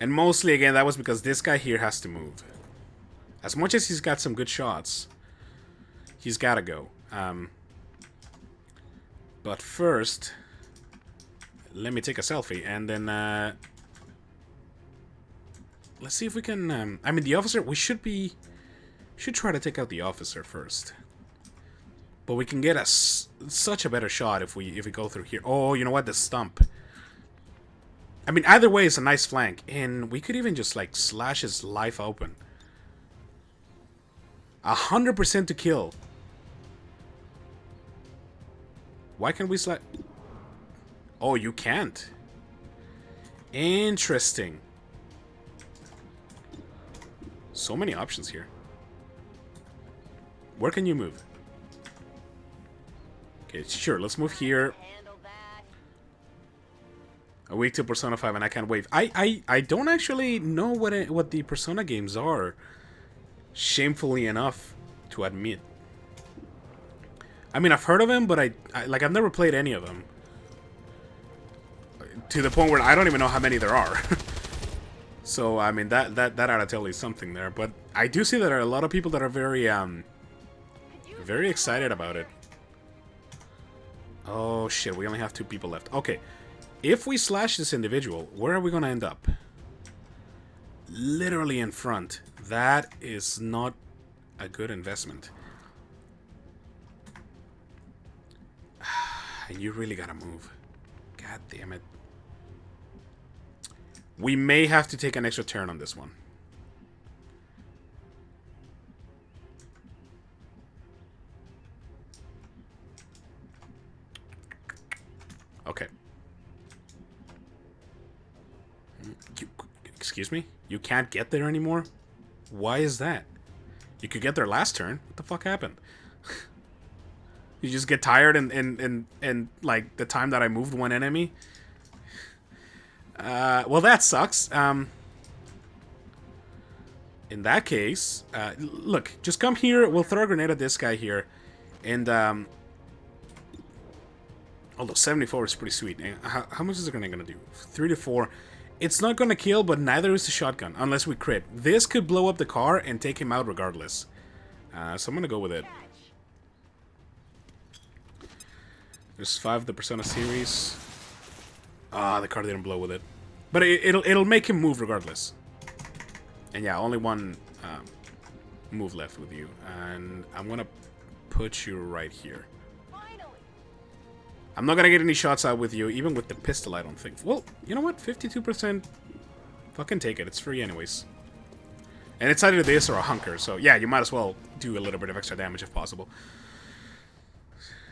And mostly, again, that was because this guy here has to move. As much as he's got some good shots, he's gotta go. But first, let me take a selfie, and then, let's see if we can, I mean, the officer, we should try to take out the officer first. But we can get such a better shot if we go through here. Oh, you know what, the stump. I mean, either way, it's a nice flank, and we could even just, like, slash his life open. 100% to kill. Why can't we slash... Oh, you can't. Interesting. So many options here. Where can you move? Okay, sure, let's move here. Awake to Persona 5 and I can't wave. I don't actually know what the Persona games are. Shamefully enough to admit. I mean, I've heard of them, but I've never played any of them. To the point where I don't even know how many there are. So I mean that ought to tell you something there. But I do see that there are a lot of people that are very excited about it. Oh shit, we only have 2 people left. Okay, if we slash this individual, where are we gonna end up? Literally in front. That is not a good investment. And you really gotta move. God damn it. We may have to take an extra turn on this one. Okay. Excuse me? You can't get there anymore? Why is that? You could get there last turn. What the fuck happened? You just get tired and like the time that I moved one enemy? Well, that sucks. In that case, look, just come here. We'll throw a grenade at this guy here. And, although 74 is pretty sweet. How much is the grenade going to do? 3 to 4. It's not going to kill, but neither is the shotgun, unless we crit. This could blow up the car and take him out regardless. So I'm going to go with it. There's 5 of the Persona series. Ah, the car didn't blow with it. But it'll make him move regardless. And yeah, only one move left with you. And I'm going to put you right here. I'm not going to get any shots out with you, even with the pistol, I don't think. Well, you know what? 52%. Fucking take it. It's free anyways. And it's either this or a hunker. So yeah, you might as well do a little bit of extra damage if possible.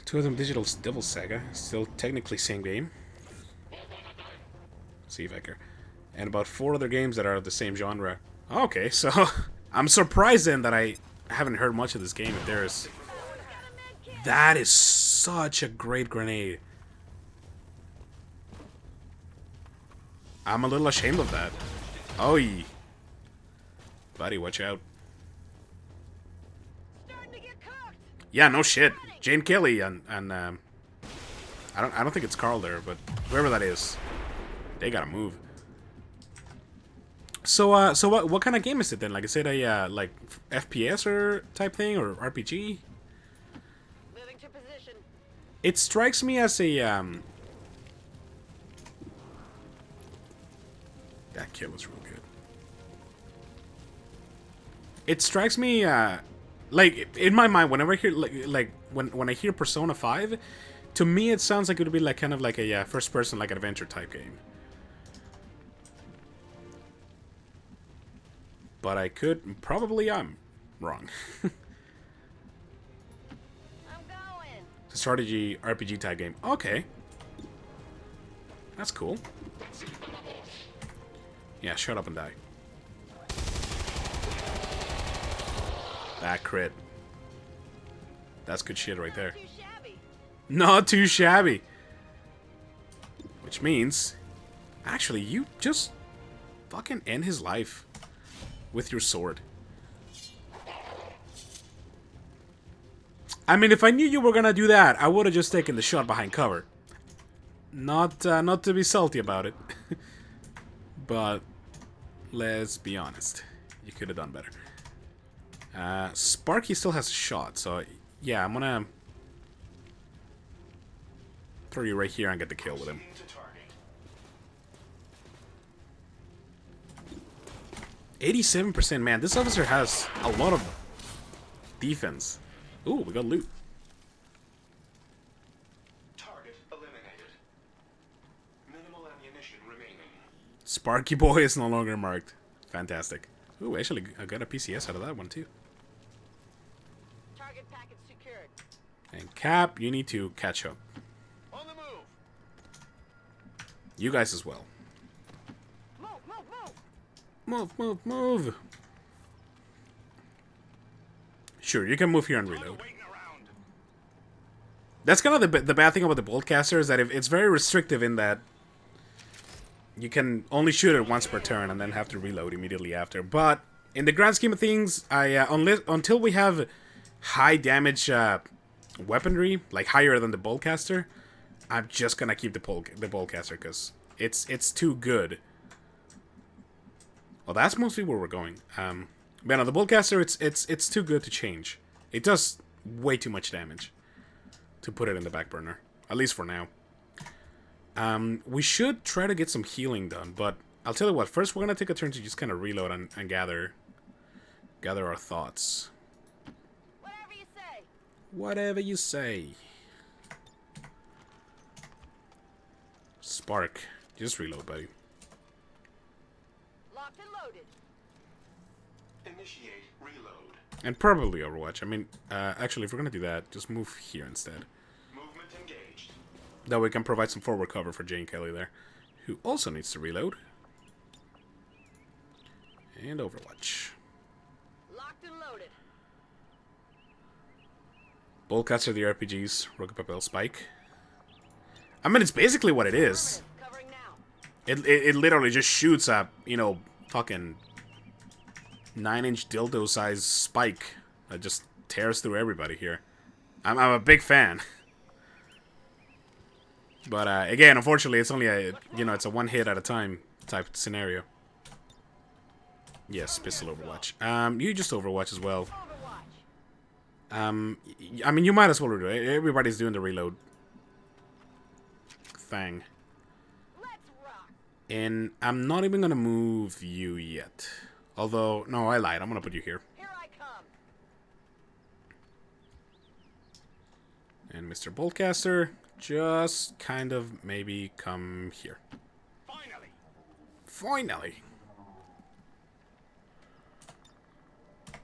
2 of them Digital Devil Saga. Still technically same game. Let's see if I can. And about 4 other games that are of the same genre. Okay, so I'm surprised then that I haven't heard much of this game. If there's... That is such a great grenade. I'm a little ashamed of that. Oh, buddy, watch out. Yeah, no shit. Jane Kelly and I don't think it's Carl there, but whoever that is, they gotta move. So what kind of game is it then? Like, is it a like FPS or type thing or RPG? Moving to position. It strikes me as a that kill was real good. It strikes me like in my mind whenever I hear like when I hear Persona 5, to me it sounds like it would be like kind of like a first person like adventure type game. But I could probably I'm wrong. I'm going. It's a strategy RPG type game. Okay. That's cool. Yeah, shut up and die. That crit. That's good shit right there. Too shabby. Not too shabby. Which means, actually, you just fucking end his life with your sword. I mean, if I knew you were gonna do that, I would have just taken the shot behind cover. Not to be salty about it. But let's be honest. You could have done better. Sparky still has a shot, so yeah, I'm gonna throw you right here and get the kill with him. 87%, man. This officer has a lot of defense. Ooh, we got loot. Target eliminated. Minimal ammunition remaining. Sparky Boy is no longer marked. Fantastic. Ooh, actually, I got a PCS out of that one too. Target package secured. And Cap, you need to catch up. On the move. You guys as well. Move, move, move. Move, move, move. Sure, you can move here and reload. That's kind of the bad thing about the Boltcaster is that it's very restrictive in that you can only shoot it once per turn and then have to reload immediately after. But in the grand scheme of things, until we have high damage weaponry, like higher than the Boltcaster, I'm just gonna keep the Boltcaster because it's too good Well, that's mostly where we're going. Man, on the Bullcaster, it's too good to change. It does way too much damage to put it in the back burner, at least for now. We should try to get some healing done, but I'll tell you what. First, we're gonna take a turn to just kind of reload and gather our thoughts. Whatever you say. Whatever you say. Spark, just reload, buddy. Locked and loaded. Initiate reload. And probably Overwatch. I mean, actually, if we're gonna do that, just move here instead. Movement engaged. That way we can provide some forward cover for Jane Kelly there, who also needs to reload. And Overwatch. Locked and loaded. Bullcaster the RPGs, Rocket Papel Spike. I mean, it's basically what it is. Covering now. It literally just shoots a, you know, fucking 9-inch dildo size spike that just tears through everybody here. I'm a big fan. But again, unfortunately, it's only a, you know, it's a one hit at a time type scenario. Yes, pistol Overwatch. You just Overwatch as well. Overwatch. I mean, you might as well do it. Everybody's doing the reload thing. Let's rock. And I'm not even gonna move you yet. Although, no, I lied. I'm gonna put you here. Here I come. And Mr. Boltcaster, just kind of maybe come here. Finally. Finally.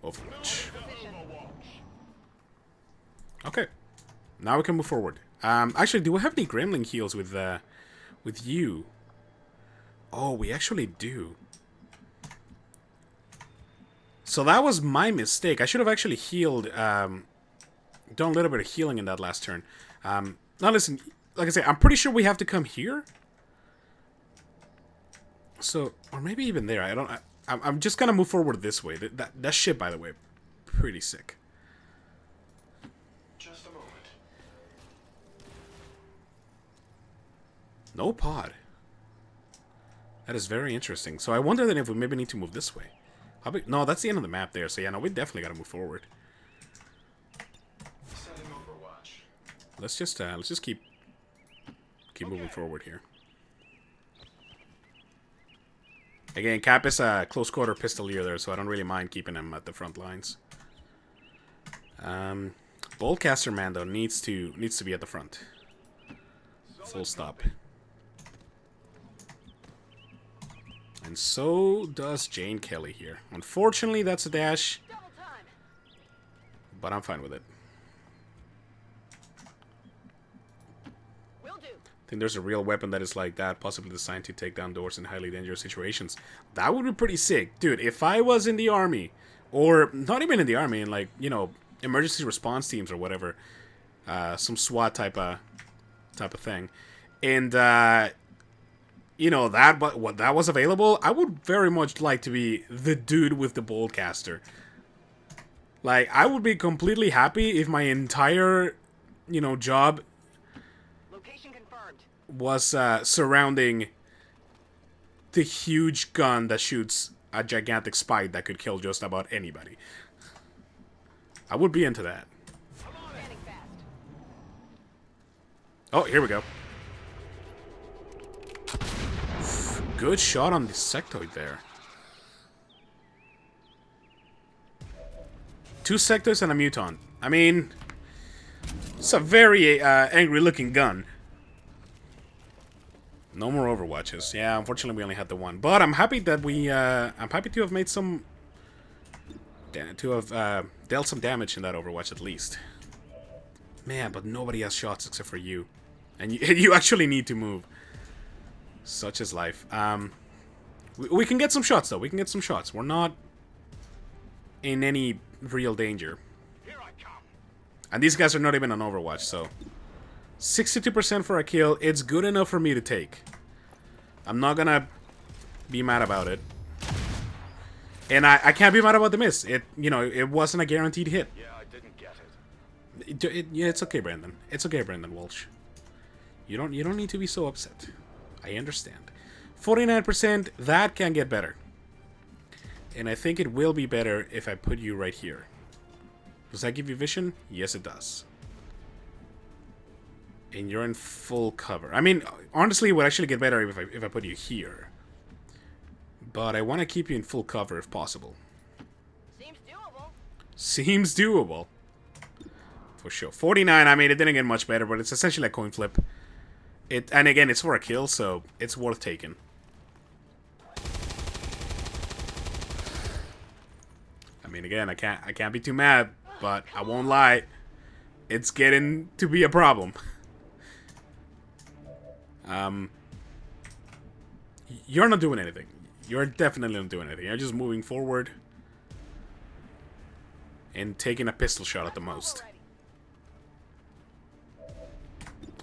Overwatch. Okay. Now we can move forward. Actually, do we have any Gremlin heals with you? Oh, we actually do. So that was my mistake. I should have actually healed, done a little bit of healing in that last turn. Now listen, like I say, I'm pretty sure we have to come here. So, or maybe even there. I'm just gonna move forward this way. That ship, by the way, pretty sick. Just a moment. No pod. That is very interesting. So I wonder then if we maybe need to move this way. No, that's the end of the map there. So yeah, no, we definitely gotta move forward. Setting Overwatch. Let's just keep moving forward here. Again, Cap is a close quarter pistolier there, so I don't really mind keeping him at the front lines. Boltcaster man though needs to be at the front. Full stop. And so does Jane Kelly here. Unfortunately, that's a dash, Double time. but I'm fine with it. Will do. I think there's a real weapon that is like that, possibly designed to take down doors in highly dangerous situations. That would be pretty sick. Dude, if I was in the army, or not even in the army, in like, you know, emergency response teams or whatever, some SWAT type of thing, and you know, that was available, I would very much like to be the dude with the Boltcaster. Like, I would be completely happy if my entire, you know, job Location confirmed. was surrounding the huge gun that shoots a gigantic spike that could kill just about anybody. I would be into that. Standing fast. Oh, here we go. Good shot on the sectoid there. 2 sectoids and a mutant. I mean, it's a very angry looking gun. No more Overwatches. Yeah, unfortunately we only had the one. But I'm happy that I'm happy to have made some... to have dealt some damage in that Overwatch at least. Man, but nobody has shots except for you. And you actually need to move. Such is life. We can get some shots, though. We can get some shots. We're not in any real danger. Here I come. And these guys are not even on Overwatch, so... 62% for a kill. It's good enough for me to take. I'm not gonna be mad about it. And I can't be mad about the miss. You know, it wasn't a guaranteed hit. Yeah, I didn't get it. Yeah, it's okay, Brandon. It's okay, Brandon Walsh. You don't need to be so upset. I understand. 49%, that can get better. And I think it will be better if I put you right here. Does that give you vision? Yes, it does. And you're in full cover. I mean, honestly, it would actually get better if I put you here. But I want to keep you in full cover if possible. Seems doable. Seems doable. For sure. 49, I mean, it didn't get much better, but it's essentially a coin flip. And again, it's for a kill, so it's worth taking. I mean, again, I can't be too mad, but I won't lie. It's getting to be a problem. You're not doing anything. You're definitely not doing anything. You're just moving forward and taking a pistol shot at the most.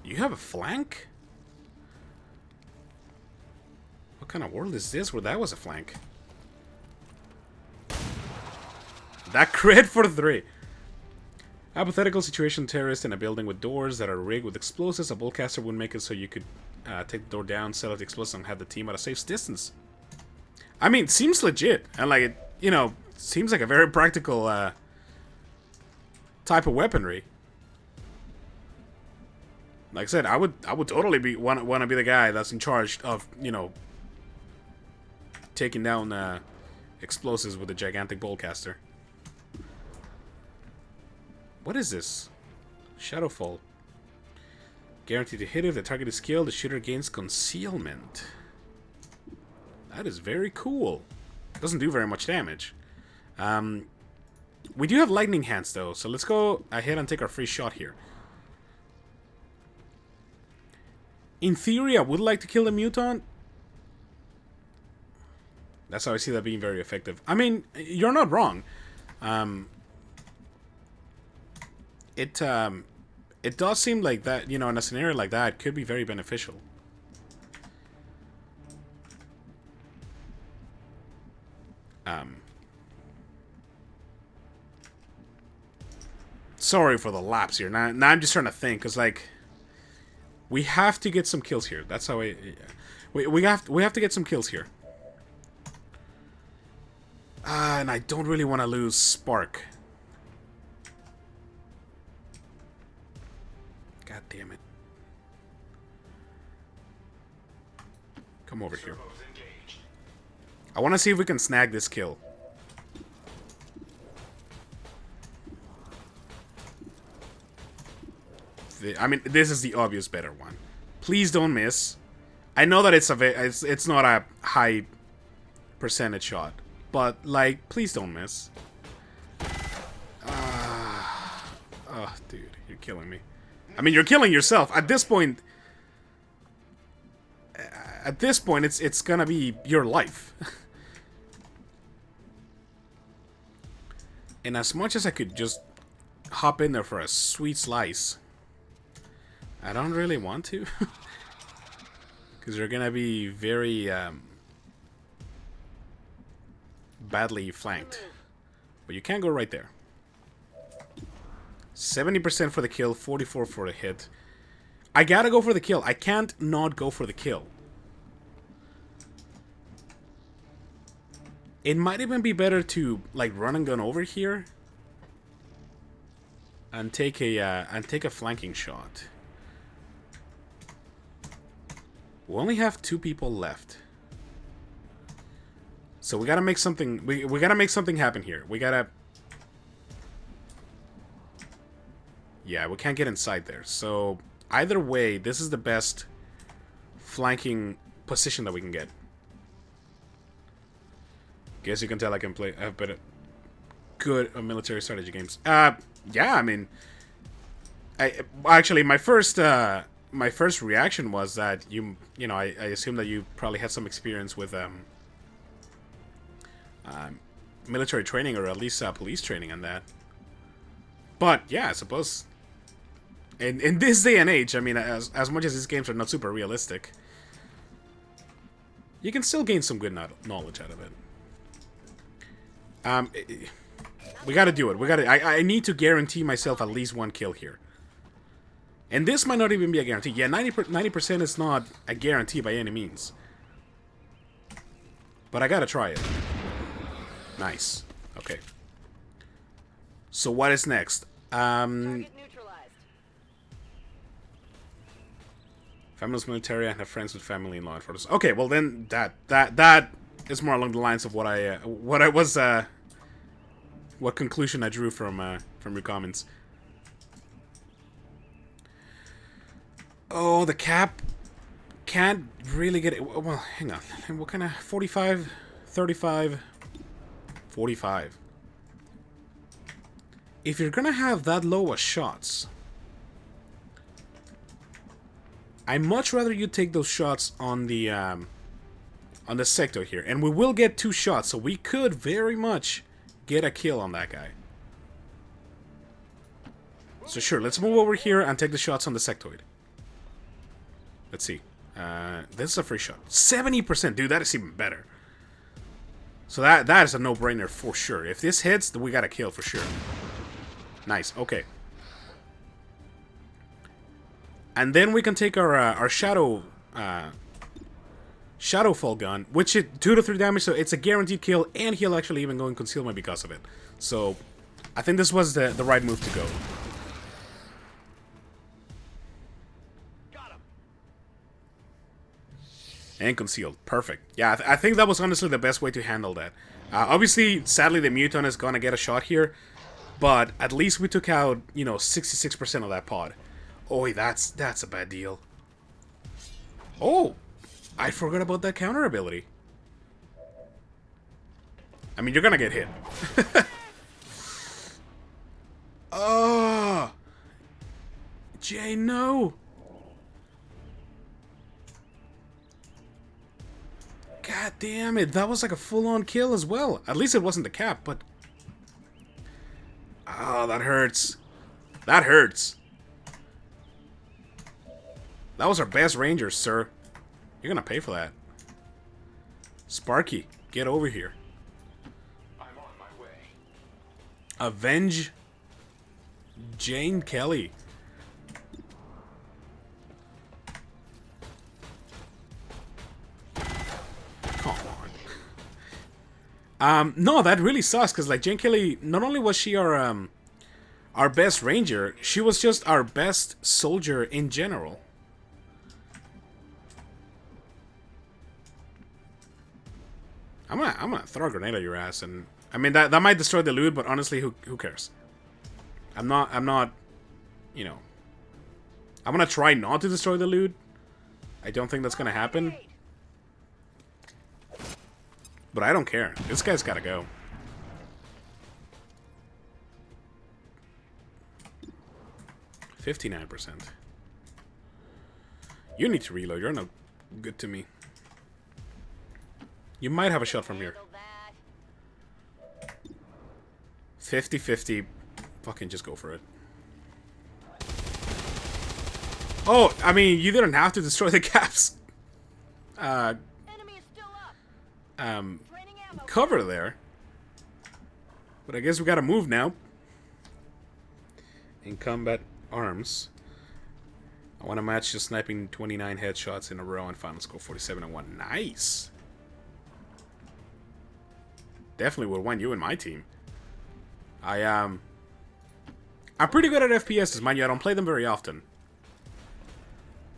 You have a flank? What kind of world is this where that was a flank? That crit for 3. Hypothetical situation: terrorist in a building with doors that are rigged with explosives. A bullcaster would make it so you could take the door down, set up the explosives, and have the team at a safe distance. I mean, it seems legit, and like it, you know, seems like a very practical type of weaponry. Like I said, I would totally want to be the guy that's in charge of, you know, taking down explosives with a gigantic bullcaster. What is this? Shadowfall. Guaranteed to hit if the target is killed, the shooter gains concealment. That is very cool. Doesn't do very much damage. We do have lightning hands though, so let's go ahead and take our free shot here. In theory, I would like to kill the mutant. That's how I see that being very effective. I mean, you're not wrong. It does seem like that, you know, in a scenario like that, could be very beneficial. Sorry for the lapse here. Now I'm just trying to think, because, like, we have to get some kills here. That's how we have to get some kills here. And I don't really want to lose Spark. God damn it. Come over here. I want to see if we can snag this kill. I mean, this is the obvious better one. Please don't miss. I know that it's not a high percentage shot, but like, please don't miss. Oh, dude, you're killing me. I mean, you're killing yourself at this point. At this point, it's gonna be your life. And as much as I could just hop in there for a sweet slice, I don't really want to. Because you're gonna be very badly flanked. But you can't go right there. 70% for the kill, 44 for the hit. I gotta go for the kill. I can't not go for the kill. It might even be better to like run and gun over here and take a flanking shot. We only have 2 people left, so we gotta make something. We gotta make something happen here. We gotta. Yeah, we can't get inside there. So either way, this is the best flanking position that we can get. Guess you can tell I can play. I've been good military strategy games. Yeah, I mean, actually my first reaction was that you know, I assume that you probably had some experience with military training, or at least police training and that. But yeah, I suppose in this day and age, I mean, as much as these games are not super realistic, you can still gain some good knowledge out of it. We gotta do it. I need to guarantee myself at least 1 kill here. And this might not even be a guarantee. Yeah, 90% is not a guarantee by any means. But I gotta try it. Nice. Okay. So what is next? Target neutralized. Family's military and have friends with family in law enforcement. Okay, well then that is more along the lines of what I was what conclusion I drew from your comments. Oh, the cap can't really get it. Well, hang on. What kind of 45, 35, 45? If you're gonna have that low of shots, I'd much rather you take those shots on the sector here, and we will get 2 shots, so we could very much get a kill on that guy. So sure, let's move over here and take the shots on the sectoid. Let's see. This is a free shot. 70%, dude, that is even better. So that is a no-brainer for sure. If this hits, then we got a kill for sure. Nice, okay. And then we can take our shadow Shadowfall gun, which is 2 to 3 damage, so it's a guaranteed kill, and he'll actually even go in concealment because of it. So I think this was the right move to go. Got him. And concealed. Perfect. Yeah, I think that was honestly the best way to handle that. Obviously, sadly, the Muton is gonna get a shot here, but at least we took out, you know, 66% of that pod. Oh, that's a bad deal. Oh, I forgot about that counter ability. I mean, you're gonna get hit. Oh, Jay, no. God damn it, that was like a full-on kill as well. At least it wasn't the cap, but... Oh, that hurts. That hurts. That was our best ranger, sir. You're gonna pay for that. Sparky, get over here. I'm on my way. Avenge Jane Kelly. Come on. No, that really sucks, because like Jane Kelly, not only was she our best ranger, she was just our best soldier in general. I'm gonna throw a grenade at your ass, and I mean that might destroy the loot, but honestly, who cares? I'm not, you know, I'm gonna try not to destroy the loot. I don't think that's gonna happen, but I don't care. This guy's gotta go. %59%. You need to reload. You're no good to me. You might have a shot from here. 50-50. Fucking just go for it. Oh, I mean, you didn't have to destroy the caps. Enemy is still up. Draining ammo. Cover there. But I guess we gotta move now. In combat arms. I want to match just sniping 29 headshots in a row and final score 47-1. Nice. Definitely would want you in my team. I'm pretty good at FPSs, mind you. I don't play them very often.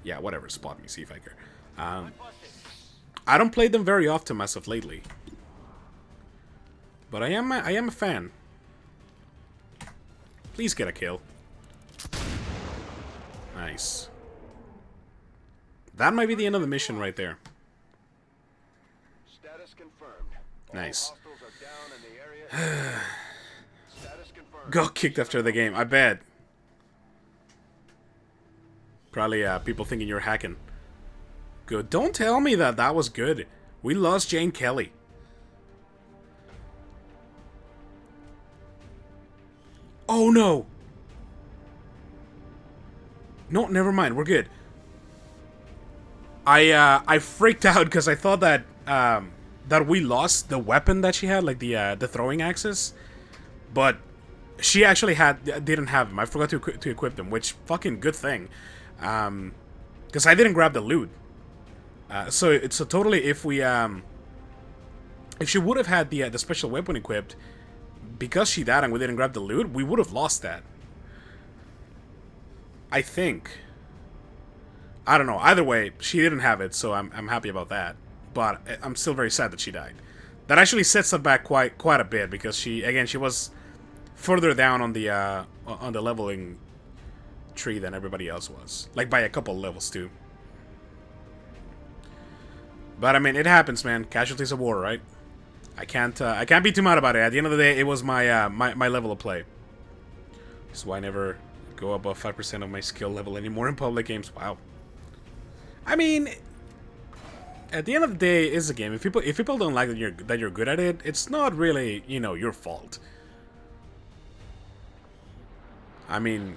Yeah, whatever. Spot me, see if I care. I don't play them very often as of lately, but I am a fan. Please get a kill. Nice. That might be the end of the mission right there. Status confirmed. Nice. Hostiles are down in the area. Status confirmed. Got kicked after the game, I bet. Probably people thinking you're hacking. Good. Don't tell me that that was good. We lost Jane Kelly. Oh no. No, never mind. We're good. I freaked out because I thought that that we lost the weapon that she had, like the throwing axes, but she actually didn't have them. I forgot to equip them, which fucking good thing, because I didn't grab the loot. So totally, if if she would have had the special weapon equipped, because she died and we didn't grab the loot, we would have lost that. I think. I don't know. Either way, she didn't have it, so I'm happy about that. But I'm still very sad that she died. That actually sets her back quite a bit, because she was further down on the leveling tree than everybody else was, like by a couple levels too. But I mean, it happens, man. Casualties of war, right? I can't be too mad about it. At the end of the day, it was my my level of play. So I never go above 5% of my skill level anymore in public games. Wow. I mean, at the end of the day, it's a game. If people don't like that you're good at it, it's not really, you know, your fault. I mean,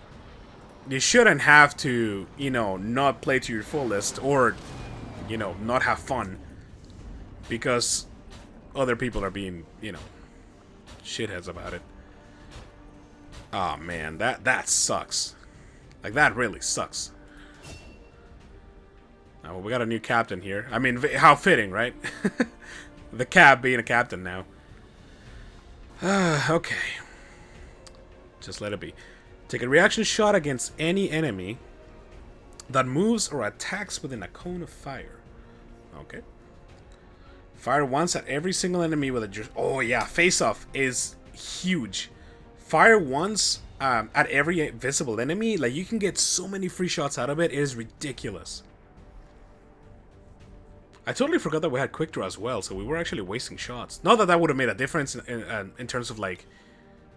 you shouldn't have to, you know, not play to your fullest, or, you know, not have fun because other people are being, you know, shitheads about it. Oh man, that sucks. Like, that really sucks. Well, we got a new captain here. I mean, how fitting, right? The cab being a captain now. Okay. Just let it be. Take a reaction shot against any enemy that moves or attacks within a cone of fire. Okay. Fire once at every single enemy with a... Oh yeah, face-off is huge. Fire once at every visible enemy. Like, you can get so many free shots out of it. It is ridiculous. I totally forgot that we had quick draw as well, so we were actually wasting shots. Not that that would have made a difference in terms of, like,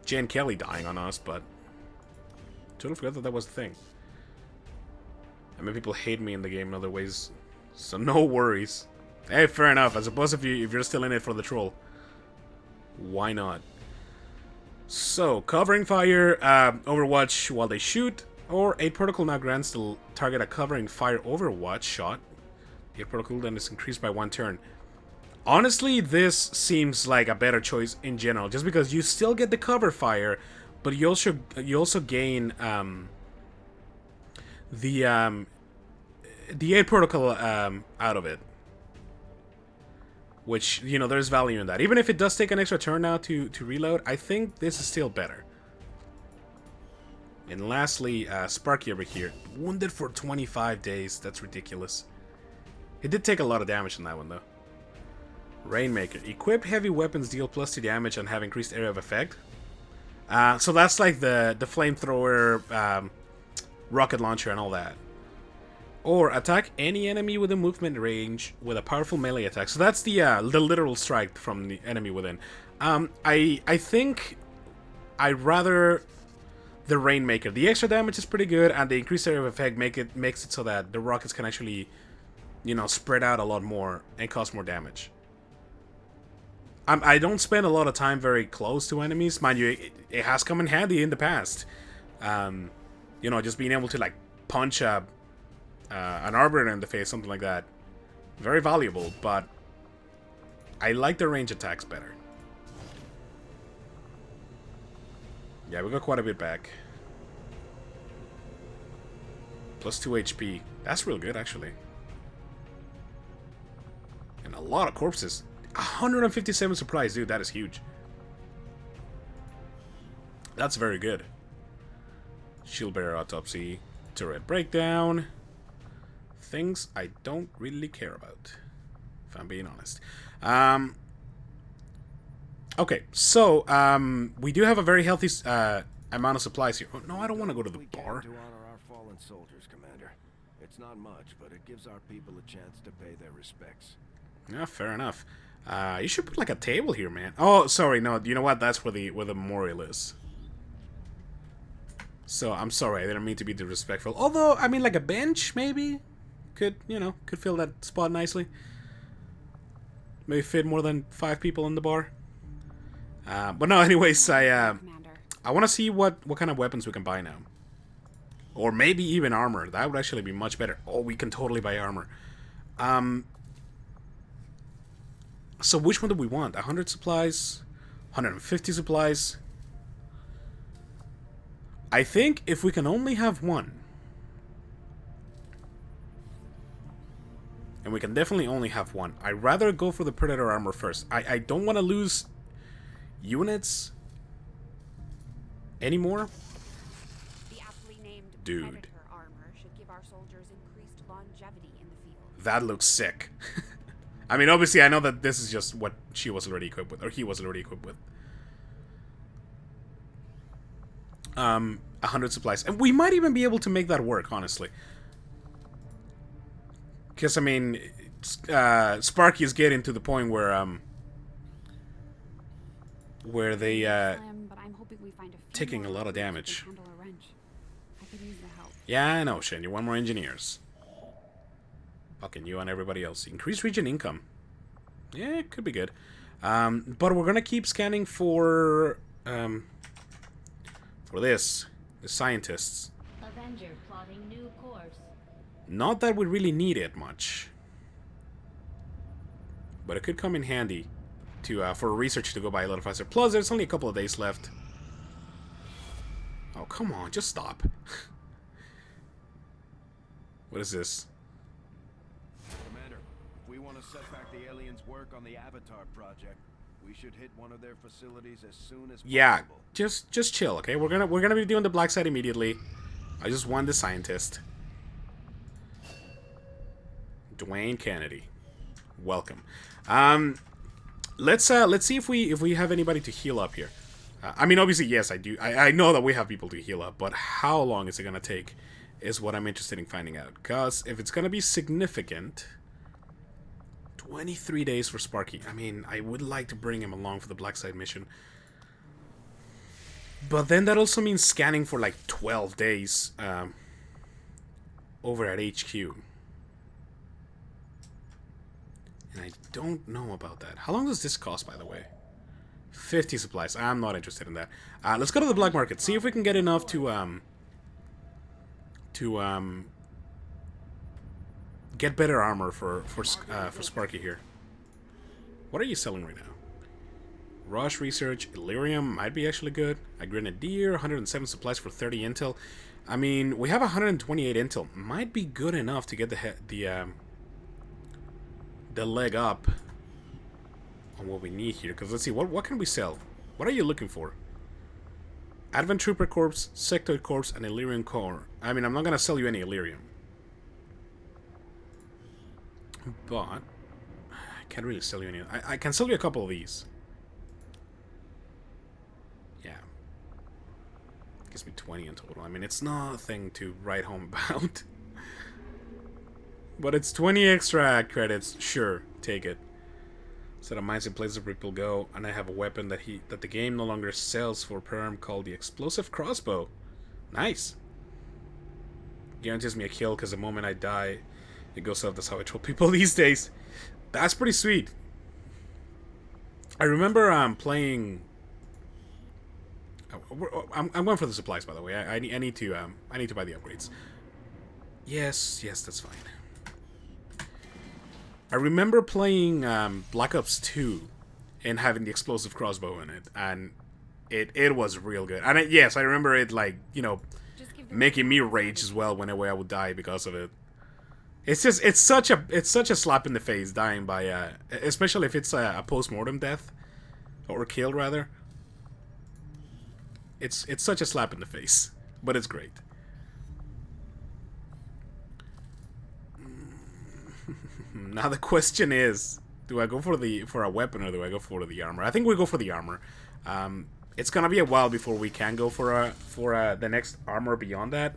Jane Kelly dying on us, but... Totally forgot that that was the thing. I mean, people hate me in the game in other ways, so no worries. Hey, fair enough. I suppose if you're still in it for the troll, why not? So, covering fire, Overwatch while they shoot, or 8 protocol now grants the target a covering fire Overwatch shot. 8 protocol then is increased by 1 turn. Honestly, this seems like a better choice in general, just because you still get the cover fire, but you also gain the 8 protocol out of it, which, you know, there's value in that. Even if it does take an extra turn now to reload, I think this is still better. And lastly, Sparky over here, wounded for 25 days. That's ridiculous. It did take a lot of damage on that one though. Rainmaker, equip heavy weapons, deal +2 damage and have increased area of effect. So that's like the flamethrower, rocket launcher and all that. Or attack any enemy with a movement range with a powerful melee attack. So that's the literal strike from the enemy within. I think I'd rather the Rainmaker. The extra damage is pretty good, and the increased area of effect makes it so that the rockets can actually, you know, spread out a lot more and cause more damage. I don't spend a lot of time very close to enemies. Mind you, it has come in handy in the past. You know, just being able to, like, punch an arbiter in the face, something like that. Very valuable, but I like the range attacks better. Yeah, we got quite a bit back. +2 HP. That's real good, actually. And a lot of corpses. 157 supplies, dude, that is huge. That's very good. Shield bearer autopsy, turret breakdown. Things I don't really care about, if I'm being honest. Okay, so we do have a very healthy amount of supplies here. Oh, no, I don't want to go to the bar. To honor our fallen soldiers, Commander. It's not much, but it gives our people a chance to pay their respects. Yeah, fair enough. You should put like a table here, man. Oh, sorry, no. You know what? That's where the memorial is. So I'm sorry, I didn't mean to be disrespectful. Although, I mean, like a bench maybe could, you know, could fill that spot nicely. Maybe fit more than 5 people in the bar. But no, anyways, I want to see what kind of weapons we can buy now, or maybe even armor. That would actually be much better. Oh, we can totally buy armor. So which one do we want? 100 supplies? 150 supplies? I think if we can only have one, And we can definitely only have one. I'd rather go for the Predator armor first. I don't want to lose units anymore. The aptly named Dude. Predator armor should give our soldiers increased longevity in the field. That looks sick. I mean, obviously, I know that this is just what she was already equipped with, or he was already equipped with. 100 supplies. And we might even be able to make that work, honestly. Because, I mean, Sparky is getting to the point where they, Slim, but I'm hoping we find a few taking a more lot of recruits who damage. can handle a wrench. I could use the help. Yeah, I know, Shen. You want more engineers. Fucking you and everybody else. Increase region income. Yeah, it could be good. But we're gonna keep scanning for this. The scientists. Avenger plotting new course. Not that we really need it much. But it could come in handy to for research to go by a little faster. Plus, there's only a couple of days left. Oh, come on. Just stop. What is this? Commander, if we want to set back the aliens' work on the Avatar project, we should hit one of their facilities as soon as Yeah, possible. just chill, okay? We're gonna be doing the black site immediately. I just want the scientist. Dwayne Kennedy. Welcome. Let's see if we have anybody to heal up here. I mean, obviously, yes, I do. I know that we have people to heal up, but how long is it gonna take is what I'm interested in finding out. Because if it's gonna be significant, 23 days for Sparky. I mean, I would like to bring him along for the Black Site mission. But then that also means scanning for like 12 days over at HQ. And I don't know about that. How long does this cost, by the way? 50 supplies. I'm not interested in that. Let's go to the black market. See if we can get enough to get better armor for Sparky here. What are you selling right now? Rush research, Illyrium might be actually good. A Grenadier, 107 supplies for 30 intel. I mean, we have 128 intel. Might be good enough to get the leg up on what we need here. Because let's see, what can we sell? What are you looking for? Advent Trooper Corps, Sectoid Corps, and Illyrium Core. I mean, I'm not gonna sell you any Illyrium. But I can't really sell you any. I can sell you a couple of these. Yeah. Gives me 20 in total. I mean, it's nothing to write home about. But it's 20 extra credits. Sure, take it. Set of mines in place of people go, and I have a weapon that the game no longer sells for perm called the Explosive Crossbow. Nice. Guarantees me a kill because the moment I die, it goes up. That's how I troll people these days. That's pretty sweet. I remember playing. I'm going for the supplies, by the way. I need to buy the upgrades. Yes, that's fine. I remember playing Black Ops 2 and having the explosive crossbow in it, and it was real good. And yes, I remember it, like, you know, making me rage as well whenever I would die because of it. It's just it's such a slap in the face dying by especially if it's a post-mortem death or kill rather. It's such a slap in the face, but it's great. Now the question is, do I go for a weapon or do I go for the armor? I think we go for the armor. It's gonna be a while before we can go for the next armor beyond that.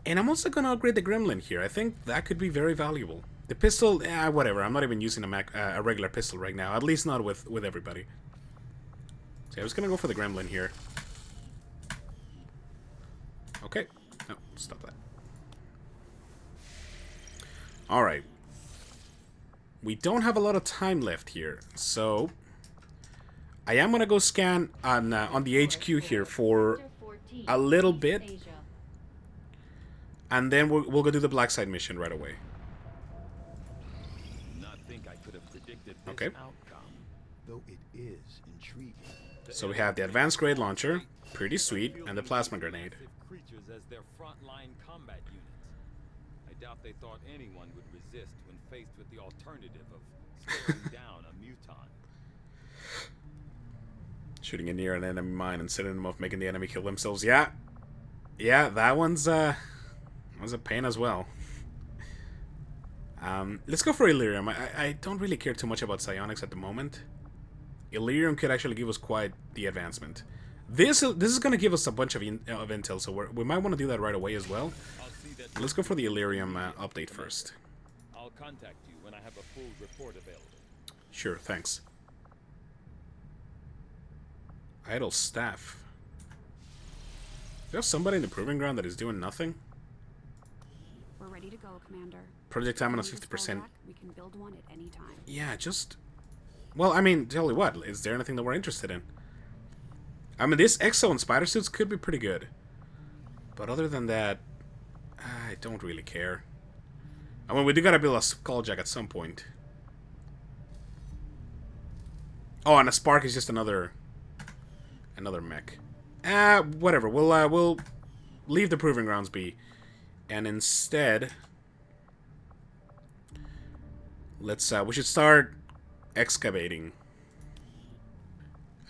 And I'm also gonna upgrade the Gremlin here. I think that could be very valuable. The pistol, whatever. I'm not even using a regular pistol right now. At least not with everybody. So I was gonna go for the Gremlin here. Okay. No, stop that. Alright. We don't have a lot of time left here, so I am gonna go scan on the HQ here for a little bit, and then we'll go do the Black Site mission right away. Not think I could have predicted this Okay. outcome, Though it is intriguing. So we have the advanced grade launcher, pretty sweet, and the plasma grenade. Creatures as their frontline combat units. doubt they thought anyone would resist when faced with the alternative of staring down a muton. Shooting a near an enemy mine and setting them off, making the enemy kill themselves. Yeah. Yeah, that one's a pain as well. Let's go for Illyrium. I don't really care too much about psionics at the moment. Illyrium could actually give us quite the advancement. This is going to give us a bunch of intel, so we might want to do that right away as well. Let's go for the Illyrium update first. I'll contact you when I have a full report available. Sure, thanks. Idle staff. There's somebody in the proving ground that is doing nothing. We're ready to go, Commander. Project time on If we need a 50%. spell rack, we can build one at any time. Yeah, just... Well, I mean, tell you what, is there anything that we're interested in? I mean, this exo and spider suits could be pretty good. But other than that, I don't really care. I mean, we do gotta build a skulljack at some point. Oh, and a spark is just another mech. Whatever. We'll leave the proving grounds be, and instead, let's we should start excavating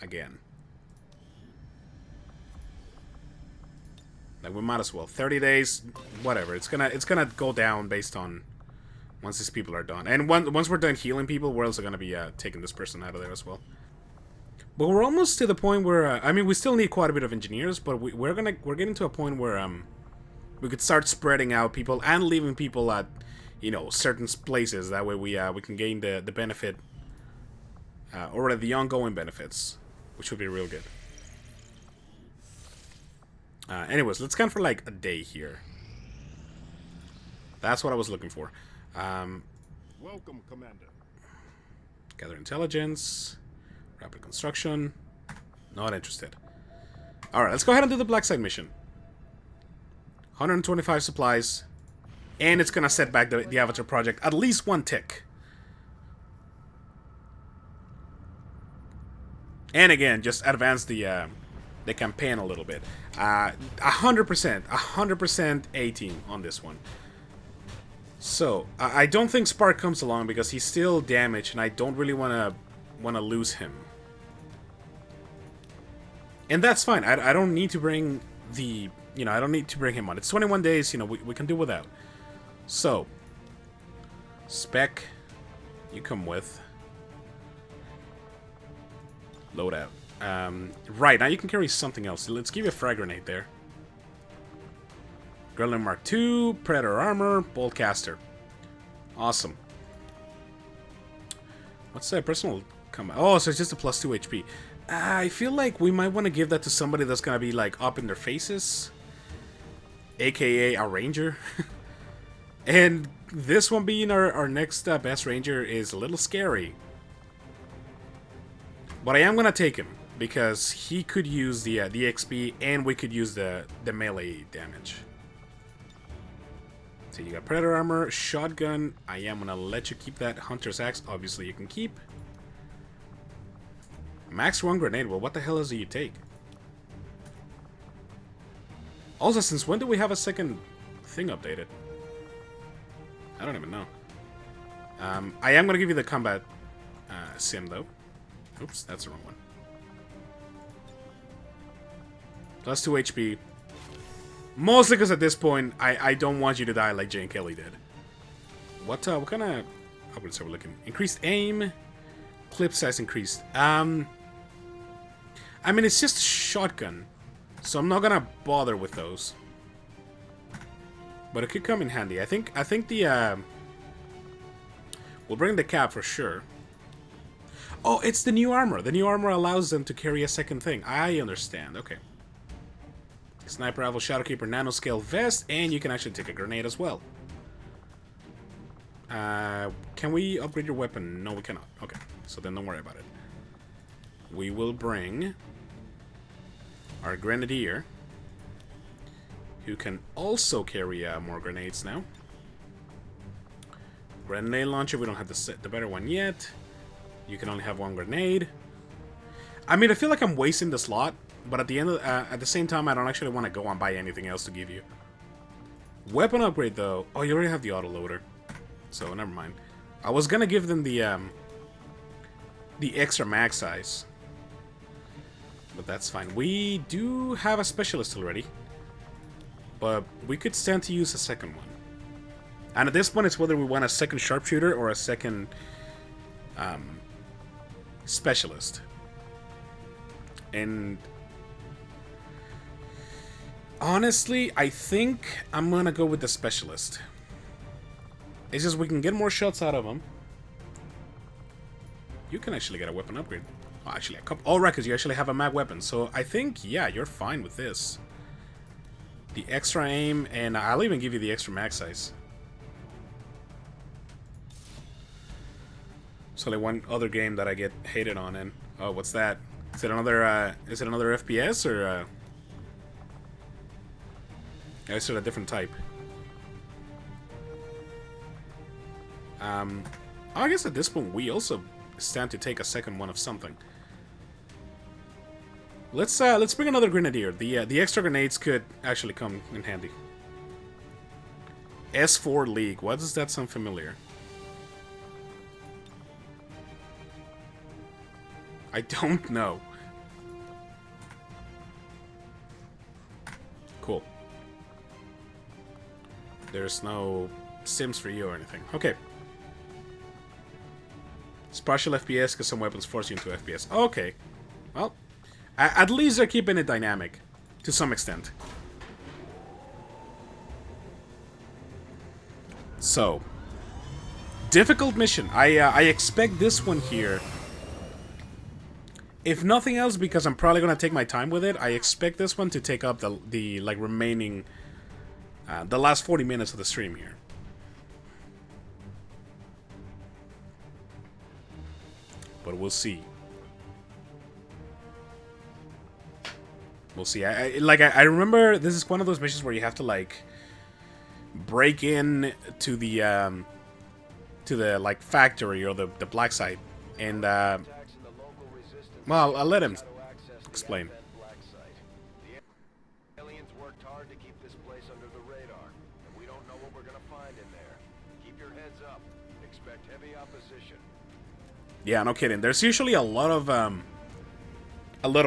again. Like, we might as well. 30 days, whatever. It's gonna go down based on once these people are done. And once we're done healing people, we're also gonna be taking this person out of there as well. But we're almost to the point where I mean, we still need quite a bit of engineers, but we're getting to a point where we could start spreading out people and leaving people at, you know, certain places. That way we can gain the benefit or the ongoing benefits, which would be real good. Anyways, let's count for like a day here. That's what I was looking for. Welcome, Commander. Gather intelligence. Rapid construction. Not interested. Alright, let's go ahead and do the black site mission. 125 supplies. And it's gonna set back the Avatar project at least one tick. And again, just advance the campaign a little bit. 100% A-team on this one. So, I don't think Spark comes along because he's still damaged and I don't really want to lose him. And that's fine. I don't need to bring the... You know, I don't need to bring him on. It's 21 days, you know, we can do without. So, Spec, you come with. Load out. Right, now you can carry something else. Let's give you a frag grenade there. Gremlin Mark II, Predator Armor, Boltcaster. Awesome. What's that personal combat? Oh, so it's just a +2 HP. I feel like we might want to give that to somebody that's going to be like up in their faces. AKA a ranger. And this one being our next best ranger is a little scary. But I am going to take him because he could use the XP and we could use the melee damage. So you got Predator Armor, Shotgun. I am going to let you keep that. Hunter's Axe, obviously you can keep. Max 1 grenade. Well, what the hell do you take? Also, since when do we have a second thing updated? I don't even know. I am going to give you the combat sim, though. Oops, that's the wrong one. +2 HP. Mostly because at this point, I don't want you to die like Jane Kelly did. What kind of upgrades are we looking? Increased aim. Clip size increased. I mean, it's just shotgun. So I'm not gonna bother with those. But it could come in handy. I think the we'll bring the cap for sure. Oh, it's the new armor. The new armor allows them to carry a second thing. I understand. Okay. Sniper Rifle, Shadowkeeper, Nanoscale Vest, and you can actually take a grenade as well. Can we upgrade your weapon? No, we cannot. Okay, so then don't worry about it. We will bring our Grenadier, who can also carry more grenades now. Grenade launcher, we don't have the better one yet. You can only have one grenade. I mean, I feel like I'm wasting the slot, but at the end of, at the same time, I don't actually want to go and buy anything else to give you. Weapon upgrade, though. Oh, you already have the autoloader. So, never mind. I was gonna give them the extra mag size. But that's fine. We do have a specialist already. But we could stand to use a second one. And at this point, it's whether we want a second sharpshooter or a second specialist. And honestly, I think I'm gonna go with the specialist. It's just we can get more shots out of them. You can actually get a weapon upgrade. Oh, actually, a couple. Oh, right, because you actually have a mag weapon. So I think, yeah, you're fine with this. The extra aim, and I'll even give you the extra mag size. It's only one other game that I get hated on, and oh, what's that? Is it another FPS or? Is it a different type? I guess at this point we also stand to take a second one of something. Let's bring another grenadier. The extra grenades could actually come in handy. S4 League. Why does that sound familiar? I don't know. Cool. There's no sims for you or anything. Okay. It's partial FPS because some weapons force you into FPS. Okay. Well, at least they're keeping it dynamic. To some extent. So. Difficult mission. I expect this one here. If nothing else, because I'm probably going to take my time with it, I expect this one to take up the like remaining... the last 40 minutes of the stream here. But we'll see. We'll see. I remember this is one of those missions where you have to like break in to the like factory or the black site, and well, I'll let him explain. The aliens worked hard to keep this place under the radar, and we don't know what we're gonna find in there. Keep your heads up. Expect heavy opposition. Yeah, no kidding. There's usually a lot of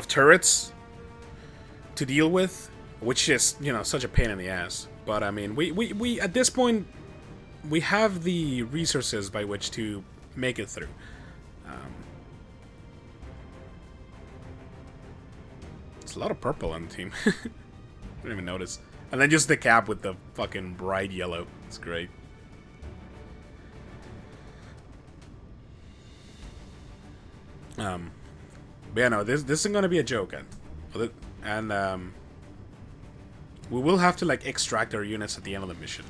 turrets to deal with, which is, you know, such a pain in the ass. But I mean, we at this point we have the resources by which to make it through. There's a lot of purple on the team. I didn't even notice. And then just the cap with the fucking bright yellow. It's great. But yeah, no, this isn't gonna be a joke, and we will have to like extract our units at the end of the mission,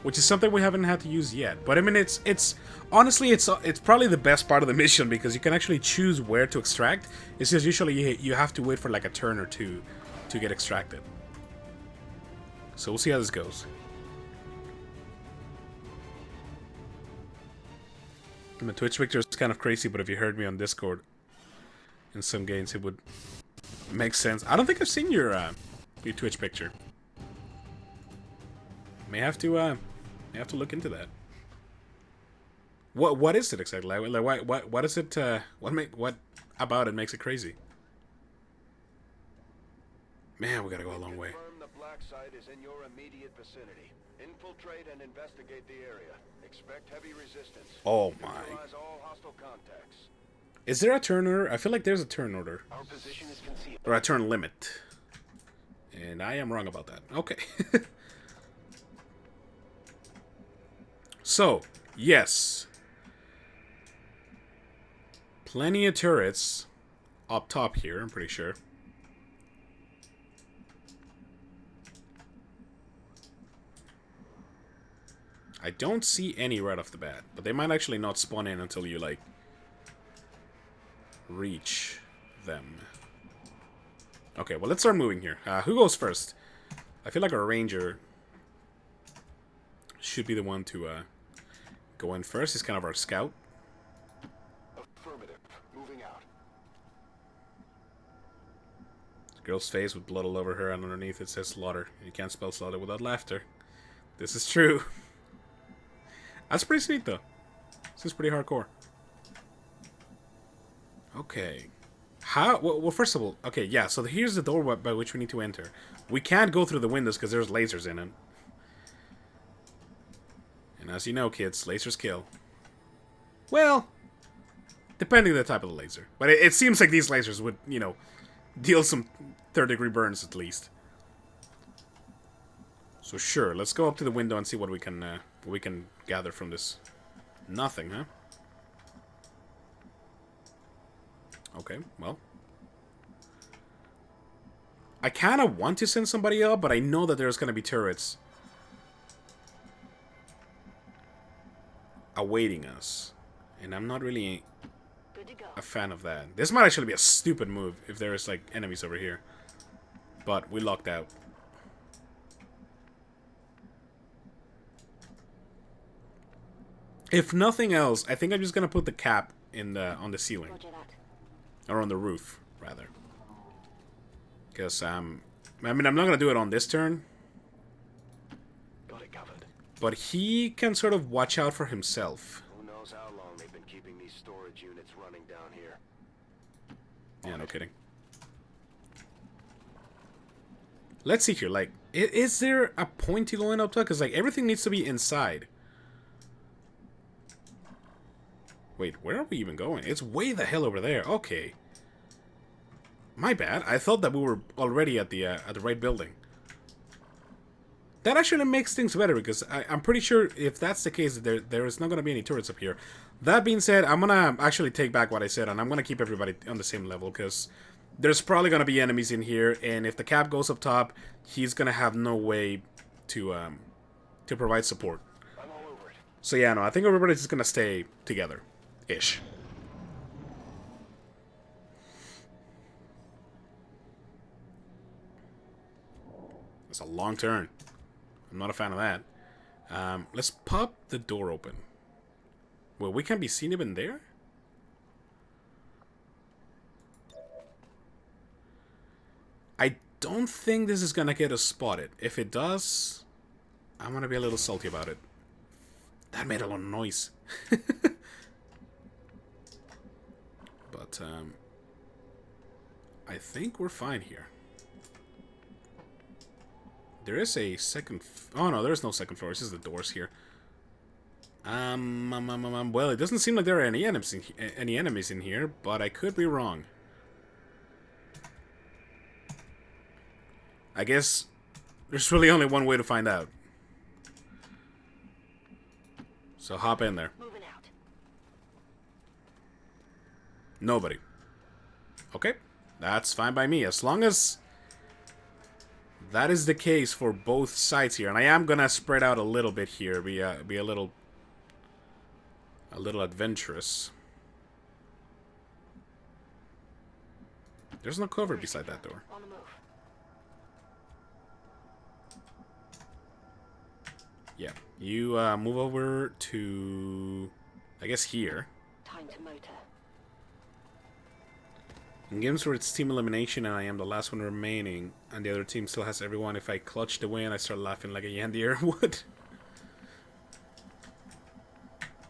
which is something we haven't had to use yet. But I mean, it's honestly it's probably the best part of the mission because you can actually choose where to extract. It's just usually you have to wait for like a turn or two to get extracted. So we'll see how this goes. My Twitch picture is kind of crazy, but if you heard me on Discord in some games, it would make sense. I don't think I've seen your Twitch picture. May have to look into that. What is it exactly? Like what is it? What about it makes it crazy? Man, we gotta go a long way. The black site is in your immediate vicinity. Infiltrate and investigate the area. Expect heavy resistance. Oh my. Neutralize all hostile contacts. Is there a turn order? I feel like there's a turn order. Our position is concealed. Or a turn limit. And I am wrong about that. Okay. So, yes. Plenty of turrets up top here, I'm pretty sure. I don't see any right off the bat, but they might actually not spawn in until you, like, reach them. Okay, well, let's start moving here. Who goes first? I feel like our ranger should be the one to go in first. He's kind of our scout. Affirmative. Moving out. Girl's face with blood all over her, and underneath it says slaughter. You can't spell slaughter without laughter. This is true. That's pretty sweet, though. This is pretty hardcore. Okay. How? Well, first of all, okay, yeah, so here's the door by which we need to enter. We can't go through the windows because there's lasers in it. And as you know, kids, lasers kill. Well, depending on the type of the laser. But it seems like these lasers would, you know, deal some third-degree burns at least. So sure, let's go up to the window and see what we can gather from this. Nothing, huh? Okay, well. I kind of want to send somebody up, but I know that there's going to be turrets awaiting us. And I'm not really a fan of that. This might actually be a stupid move if there's, like, enemies over here. But we locked out. If nothing else, I think I'm just going to put the cap in on the ceiling. Or on the roof, rather. Because, I mean, I'm not going to do it on this turn. Got it covered. But he can sort of watch out for himself. Who knows how long they've been keeping these storage units running down here. Yeah, no kidding. Let's see here, like, is there a point to going up to it? Because, like, everything needs to be inside. Wait, where are we even going? It's way the hell over there. Okay. My bad. I thought that we were already at the right building. That actually makes things better because I'm pretty sure if that's the case, there is not going to be any turrets up here. That being said, I'm going to actually take back what I said, and I'm going to keep everybody on the same level because there's probably going to be enemies in here, and if the cap goes up top, he's going to have no way to provide support. I'm all over it. So yeah, no, I think everybody's just going to stay together. Ish. It's a long turn. I'm not a fan of that. Let's pop the door open. Well, we can't be seen even there? I don't think this is gonna get us spotted. If it does, I'm gonna be a little salty about it. That made a lot of noise. But, I think we're fine here. There is a second... Oh, no, there's no second floor. It's just the doors here. Well, it doesn't seem like there are any enemies in here, but I could be wrong. I guess there's really only one way to find out. So hop in there. Moving out. Nobody. Okay, that's fine by me. As long as that is the case for both sides here. And I am gonna spread out a little bit here. Be a little adventurous. There's no cover beside that door. On the move. Yeah. You move over to, I guess, here. Time to motor. In games where it's team elimination and I am the last one remaining, and the other team still has everyone, if I clutch the win, I start laughing like a Yandier would.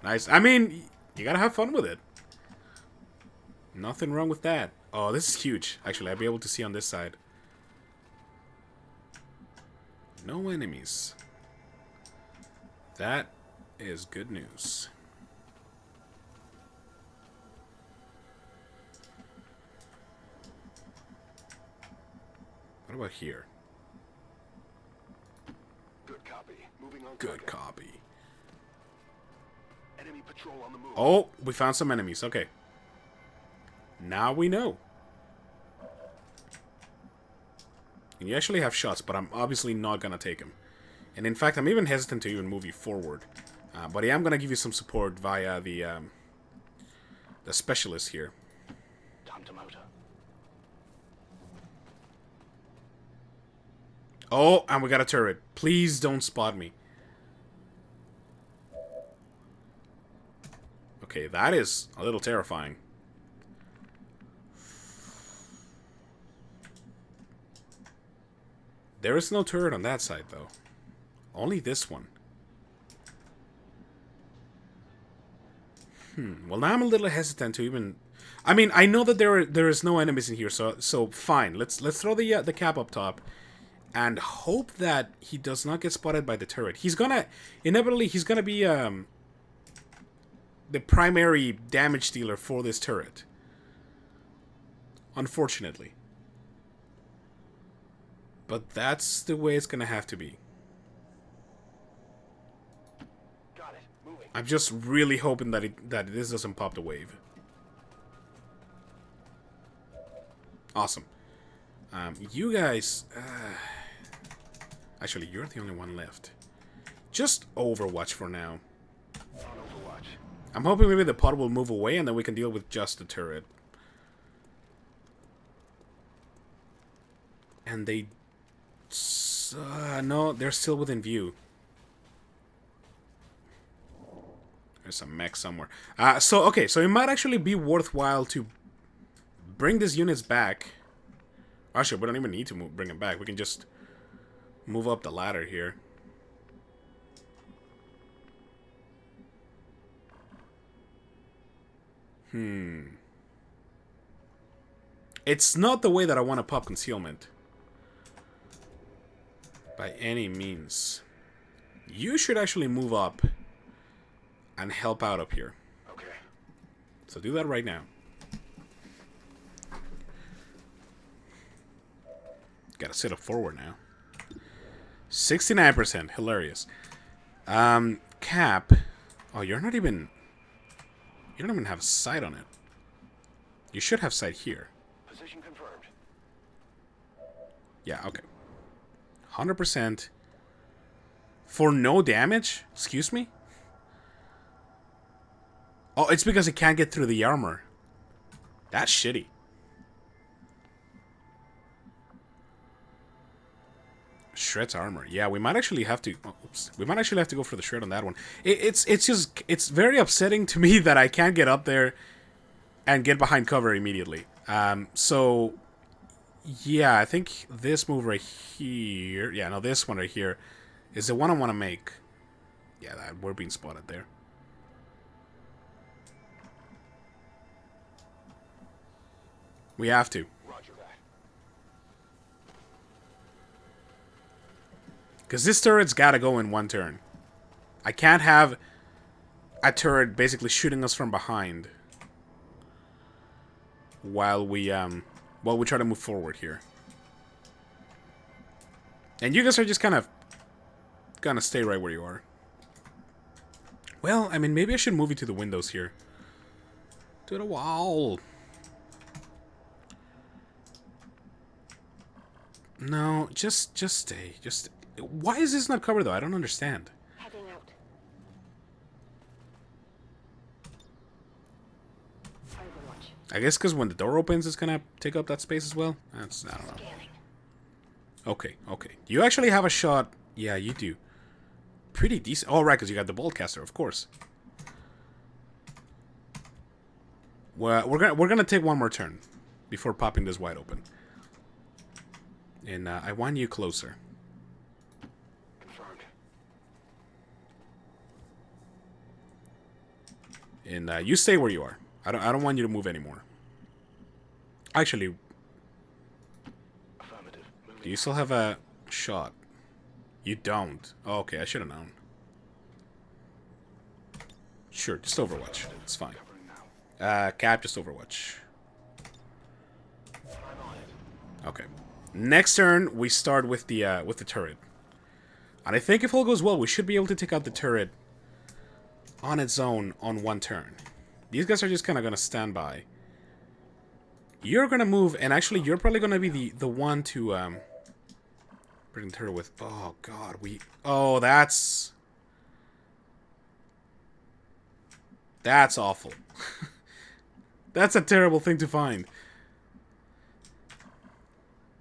Nice. I mean, you gotta have fun with it. Nothing wrong with that. Oh, this is huge. Actually, I'll be able to see on this side. No enemies. That is good news. What about here? Good copy. Moving on. Good copy. Enemy patrol on the move. Oh, we found some enemies. Okay. Now we know. And you actually have shots, but I'm obviously not going to take them. And in fact, I'm even hesitant to even move you forward. But I am going to give you some support via the specialist here. Time to motor. Oh, and we got a turret. Please don't spot me. Okay, that is a little terrifying. There is no turret on that side, though. Only this one. Well, now I'm a little hesitant to even... I mean, I know that there is no enemies in here, so fine. Let's throw the cap up top and hope that he does not get spotted by the turret. He's gonna... Inevitably, he's gonna be the primary damage dealer for this turret. Unfortunately. But that's the way it's gonna have to be. Got it. Moving. I'm just really hoping that this doesn't pop the wave. Awesome. You guys... actually, you're the only one left. Just Overwatch for now. On Overwatch. I'm hoping maybe the pod will move away and then we can deal with just the turret. And they... no, they're still within view. There's some mech somewhere. Okay, so it might actually be worthwhile to bring these units back. Actually, we don't even need to bring them back. We can just move up the ladder here. It's not the way that I want to pop concealment. By any means. You should actually move up and help out up here. Okay. So do that right now. Gotta sit up forward now. 69%. Hilarious. Cap. Oh, you don't even have sight on it. You should have sight here. Position confirmed. Yeah, okay. 100%. For no damage? Excuse me? Oh, it's because it can't get through the armor. That's shitty. Shred's armor. Yeah, we might actually have to... Oh, oops. We might actually have to go for the shred on that one. It's very upsetting to me that I can't get up there and get behind cover immediately. So... Yeah, I think this move right here... Yeah, no, this one right here is the one I want to make. Yeah, we're being spotted there. We have to. Roger that. Because this turret's got to go in one turn. I can't have a turret basically shooting us from behind while we try to move forward here. And you guys are just kind of gonna stay right where you are. Well, I mean, maybe I should move you to the windows here. To the wall. No, just stay. Why is this not covered though? I don't understand. Heading out. Overwatch. I guess because when the door opens, it's gonna take up that space as well. I don't know. Scanning. Okay. You actually have a shot. Yeah, you do. Pretty decent. Oh, right, because you got the bolt caster, of course. Well, we're gonna take one more turn before popping this wide open. And I want you closer. Confirmed. And you stay where you are. I don't want you to move anymore. Actually, Affirmative. Moving. do you still have a shot? You don't. Oh, okay, I should have known. Sure, just Overwatch. It's fine. Covering now. Cap, just Overwatch. I'm on it. Okay. Next turn, we start with the turret. And I think if all goes well, we should be able to take out the turret on its own on one turn. These guys are just kind of going to stand by. You're going to move, and actually, you're probably going to be the one to bring the turret with... Oh, God, Oh, that's awful. That's a terrible thing to find.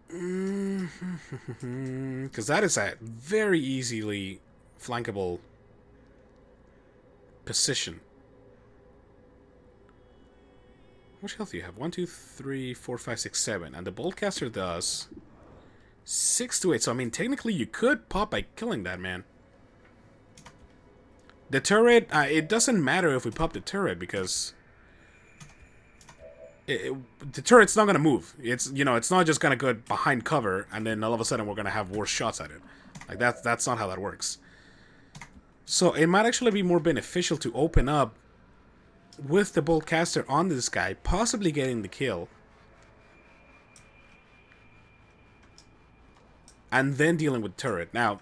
Because that is a very easily flankable position. How much health do you have? 1, 2, 3, 4, 5, 6, 7. And the boltcaster does 6 to 8. So, I mean, technically you could pop by killing that man. The turret, it doesn't matter if we pop the turret because the turret's not gonna move. It's, you know, it's not just gonna go behind cover and then all of a sudden we're gonna have worse shots at it. Like that's not how that works. So it might actually be more beneficial to open up with the bolt caster on this guy, possibly getting the kill, and then dealing with the turret. Now,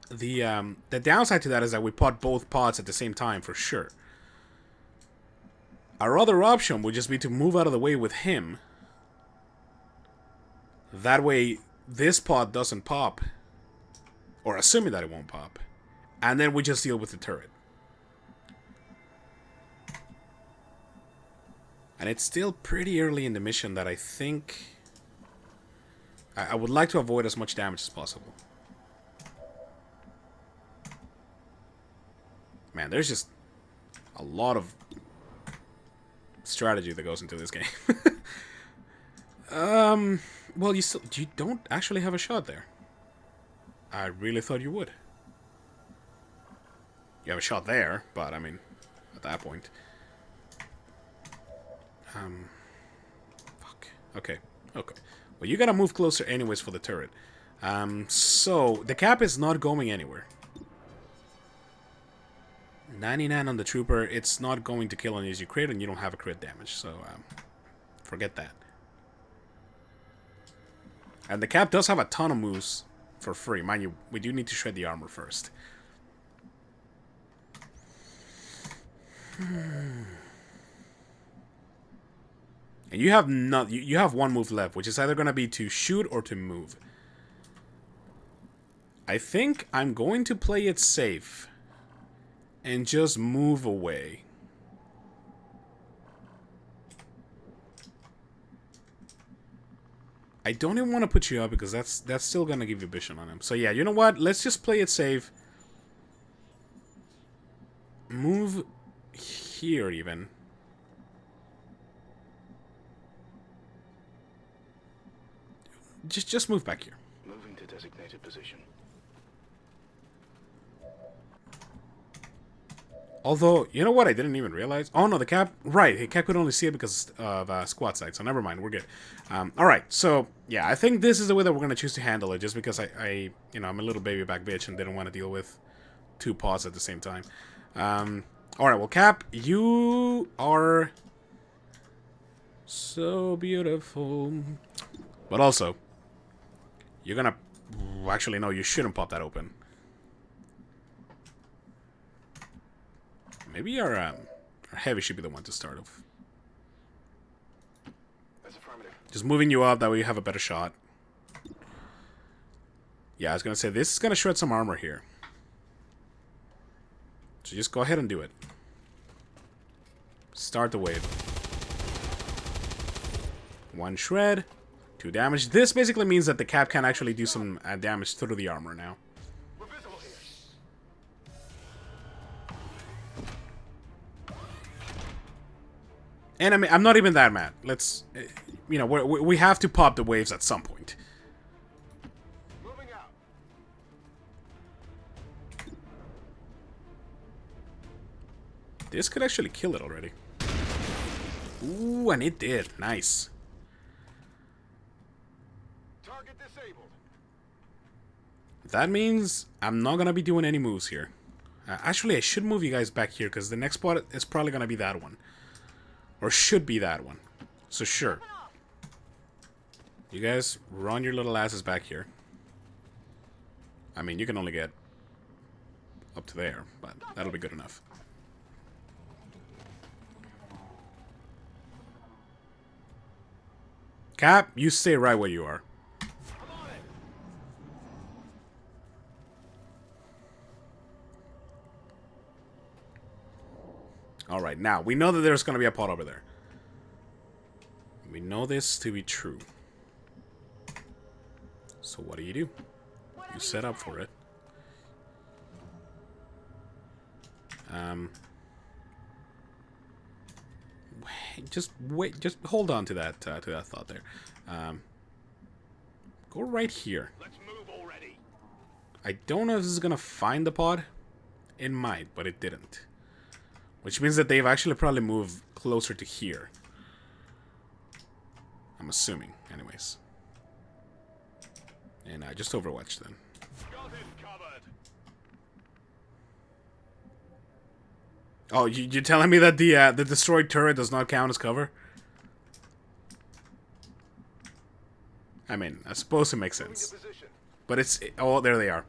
the downside to that is that we pot both pods at the same time for sure. Our other option would just be to move out of the way with him. That way, this pod doesn't pop, or assuming that it won't pop, and then we just deal with the turret. And it's still pretty early in the mission that I think I would like to avoid as much damage as possible. Man, there's just a lot of strategy that goes into this game. Well, you don't actually have a shot there. I really thought you would. You have a shot there, but I mean, at that point. Fuck. Okay. Okay. Well, you gotta move closer anyways for the turret. So, the cap is not going anywhere. 99 on the trooper, it's not going to kill unless you crit, and you don't have a crit damage, so, forget that. And the cap does have a ton of moves for free. Mind you, we do need to shred the armor first. And you have you have one move left, which is either going to be to shoot or to move. I think I'm going to play it safe and just move away. I don't even want to put you up because that's still going to give you vision on him. So yeah, you know what? Let's just play it safe. Move here even. Just move back here. Moving to designated position. Although, you know what I didn't even realize? Oh no, the cap, right, the cap could only see it because of squad sight, so never mind, we're good. Alright, so, yeah, I think this is the way that we're going to choose to handle it, just because I you know, I'm a little baby back bitch and didn't want to deal with two pods at the same time. Alright, well, Cap, you are so beautiful. But also, you're gonna... Actually, no, you shouldn't pop that open. Maybe our heavy should be the one to start off. That's affirmative. Just moving you up, that way you have a better shot. Yeah, I was gonna say, this is gonna shred some armor here. So just go ahead and do it. Start the wave. 1 shred, 2 damage. This basically means that the cap can actually do some damage through the armor now. We're visible here. And I mean, I'm not even that mad. Let's, you know, we have to pop the waves at some point. Moving out. This could actually kill it already. Ooh, and it did. Nice. Target disabled. That means I'm not going to be doing any moves here. Actually, I should move you guys back here because the next spot is probably going to be that one. Or should be that one. So sure. You guys run your little asses back here. I mean, you can only get up to there, but that'll be good enough. Cap, you stay right where you are. Alright, now, we know that there's going to be a pot over there. We know this to be true. So what do? You set up for it. Just wait, just hold on to that thought there. Go right here. Let's move already. I don't know if this is going to find the pod. It might, but it didn't. Which means that they've actually probably moved closer to here. I'm assuming, anyways. And just Overwatch then. Got him covered. Oh, you're telling me that the destroyed turret does not count as cover? I mean, I suppose it makes sense. But it's... Oh, there they are.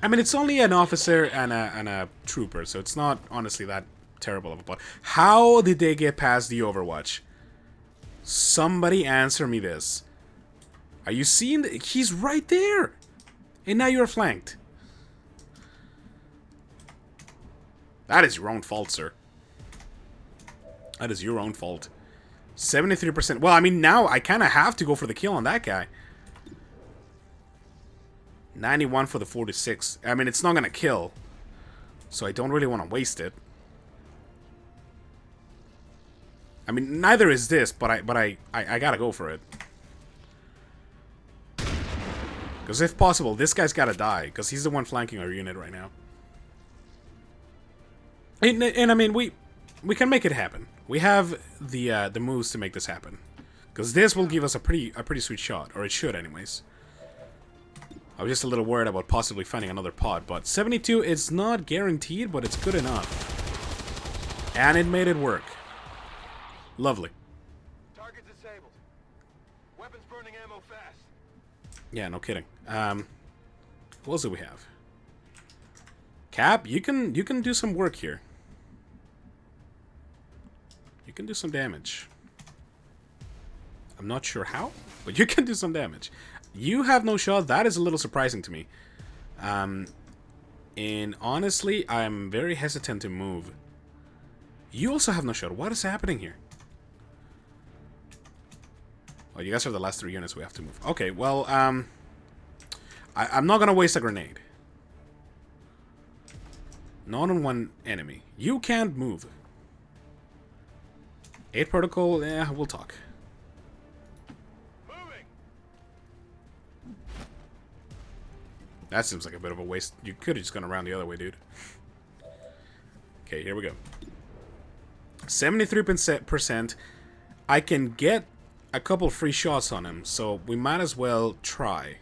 I mean, it's only an officer and a trooper, so it's not honestly that terrible of a plot. How did they get past the Overwatch? Somebody answer me this. Are you seeing? He's right there! And now you're flanked. That is your own fault, sir. That is your own fault. 73%. Well, I mean, now I kind of have to go for the kill on that guy. 91 for the 46. I mean, it's not going to kill. So I don't really want to waste it. I mean, neither is this, but I got to go for it. Because if possible, this guy's got to die. Because he's the one flanking our unit right now. And I mean, we can make it happen. We have the moves to make this happen. Because this will give us a pretty sweet shot. Or it should, anyways. I was just a little worried about possibly finding another pod. But 72 is not guaranteed, but it's good enough. And it made it work. Lovely. Target disabled. Weapons burning ammo fast. Yeah, no kidding. What else do we have? Cap, you can do some work here. You can do some damage. I'm not sure how, but you can do some damage. You have no shot. That is a little surprising to me. And honestly, I'm very hesitant to move. You also have no shot. What is happening here? Oh, you guys are the last 3 units we have to move. Okay, well, I'm not gonna waste a grenade. Not on one enemy. You can't move. 8 protocol, yeah, we'll talk. Moving. That seems like a bit of a waste. You could have just gone around the other way, dude. Okay, here we go. 73%. I can get a couple free shots on him, so we might as well try.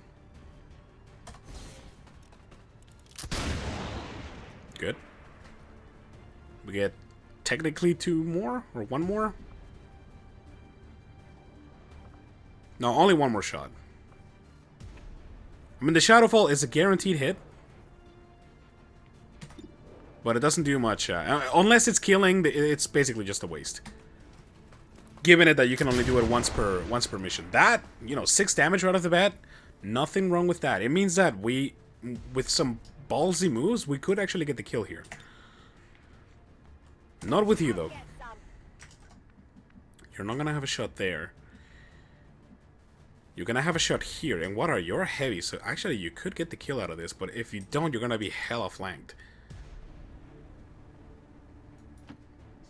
Good. We get technically 2 more, or 1 more? No, only 1 more shot. I mean, the Shadowfall is a guaranteed hit. But it doesn't do much. Unless it's killing, it's basically just a waste. Given it that you can only do it once per mission. That, 6 damage right off the bat, nothing wrong with that. It means that we, with some ballsy moves, we could actually get the kill here. Not with you, though. You're not gonna have a shot there. You're gonna have a shot here. And what are you're heavy, so actually you could get the kill out of this, but if you don't, you're gonna be hella flanked.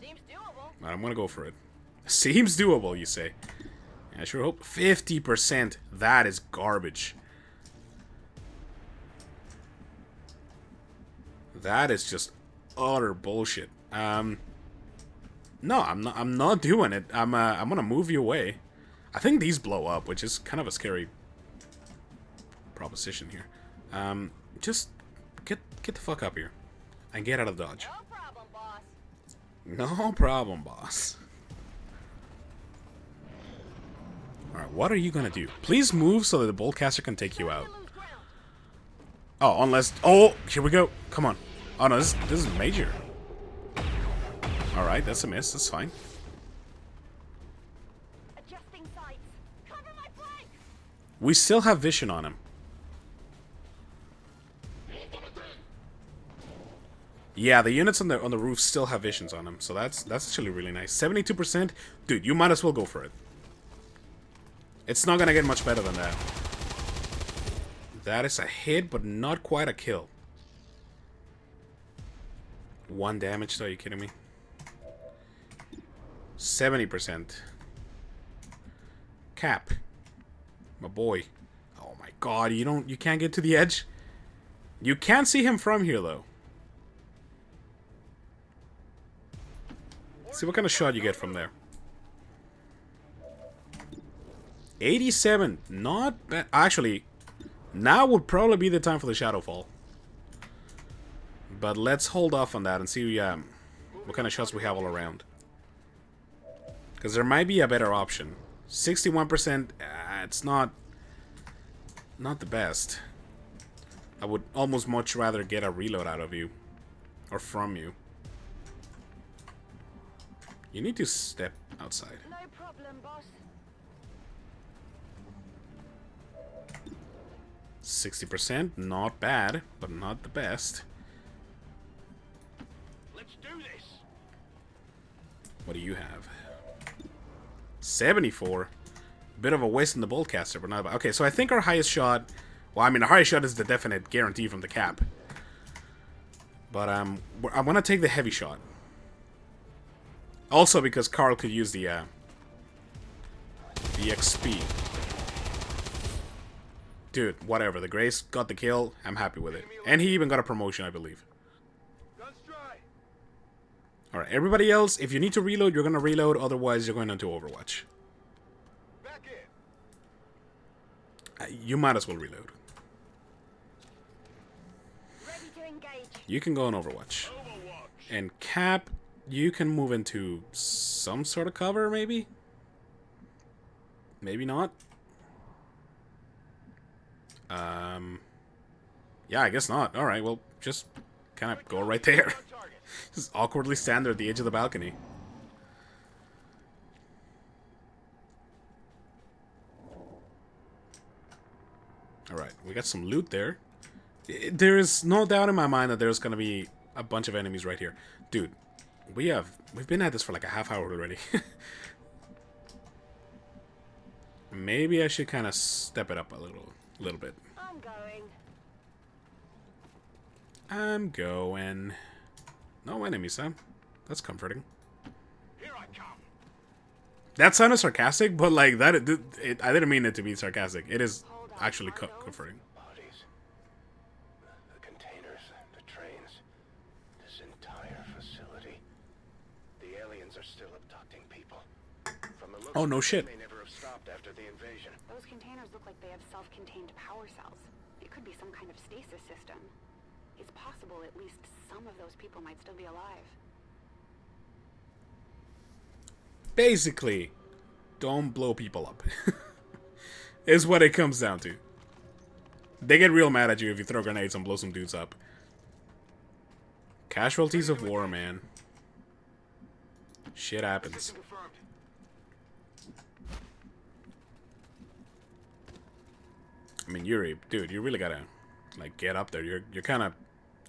Seems doable. I'm gonna go for it. Seems doable, you say. I sure hope. 50%. That is garbage. That is just utter bullshit. No, I'm not doing it. I'm gonna move you away. I think these blow up, which is kind of a scary proposition here. Just get the fuck up here and get out of dodge. No problem, boss. No problem, boss. Alright, what are you gonna do? Please move so that the Boltcaster can take you out. Oh, unless... Oh, here we go. Come on. Oh, no, this is major. Alright, that's a miss. That's fine. Adjusting sights. Cover my flank. We still have vision on him. Yeah, the units on the roof still have visions on them, so that's actually really nice. 72%, dude. You might as well go for it. It's not gonna get much better than that. That is a hit, but not quite a kill. 1 damage, though. Are you kidding me? 70%. Cap, my boy. Oh my God, you can't get to the edge. You can't see him from here, though. See what kind of shot you get from there. 87. Not bad. Actually, now would probably be the time for the Shadowfall. But let's hold off on that and see what kind of shots we have all around. Because there might be a better option. 61%, it's not the best. I would almost much rather get a reload out of you. Or from you. You need to step outside. No problem, boss. 60%, not bad, but not the best. Let's do this. What do you have? 74. Bit of a waste in the boltcaster, but not bad. Okay, so I think our highest shot... Well, I mean, the highest shot is the definite guarantee from the cap. But I want to take the heavy shot. Also because Carl could use the XP. Dude, whatever. The Grace got the kill. I'm happy with it. And he even got a promotion, I believe. Alright, everybody else, if you need to reload, you're going to reload. Otherwise, you're going into Overwatch. You might as well reload. Ready to engage. You can go on Overwatch. And Cap, you can move into some sort of cover, maybe? Maybe not. Yeah, I guess not. Alright, well, just kind of go right there. Just awkwardly stand there at the edge of the balcony. Alright, we got some loot there. There is no doubt in my mind that there's gonna be a bunch of enemies right here. Dude, we've been at this for like a half hour already. Maybe I should kind of step it up a little bit. I'm going. I'm going. No enemies, huh? That's comforting. Here I come. That sounded sarcastic, but like that, I didn't mean it to be sarcastic. It is actually comforting. Bodies. The containers, the trains, this entire facility. The aliens are still abducting people. From the looks Oh, no of it, shit. they never have stopped after the invasion. Those containers look like they have self-contained power cells. It could be some kind of stasis system. It's possible at least some of those people might still be alive. Basically, don't blow people up. Is what it comes down to. They get real mad at you if you throw grenades and blow some dudes up. Casualties of war, man. Shit happens. I mean, Yuri, dude, you really gotta, like, get up there. You're kind of,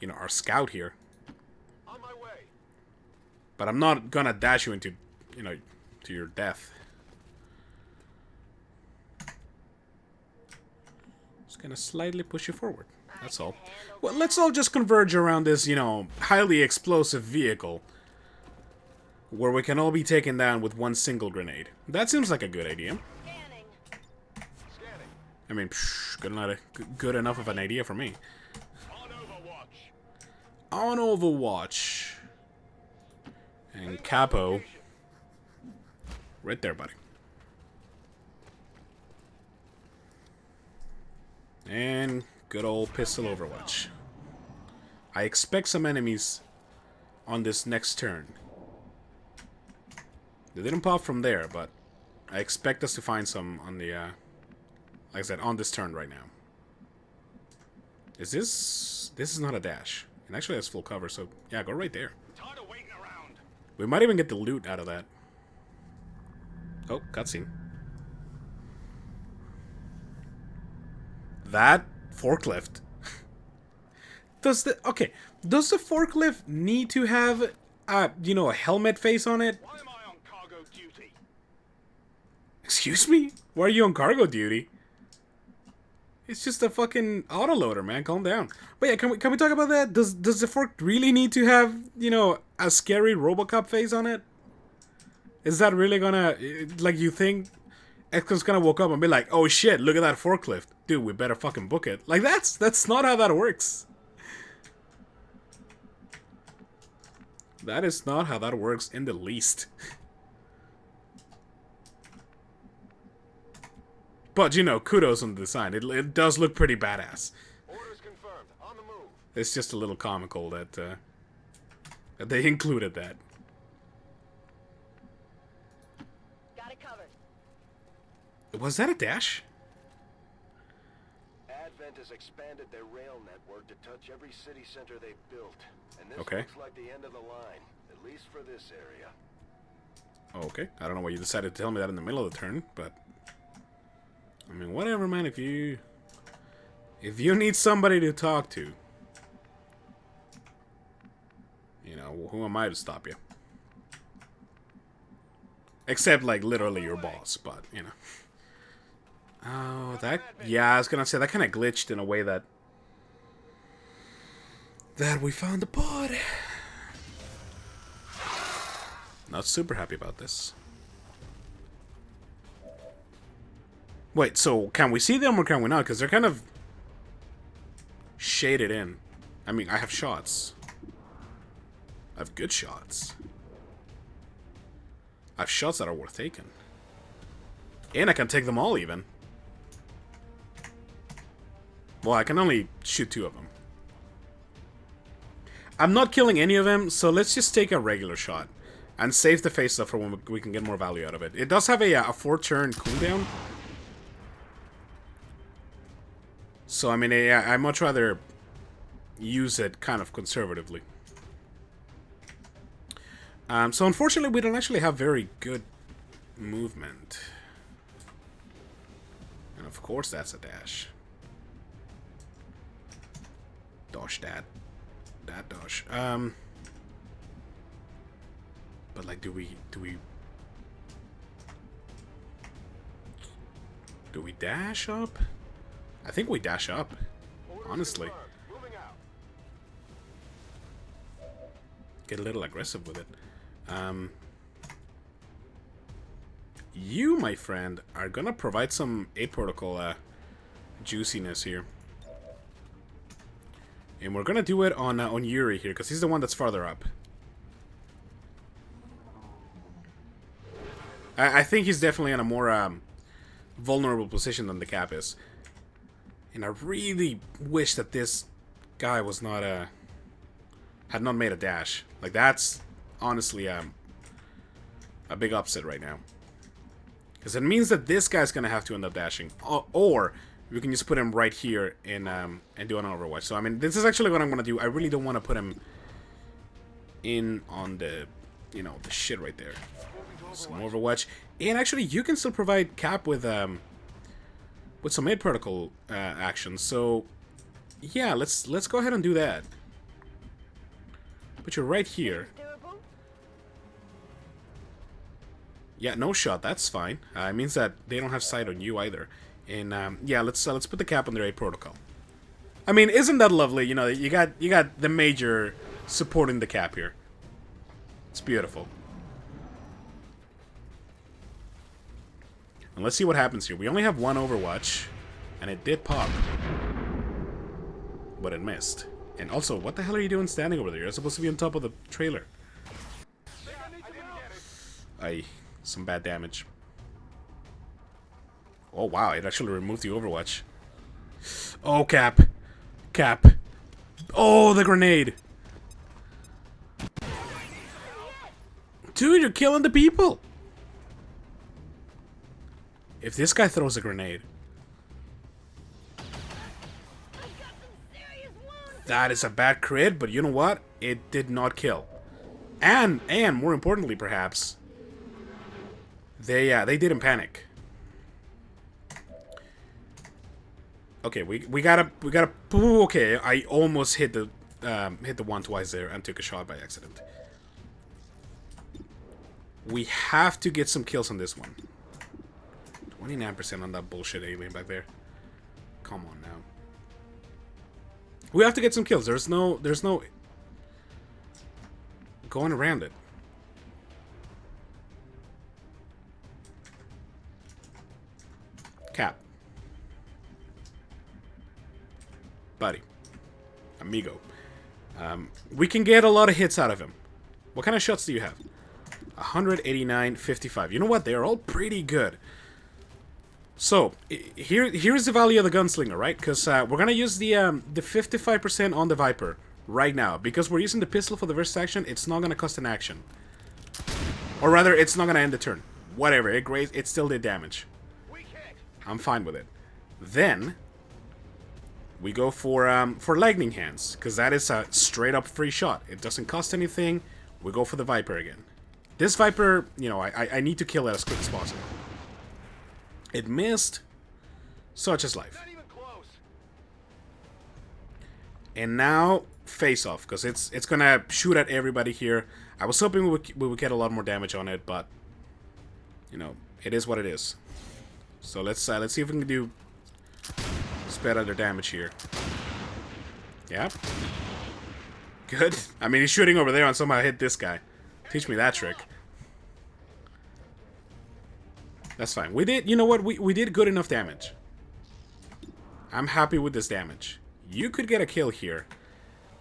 you know, our scout here. On my way. But I'm not gonna dash you into, you know, to your death. Just gonna slightly push you forward. That's all. Well, let's all just converge around this, you know, highly explosive vehicle. Where we can all be taken down with one single grenade. That seems like a good idea. Scanning. I mean, good enough of an idea for me. On Overwatch. On Overwatch. And Capo. Right there, buddy. And good old pistol Overwatch. I expect some enemies on this next turn. They didn't pop from there, but I expect us to find some on the, like I said, on this turn right now. Is this... This is not a dash. It actually has full cover, so yeah, go right there. Tired of waiting around. We might even get the loot out of that. Oh, cutscene. That forklift. Does the forklift need to have you know, a helmet face on it? Why am I on cargo duty? Excuse me? Why are you on cargo duty? It's just a fucking autoloader, man. Calm down. But yeah, can we talk about that? Does the fork really need to have, you know, a scary RoboCop face on it? Is that really gonna, like, you think XCOM's gonna woke up and be like, oh shit, look at that forklift. Dude, we better fucking book it. Like, that's not how that works. That is not how that works in the least. But, you know, kudos on the design. It does look pretty badass. Orders confirmed. On the move. It's just a little comical that they included that. Got it covered. Was that a dash? Advent has expanded their rail network to touch every city center they've built. And this Okay. looks like the end of the line, at least for this area. Okay. I don't know why you decided to tell me that in the middle of the turn, but... I mean, whatever, man. If you need somebody to talk to, you know, who am I to stop you? Except, like, literally your boss, but, you know. Oh, that... Yeah, I was gonna say, that kind of glitched in a way that we found the pod. Not super happy about this. Wait, so can we see them or can we not? Because they're kind of shaded in. I mean, I have shots. I have good shots. I have shots that are worth taking. And I can take them all, even. Well, I can only shoot 2 of them. I'm not killing any of them, so let's just take a regular shot. And save the face stuff for when we can get more value out of it. It does have a 4-turn cooldown. So, I mean, I'd much rather use it kind of conservatively. So, unfortunately, we don't actually have very good movement. And, of course, that's a dash. Dosh that. That dosh. But, like, do we dash up? I think we dash up, honestly. Get a little aggressive with it. You, my friend, are gonna provide some A-Protocol juiciness here. And we're gonna do it on Yuri here, because he's the one that's farther up. I think he's definitely in a more vulnerable position than the Cap is. And I really wish that this guy was not had not made a dash. Like, that's honestly a big upset right now. Because it means that this guy's gonna have to end up dashing. Or we can just put him right here and do an Overwatch. So, I mean, this is actually what I'm gonna do. I really don't want to put him in on the, you know, the shit right there. Some Overwatch. And actually, you can still provide Cap with some aid protocol actions. So, yeah, let's go ahead and do that. But you're right here. Yeah, no shot. That's fine. It means that they don't have sight on you either. And yeah, let's put the Cap on their aid protocol. I mean, isn't that lovely? You know, you got the Major supporting the Cap here. It's beautiful. And let's see what happens here. We only have one Overwatch, and it did pop. But it missed. And also, what the hell are you doing standing over there? You're supposed to be on top of the trailer. Aye, some bad damage. Oh wow, it actually removed the Overwatch. Oh, Cap. Cap. Oh, the grenade. Dude, you're killing the people. If this guy throws a grenade, that is a bad crit, but you know what? It did not kill. And more importantly, perhaps, they didn't panic. Okay, we gotta. Ooh, okay, I almost hit the one twice there and took a shot by accident. We have to get some kills on this one. 29% on that bullshit alien back there. Come on now. We have to get some kills. There's no going around it. Cap. Buddy. Amigo. We can get a lot of hits out of him. What kind of shots do you have? 189, 55. You know what? They're all pretty good. So, here's the value of the gunslinger, right? Because we're going to use the 55% on the Viper right now. Because we're using the pistol for the first action, it's not going to cost an action. Or rather, it's not going to end the turn. Whatever, it still did damage. I'm fine with it. Then, we go for lightning hands. Because that is a straight up free shot. It doesn't cost anything. We go for the Viper again. This Viper, you know, I need to kill it as quick as possible. It missed. Such is life. And now, face off, because it's gonna shoot at everybody here. I was hoping we would get a lot more damage on it, but you know, it is what it is. So let's see if we can do spread under damage here. Yeah. Good. I mean, he's shooting over there and somehow hit this guy. Teach me that trick. That's fine. We did, you know what? We did good enough damage. I'm happy with this damage. You could get a kill here.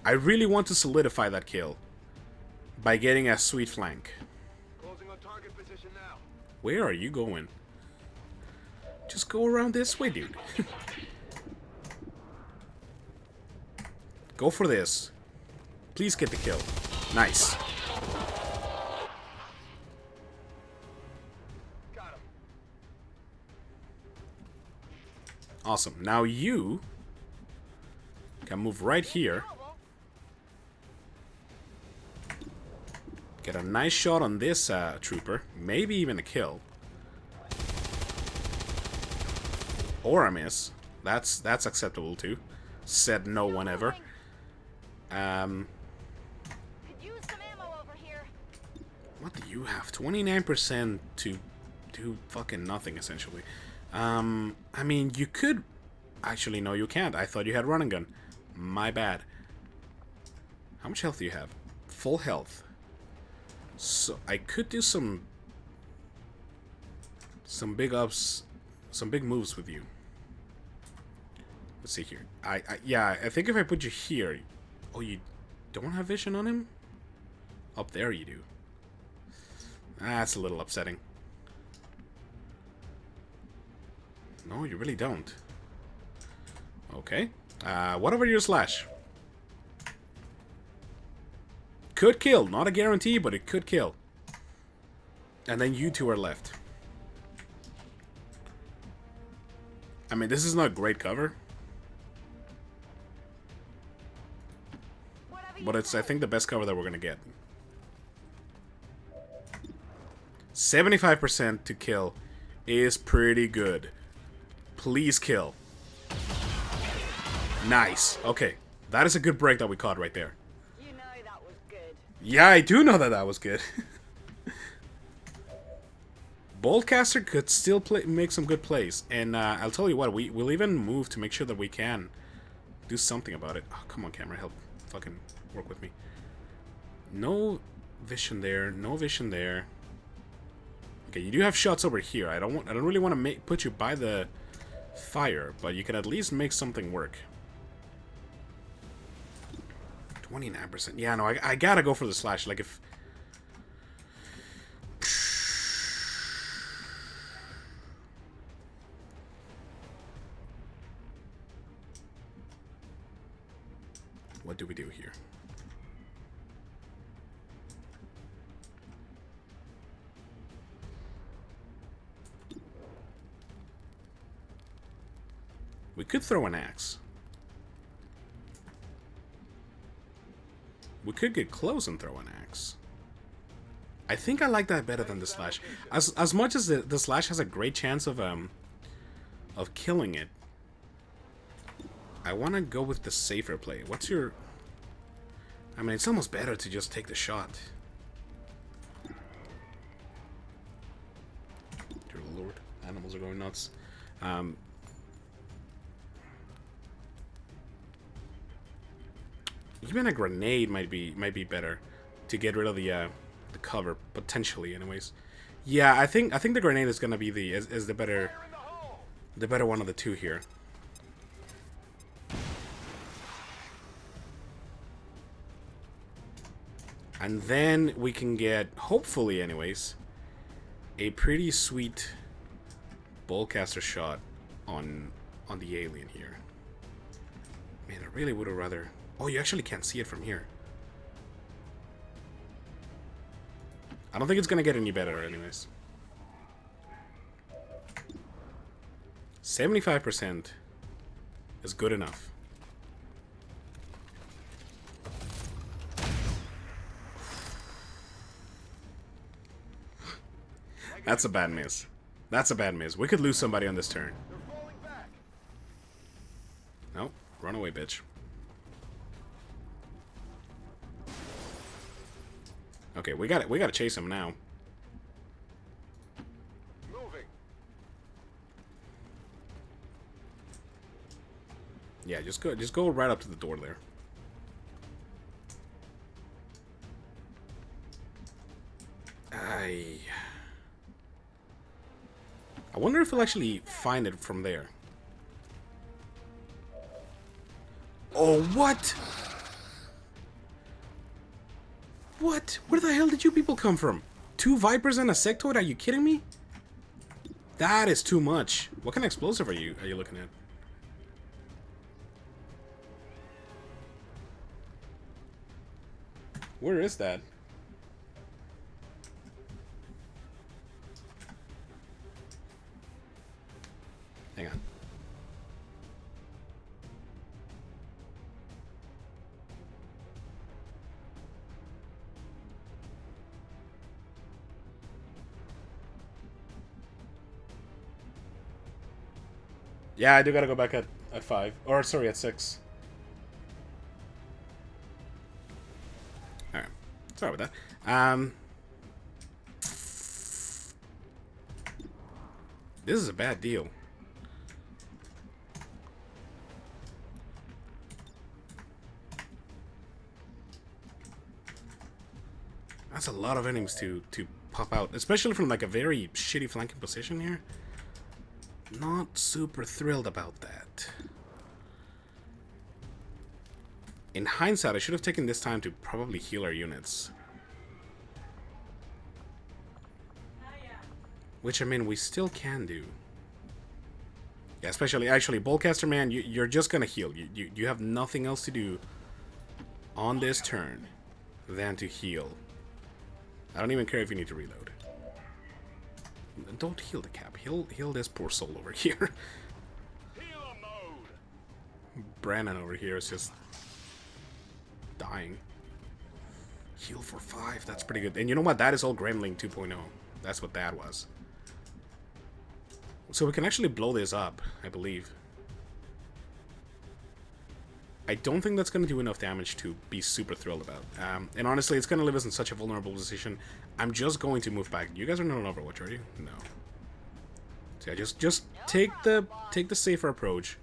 I really want to solidify that kill by getting a sweet flank. Closing on target position now. Where are you going? Just go around this way, dude. Go for this. Please get the kill. Nice. Awesome. Now you can move right here. Get a nice shot on this trooper. Maybe even a kill. Or a miss. That's acceptable too. Said no one ever. Could use some ammo over here. What do you have? 29% to do fucking nothing, essentially. I mean, you could... Actually, no, you can't. I thought you had run and gun. My bad. How much health do you have? Full health. So, I could do some big ups, some big moves with you. Let's see here. Yeah, I think if I put you here... Oh, you don't have vision on him? Up there you do. That's a little upsetting. No, you really don't. Okay. What about your slash? Could kill. Not a guarantee, but it could kill. And then you two are left. I mean, this is not great cover. But it's, I think, the best cover that we're going to get. 75% to kill is pretty good. Please kill. Nice. Okay. That is a good break that we caught right there. You know that was good. Yeah, I do know that that was good. Boltcaster could still make some good plays. And I'll tell you what, we'll even move to make sure that we can do something about it. Oh, come on, camera, help. Fucking work with me. No vision there. No vision there. Okay, you do have shots over here. I don't really want to put you by the fire, but you can at least make something work. 29%. Yeah, no, I gotta go for the slash. Like, if... What do we do here? We could throw an axe. We could get close and throw an axe. I think I like that better than the slash. As much as the slash has a great chance of killing it, I want to go with the safer play. What's your... I mean, it's almost better to just take the shot. Dear Lord, animals are going nuts. Even a grenade might be better to get rid of the cover, potentially, anyways. Yeah, I think the grenade is gonna be the better one of the two here. And then we can get, hopefully anyways, a pretty sweet ballcaster shot on the alien here. Man, I really would have rather... Oh, you actually can't see it from here. I don't think it's gonna get any better anyways. 75% is good enough. That's a bad miss. That's a bad miss. We could lose somebody on this turn. Nope. Run away, bitch. Okay, we gotta chase him now. Moving. Yeah, just go right up to the door there. I wonder if we'll actually find it from there. Oh, what? What? Where the hell did you people come from? 2 Vipers and a Sectoid? Are you kidding me? That is too much. What kind of explosive are you looking at? Where is that? Hang on. Yeah, I do gotta go back at 5. Or, sorry, at 6. Alright. Sorry about that. This is a bad deal. That's a lot of enemies to pop out, especially from like a very shitty flanking position here. Not super thrilled about that. In hindsight, I should have taken this time to probably heal our units. Which, I mean, we still can do. Yeah, especially, actually, Ballcaster, man, you're just gonna heal. You have nothing else to do on this turn than to heal. I don't even care if you need to reload. Don't heal the Cap. Heal this poor soul over here. Brandon over here is just dying. Heal for 5. That's pretty good. And you know what? That is all Gremlin 2.0. That's what that was. So we can actually blow this up, I believe. I don't think that's going to do enough damage to be super thrilled about. And honestly, it's going to leave us in such a vulnerable position. I'm just going to move back. You guys are not on Overwatch, are you? No. So yeah, just take the safer approach.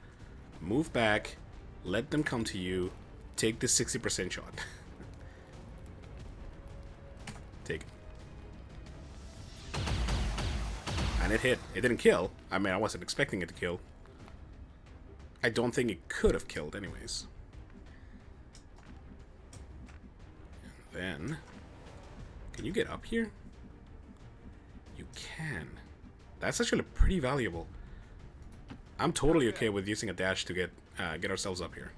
Move back. Let them come to you. Take the 60% shot. Take it. And it hit. It didn't kill. I mean, I wasn't expecting it to kill. I don't think it could have killed anyways. And then... Can you get up here? You can. That's actually pretty valuable. I'm totally okay with using a dash to get ourselves up here.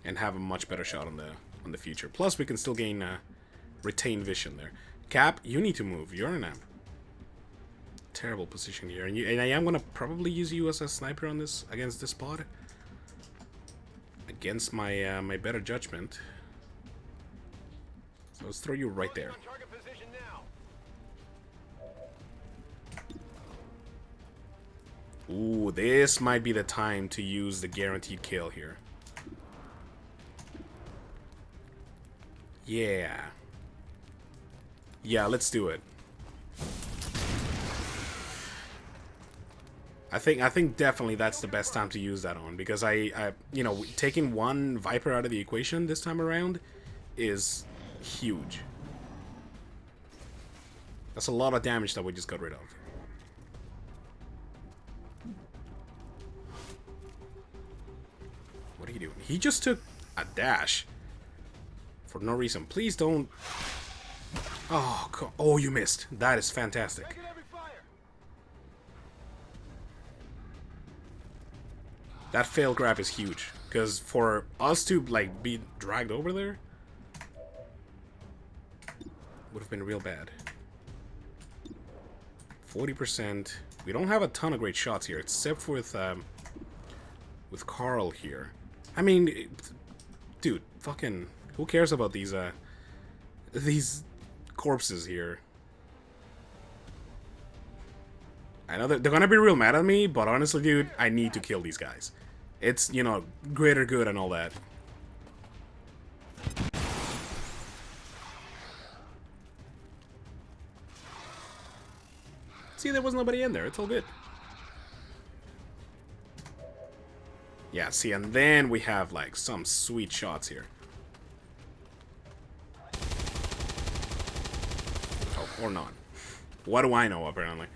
And have a much better shot on the future. Plus, we can still gain retain vision there. Cap, you need to move. You're in a terrible position here, and I am gonna probably use you as a sniper on this against this pod. Against my my better judgment. So let's throw you right there. Ooh, this might be the time to use the guaranteed kill here. Yeah. Yeah, let's do it. I think definitely that's the best time to use that on, because I you know, taking one Viper out of the equation this time around is huge. That's a lot of damage that we just got rid of. What are you doing? He just took a dash For no reason. Please don't... Oh, oh, you missed. That is fantastic. That failed grab is huge. Because for us to, like, be dragged over there... would have been real bad. 40%. We don't have a ton of great shots here, except with Carl here. I mean, dude, fucking, who cares about these corpses here? I know that they're gonna be real mad at me, but honestly, dude, I need to kill these guys. It's, you know, greater good and all that. See, there was nobody in there. It's all good. Yeah, see, and then we have, like, some sweet shots here. Oh, or not. What do I know, apparently?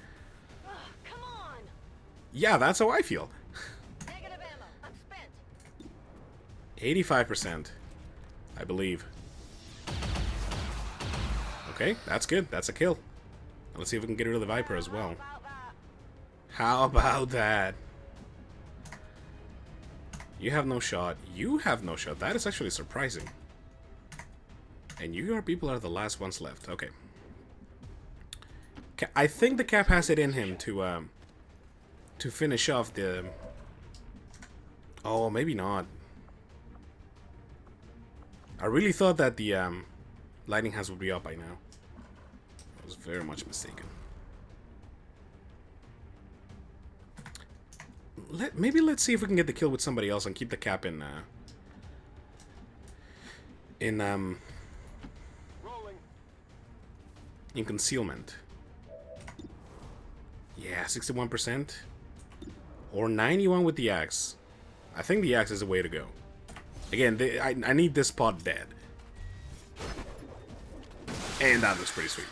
Come on. Yeah, that's how I feel. Negative ammo. I'm spent. 85%, I believe. Okay, that's good. That's a kill. Let's see if we can get rid of the Viper as well. How about that? You have no shot. You have no shot. That is actually surprising. And your people are the last ones left. Okay. I think the Cap has it in him to finish off the... Oh, maybe not. I really thought that the lightning hands would be up by now. I was very much mistaken. Maybe let's see if we can get the kill with somebody else and keep the Cap in concealment. Yeah, 61%. Or 91 with the axe. I think the axe is the way to go. Again, I need this pod dead. And that looks pretty sweet.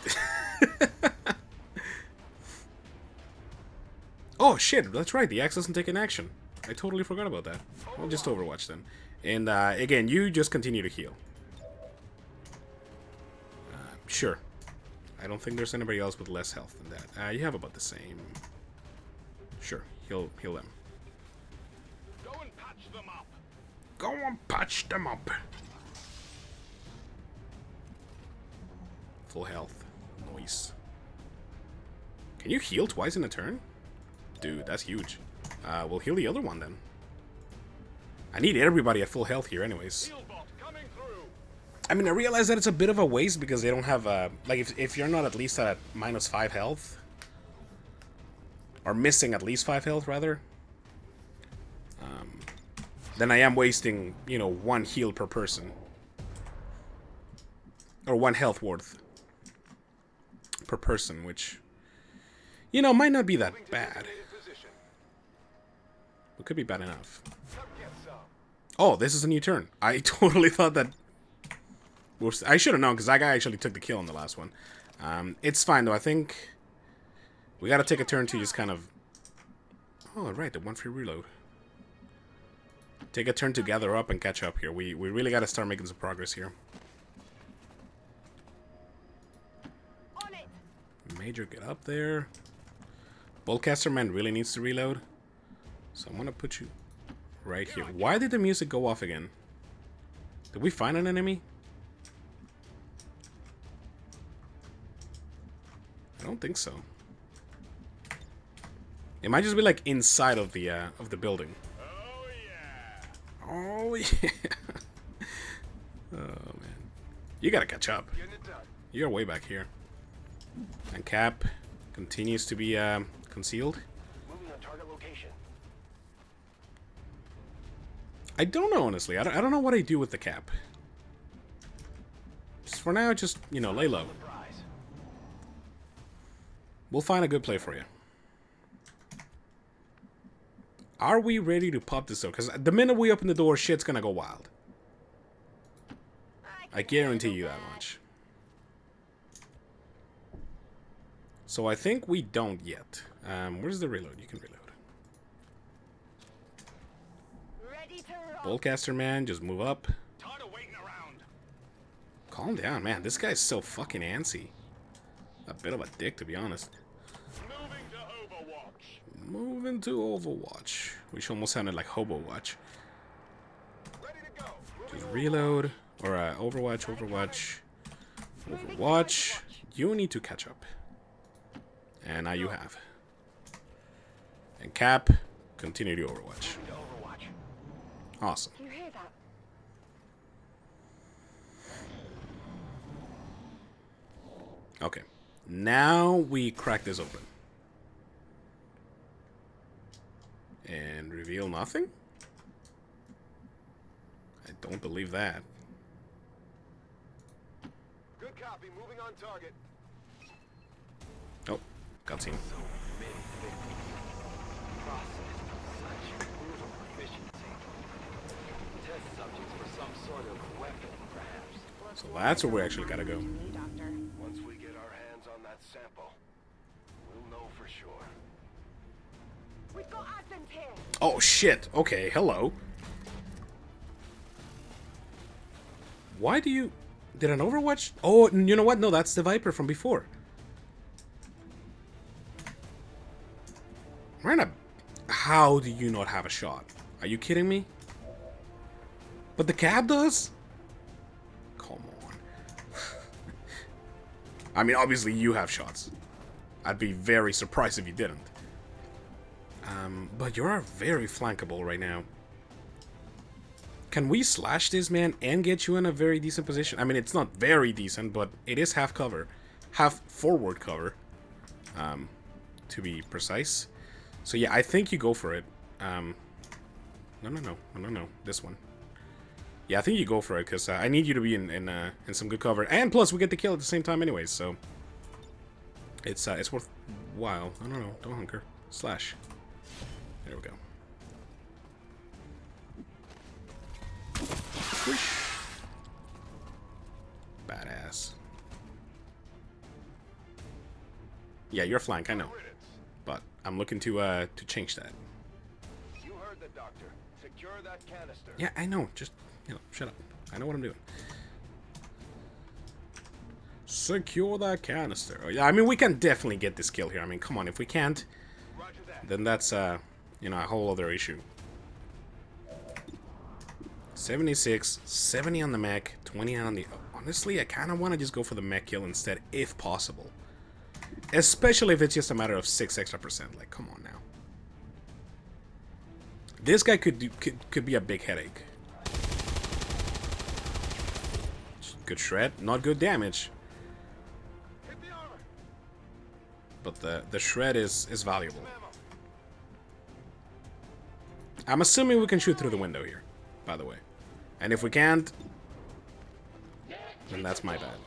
Oh shit, that's right, the axe doesn't take an action. I totally forgot about that. Well, just Overwatch then. And again, you just continue to heal. Sure. I don't think there's anybody else with less health than that. You have about the same. Sure, heal them. Go and patch them up. Go and patch them up. Full health. Nice. Can you heal twice in a turn? Dude, that's huge. We'll heal the other one then. I need everybody at full health here anyways. I mean, I realize that it's a bit of a waste because they don't have, like, if you're not at least at -5 health, or missing at least 5 health, rather, then I am wasting, you know, 1 heal per person. Or 1 health worth per person, which, you know, might not be that bad. It could be bad enough. Oh, this is a new turn. I totally thought that... I should have known, because that guy actually took the kill on the last one. It's fine, though. I think we got to take a turn to just kind of... Oh, right, the 1 free reload. Take a turn to gather up and catch up here. We really got to start making some progress here. Major, get up there. Boltcaster man really needs to reload. So I'm going to put you right here. Why did the music go off again? Did we find an enemy? I don't think so. It might just be like inside of the building. Oh yeah. Oh yeah. Oh man. You gotta catch up. You're way back here. And Cap continues to be concealed. Moving on target location. I don't know, honestly. I don't know what I do with the Cap. Just for now, just, you know, lay low. We'll find a good play for you. Are we ready to pop this though? Because the minute we open the door, shit's gonna go wild. I guarantee you that much. So I think we don't yet. Where's the reload? You can reload. Ready to roll. Boltcaster man, just move up. Calm down, man. This guy's so fucking antsy. A bit of a dick, to be honest. Moving to Overwatch. Which almost sounded like Hobo Watch. Just reload. Or Overwatch, Overwatch. Overwatch. You need to catch up. And now you have. And Cap, continue to Overwatch. Awesome. You hear that? Okay. Now we crack this open. And reveal nothing? I don't believe that. Good copy. Moving on target. Oh, cutscene. So that's where we actually gotta go. Once we get our hands on that sample, we'll know for sure. We've got Advent here. Oh shit. Okay, hello. Why do you... Did an Overwatch... Oh, you know what? No, that's the Viper from before. Miranda, how do you not have a shot? Are you kidding me? But the cab does? Come on. I mean, obviously you have shots. I'd be very surprised if you didn't. But you are very flankable right now. Can we slash this, man, and get you in a very decent position? I mean, it's not very decent, but it is half cover. Half forward cover. To be precise. So yeah, I think you go for it. No. This one. Yeah, I think you go for it, because I need you to be in some good cover. And plus, we get the kill at the same time anyways, so... It's worthwhile. I don't know. Don't hunker. Slash. There we go. Whoosh. Badass. Yeah, you're flank, I know. But I'm looking to change that. You heard the doctor. Secure that canister. Yeah, I know. Just, shut up. I know what I'm doing. Secure that canister. Oh, yeah, I mean, we can definitely get this kill here. I mean, come on. If we can't, then that's, a whole other issue. 76, 70 on the mech, 20 on the... Honestly, I kind of want to just go for the mech kill instead, if possible. Especially if it's just a matter of 6 extra %. Like, come on now. This guy could be a big headache. Good shred, not good damage. But the shred is valuable. I'm assuming we can shoot through the window here, by the way. And if we can't, then that's my bad.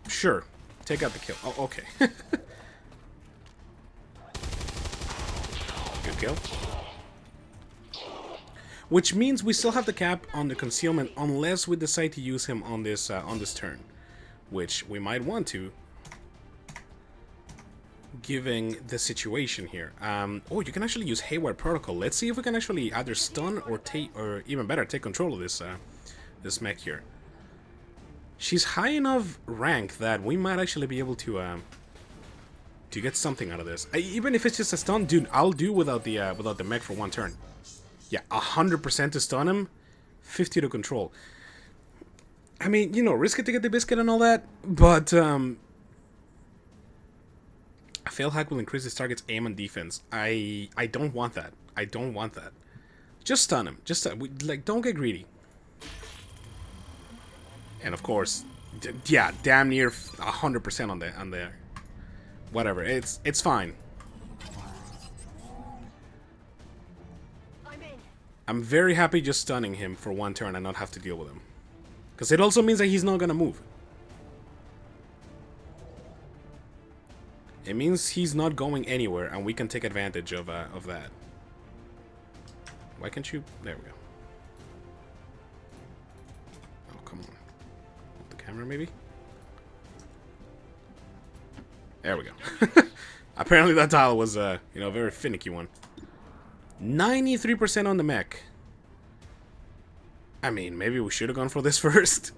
Sure, take out the kill. Oh, okay. Good kill. Which means we still have the cap on the concealment unless we decide to use him on this turn, which we might want to, given the situation here. Oh, you can actually use Haywire Protocol. Let's see if we can actually either stun or take, or even better, take control of this this mech here. She's high enough rank that we might actually be able to get something out of this. Even if it's just a stun, dude, I'll do without the mech for one turn. Yeah, 100% to stun him, 50 to control. I mean, risk it to get the biscuit and all that, but a fail hack will increase his target's aim and defense. I don't want that. I don't want that. Just stun him. Just don't get greedy. And of course, yeah, damn near 100% on the whatever. It's fine. I'm very happy just stunning him for one turn and not have to deal with him. Because it also means that he's not gonna move. It means he's not going anywhere and we can take advantage of that. Why can't you... There we go. Oh, come on. The camera, maybe? There we go. Apparently that tile was, a very finicky one. 93% on the mech. I mean, maybe we should have gone for this first.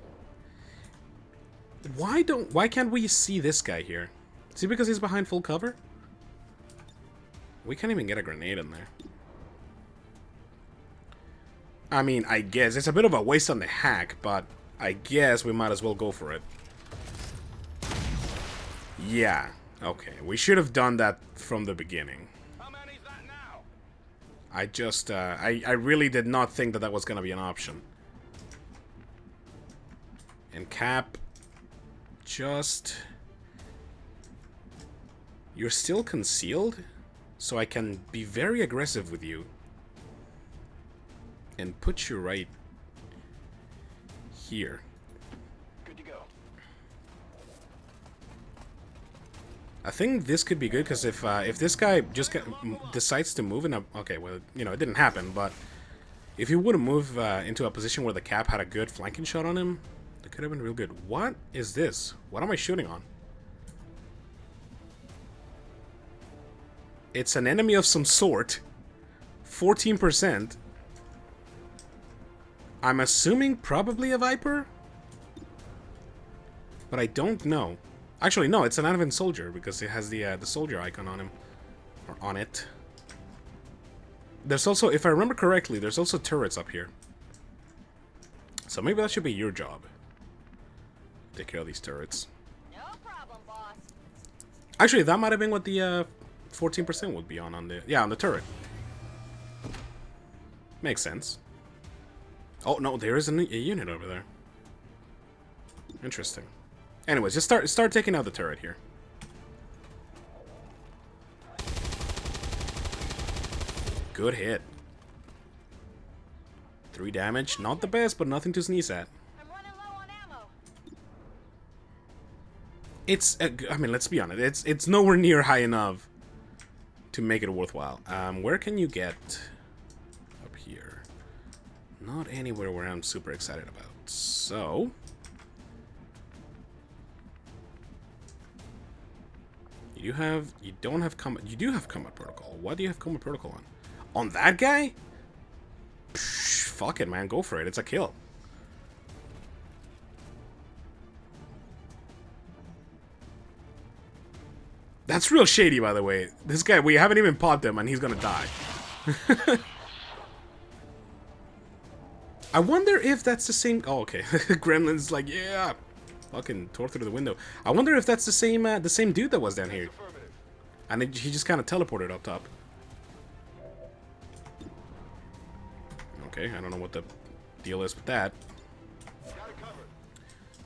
Why can't we see this guy here? Is it because he's behind full cover? We can't even get a grenade in there. I mean, I guess it's a bit of a waste on the hack, but I guess we might as well go for it. Yeah. Okay, we should have done that from the beginning. How many's that now? I just, I really did not think that that was gonna be an option. And Cap, just... You're still concealed? So I can be very aggressive with you. And put you right here. Good to go. I think this could be good because if this guy just decides to move in a... Okay, well, you know, it didn't happen, but if he would have moved into a position where the Cap had a good flanking shot on him, that could have been real good. What is this? What am I shooting on? It's an enemy of some sort. 14%. I'm assuming probably a Viper? But I don't know. Actually, no, it's an Advent Soldier because it has the soldier icon on him. Or on it. There's also, if I remember correctly, there's also turrets up here. So maybe that should be your job. Take care of these turrets. No problem, boss. Actually, that might have been what the 14% would be on the... Yeah, on the turret. Makes sense. Oh, no, there is a unit over there. Interesting. Anyways, just start taking out the turret here. Good hit. 3 damage. Not the best, but nothing to sneeze at. I'm running low on ammo. It's... I mean, let's be honest. It's nowhere near high enough to make it worthwhile. Where can you get... Up here. Not anywhere where I'm super excited about. So... You don't have combat... You do have combat protocol. What do you have combat protocol on? On that guy? Psh, fuck it, man. Go for it. It's a kill. That's real shady, by the way. This guy, we haven't even popped him, and he's gonna die. I wonder if that's the same... Oh, okay. Gremlin's like, yeah. Fucking tore through the window. I wonder if that's the same dude that was down here. And he just kind of teleported up top. Okay, I don't know what the deal is with that.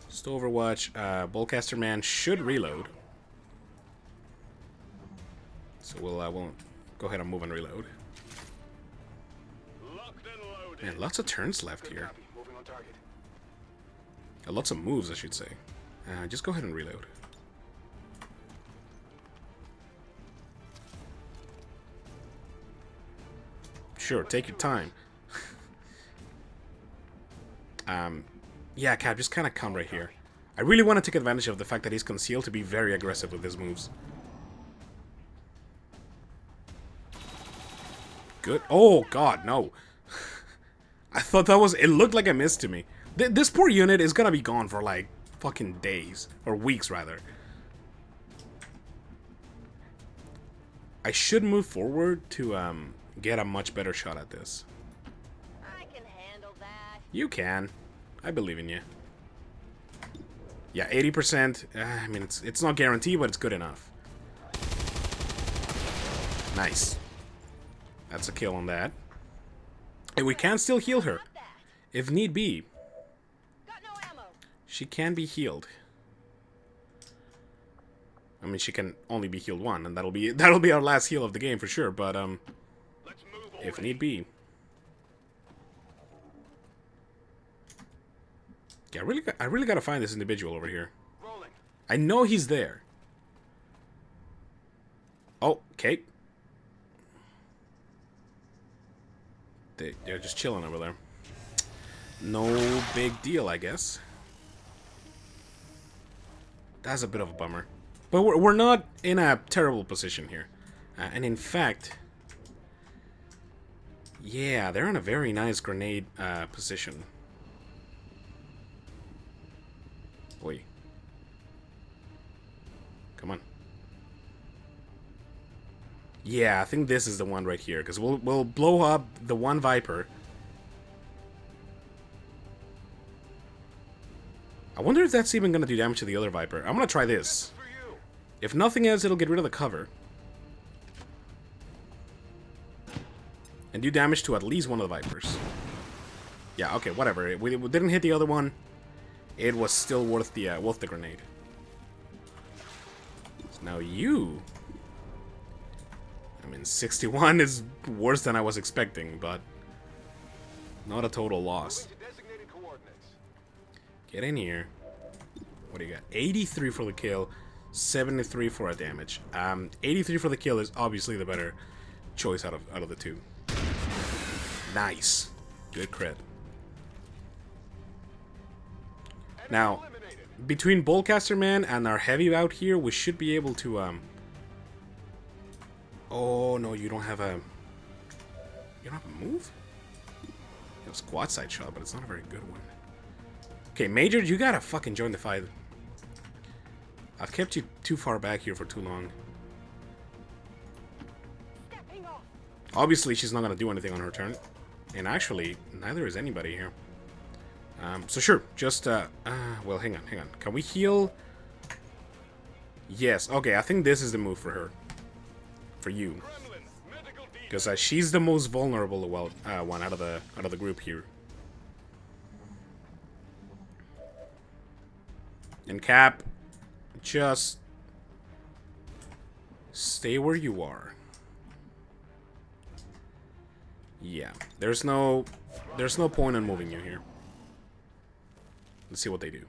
Just Overwatch. Bullcaster Man should reload. So we'll go ahead and move and reload. Man, lots of turns left here. Lots of moves, I should say. Just go ahead and reload. Sure, take your time. Yeah, Cap, just kind of come right here. I really want to take advantage of the fact that he's concealed to be very aggressive with his moves. Good. Oh, God, no. I thought that was... It looked like a miss to me. This poor unit is gonna be gone for, like, fucking days. Or weeks, rather. I should move forward to, get a much better shot at this. I can handle that. You can. I believe in you. Yeah, 80%. I mean, it's not guaranteed, but it's good enough. Nice. That's a kill on that. And we can still heal her. If need be. Got no ammo. She can be healed. I mean, she can only be healed one, and that'll be our last heal of the game for sure, but if need be. Yeah, I really gotta find this individual over here. I know he's there. Oh, okay. They're just chilling over there. No big deal, I guess. That's a bit of a bummer. But we're not in a terrible position here. And in fact... Yeah, they're in a very nice grenade position. Oi. Yeah, I think this is the one right here, because we'll blow up the one Viper. I wonder if that's even going to do damage to the other Viper. I'm going to try this. If nothing else, it'll get rid of the cover. And do damage to at least one of the Vipers. Yeah, okay, whatever. We didn't hit the other one. It was still worth the grenade. So now you... I mean, 61 is worse than I was expecting, but not a total loss. Get in here. What do you got? 83 for the kill, 73 for a damage. 83 for the kill is obviously the better choice out of the two. Nice. Good crit. Now, between Boltcaster Man and our heavy out here, we should be able to oh no, you don't have a move? You have a squad side shot, but it's not a very good one. Okay, Major, you gotta fucking join the fight. I've kept you too far back here for too long. Obviously, she's not gonna do anything on her turn. And actually, neither is anybody here. So sure, just, well, hang on. Can we heal? Yes, okay, I think this is the move for her. For you. Because she's the most vulnerable one out of the group here. And Cap, just stay where you are. Yeah, there's no point in moving you here. Let's see what they do.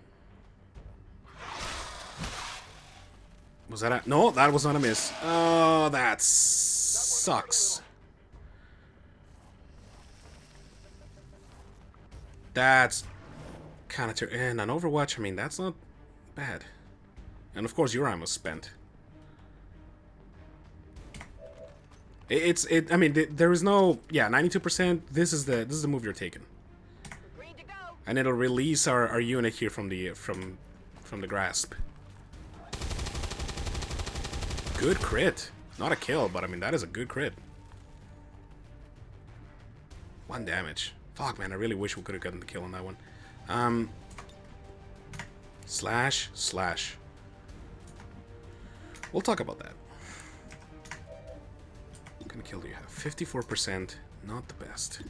Was that a... No, that was not a miss. Oh, that sucks. That's kind of... And on Overwatch, I mean, that's not bad. And of course, your ammo's spent. I mean, there is no... Yeah, 92%. This is the move you're taking. And it'll release our unit here from the grasp. Good crit. Not a kill, but I mean, that is a good crit. 1 damage. Fuck, man, I really wish we could have gotten the kill on that one. Slash. We'll talk about that. What kind of kill do you have? 54%. Not the best.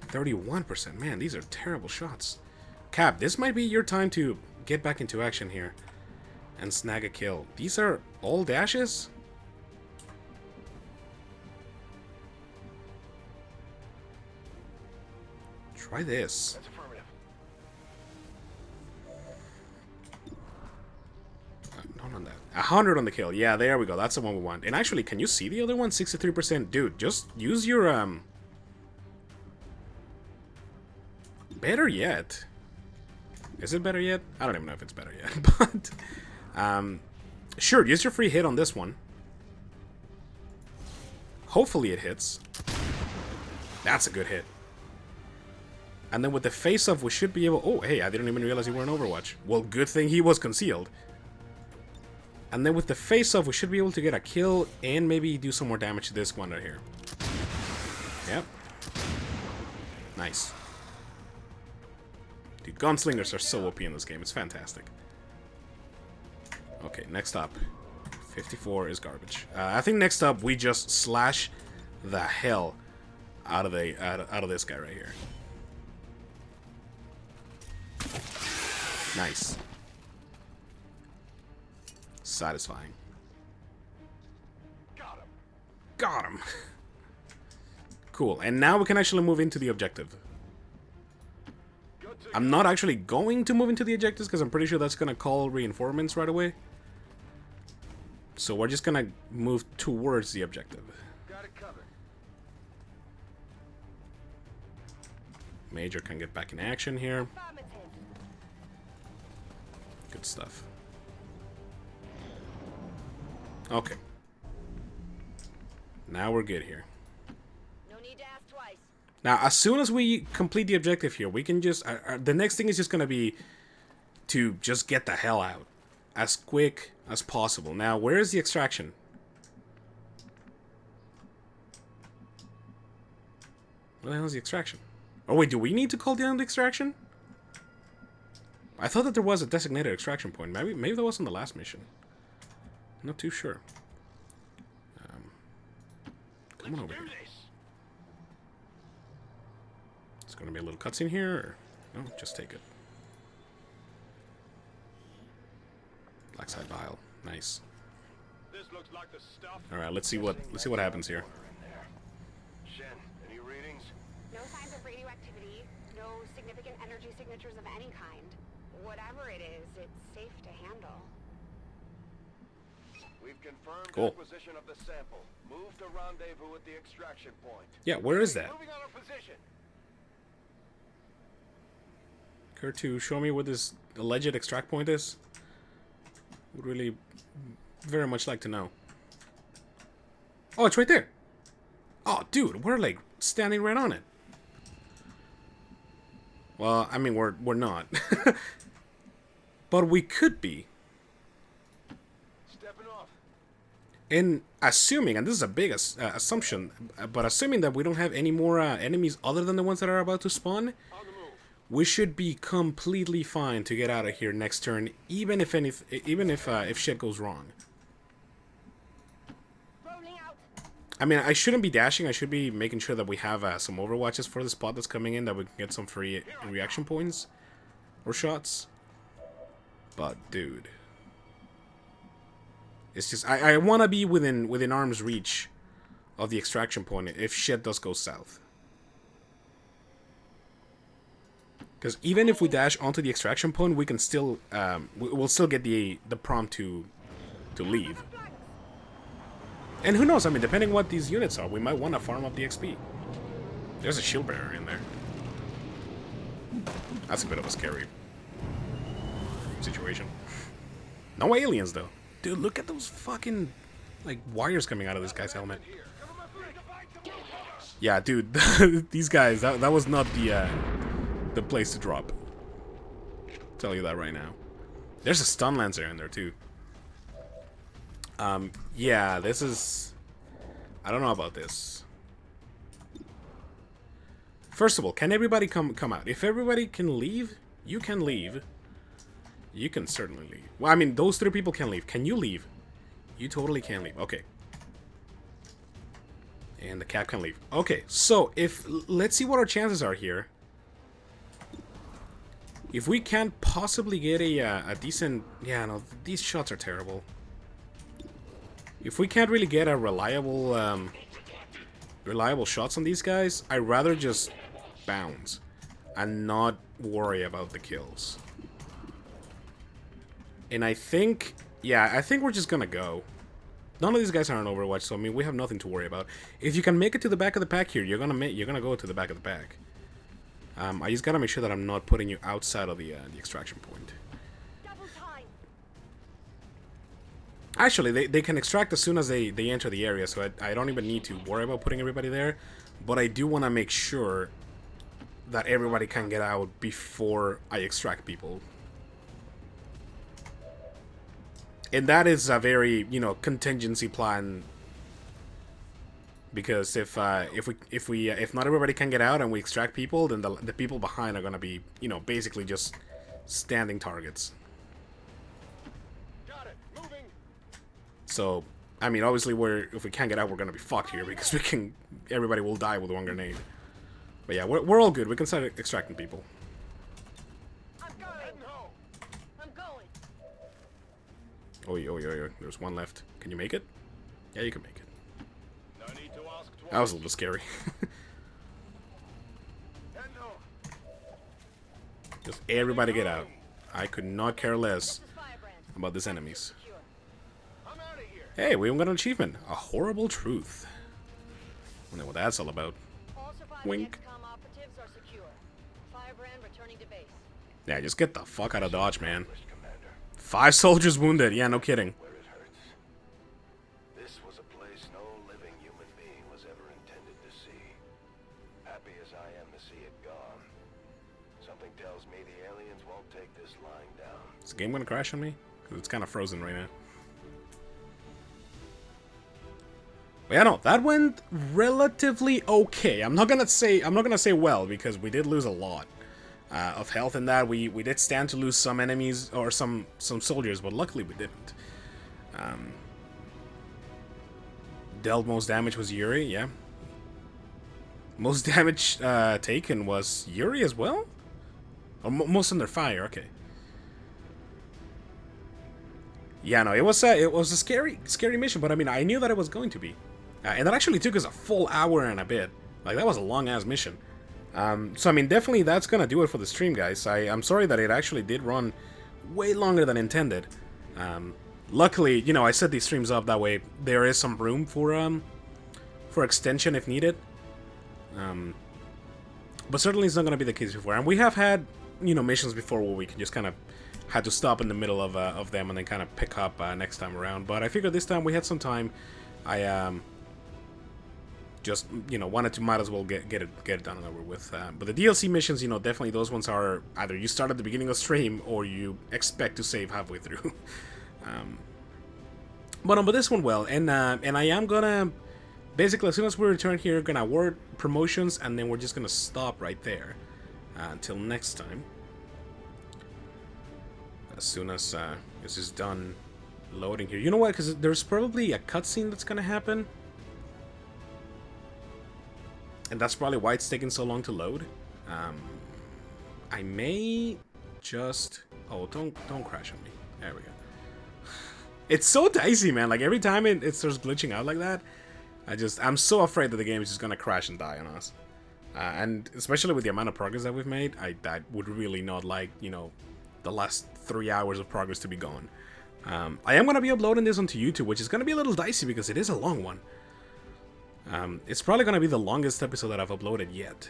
31%. Man, these are terrible shots. Cap, this might be your time to get back into action here and snag a kill. These are all dashes? Try this. Not on that. 100 on the kill. Yeah, there we go. That's the one we want. And actually, can you see the other one? 63%. Dude, just use your... Better yet. Is it better yet? I don't even know if it's better yet. But, sure, use your free hit on this one. Hopefully it hits. That's a good hit. And then with the face-off, we should be able... Oh, hey, I didn't even realize you were in Overwatch. Well, good thing he was concealed. And then with the face-off, we should be able to get a kill and maybe do some more damage to this one right here. Yep. Nice. Dude, gunslingers are so OP in this game. It's fantastic. Okay, next up. 54 is garbage. I think next up, we just slash the hell out of this guy right here. Nice. Satisfying. Got him. Cool. And now we can actually move into the objective. I'm not actually going to move into the objectives because I'm pretty sure that's going to call reinforcements right away. So we're just going to move towards the objective. Got it covered. Major can get back in action here. Good stuff. Okay. Now we're good here. No need to ask twice. Now, as soon as we complete the objective here, we can just... the next thing is just going to be to just get the hell out. As quick as possible. Now, where is the extraction? What the hell is the extraction? Oh wait, do we need to call down the extraction? I thought that there was a designated extraction point. Maybe that was on the last mission. Not too sure. Come on over here. It's gonna be a little cutscene here, or no? Just take it. Black side vial, nice. This looks like the stuff. All right, let's see what happens here. Shen, any readings? No signs of radioactivity, no significant energy signatures of any kind. Whatever it is, it's safe to handle. We've confirmed Cool. acquisition of the sample. Move to rendezvous at the extraction point. Yeah, where is that? Moving on our position. Care to show me what this alleged extract point is? Would really very much like to know. Oh, it's right there. Oh, dude, we're like standing right on it. Well, I mean, we're not. But we could be. Stepping off. And assuming, and this is a big assumption, but assuming that we don't have any more enemies other than the ones that are about to spawn, On the move. we should be completely fine to get out of here next turn, even if shit goes wrong. Rolling out. I mean, I shouldn't be dashing. I should be making sure that we have some overwatches for the spot that's coming in, that we can get some free reaction points or shots. But dude, it's just I want to be within arm's reach of the extraction point if shit does go south. Because even if we dash onto the extraction point, we can still we'll still get the prompt to leave. And who knows? I mean, depending what these units are, we might want to farm up the XP. There's a shield bearer in there. That's a bit of a scary situation. No aliens though, dude. Look at those fucking like wires coming out of this guy's helmet. Yeah, dude. These guys. That was not the place to drop. I'll tell you that right now. There's a stun lancer in there too. Yeah, this is... I don't know about this. First of all, can everybody come out? If everybody can leave, you can leave. You can certainly leave. Well, I mean, those 3 people can leave. Can you leave? You totally can leave. Okay. And the cap can leave. Okay, so if... Let's see what our chances are here. If we can't possibly get a decent... Yeah, no, these shots are terrible. If we can't really get a reliable shots on these guys, I'd rather just bounce and not worry about the kills. And I think, yeah, I think we're just gonna go. None of these guys are on Overwatch, so I mean, we have nothing to worry about. If you can make it to the back of the pack here, you're gonna go to the back of the pack. I just gotta make sure that I'm not putting you outside of the extraction point. Double time. Actually, they can extract as soon as they enter the area, so I don't even need to worry about putting everybody there. But I do want to make sure that everybody can get out before I extract people. And that is a very, contingency plan. Because if not everybody can get out and we extract people, then the people behind are gonna be, basically just standing targets. Got it. Moving. So, I mean, obviously, if we can't get out, we're gonna be fucked here because everybody will die with one grenade. But yeah, we're all good. We can start extracting people. I'm going. Heading home. I'm going. Oh, there's one left. Can you make it? Yeah, you can make it. No need to ask twice. That was a little scary. Heading home. Just everybody get out. I could not care less This is Firebrand. about these enemies. Secure. I'm out of here. Hey, we even got an achievement. A horrible truth. I wonder what that's all about. All surviving Wink. XCOM operatives are secure. Firebrand returning to base. Yeah, just get the fuck out of Dodge, man. Commander, 5 soldiers wounded. Yeah, no kidding. where it hurts. This was a place no living human being was ever intended to see. Happy as I am to see it gone. Something tells me the aliens won't take this lying down. Is the game gonna crash on me? Because it's kind of frozen right now. But yeah, no, that went relatively okay. I'm not gonna say well, because we did lose a lot of health in that. We did stand to lose some enemies or some soldiers, but luckily we didn't. Dealt most damage was Yuri, yeah. Most damage taken was Yuri as well? Or most under fire, okay. Yeah, no, it was a scary mission, but I mean, I knew that it was going to be. And that actually took us a full hour and a bit. Like, that was a long-ass mission. So, I mean, definitely that's gonna do it for the stream, guys. I'm sorry that it actually did run way longer than intended. Luckily, you know, I set these streams up that way there is some room for extension if needed. But certainly it's not gonna be the case before. And we have had, you know, missions before where we can just kind of had to stop in the middle of them and then kind of pick up next time around. But I figured this time we had some time. I just, you know, might as well get it done and over with. But the DLC missions, you know, definitely those ones are either you start at the beginning of stream or you expect to save halfway through. But this one well, and I am gonna basically, as soon as we return here, gonna award promotions, and then we're just gonna stop right there until next time. As soon as this is done loading here, you know what? Because there's probably a cutscene that's gonna happen. And that's probably why it's taking so long to load. I may just... Oh, don't crash on me. There we go. It's so dicey, man. Like, every time it starts glitching out like that, I'm so afraid that the game is just gonna crash and die on us. And especially with the amount of progress that we've made, I would really not like, you know, the last 3 hours of progress to be gone. I am gonna be uploading this onto YouTube, which is gonna be a little dicey because it is a long one. It's probably going to be the longest episode that I've uploaded yet.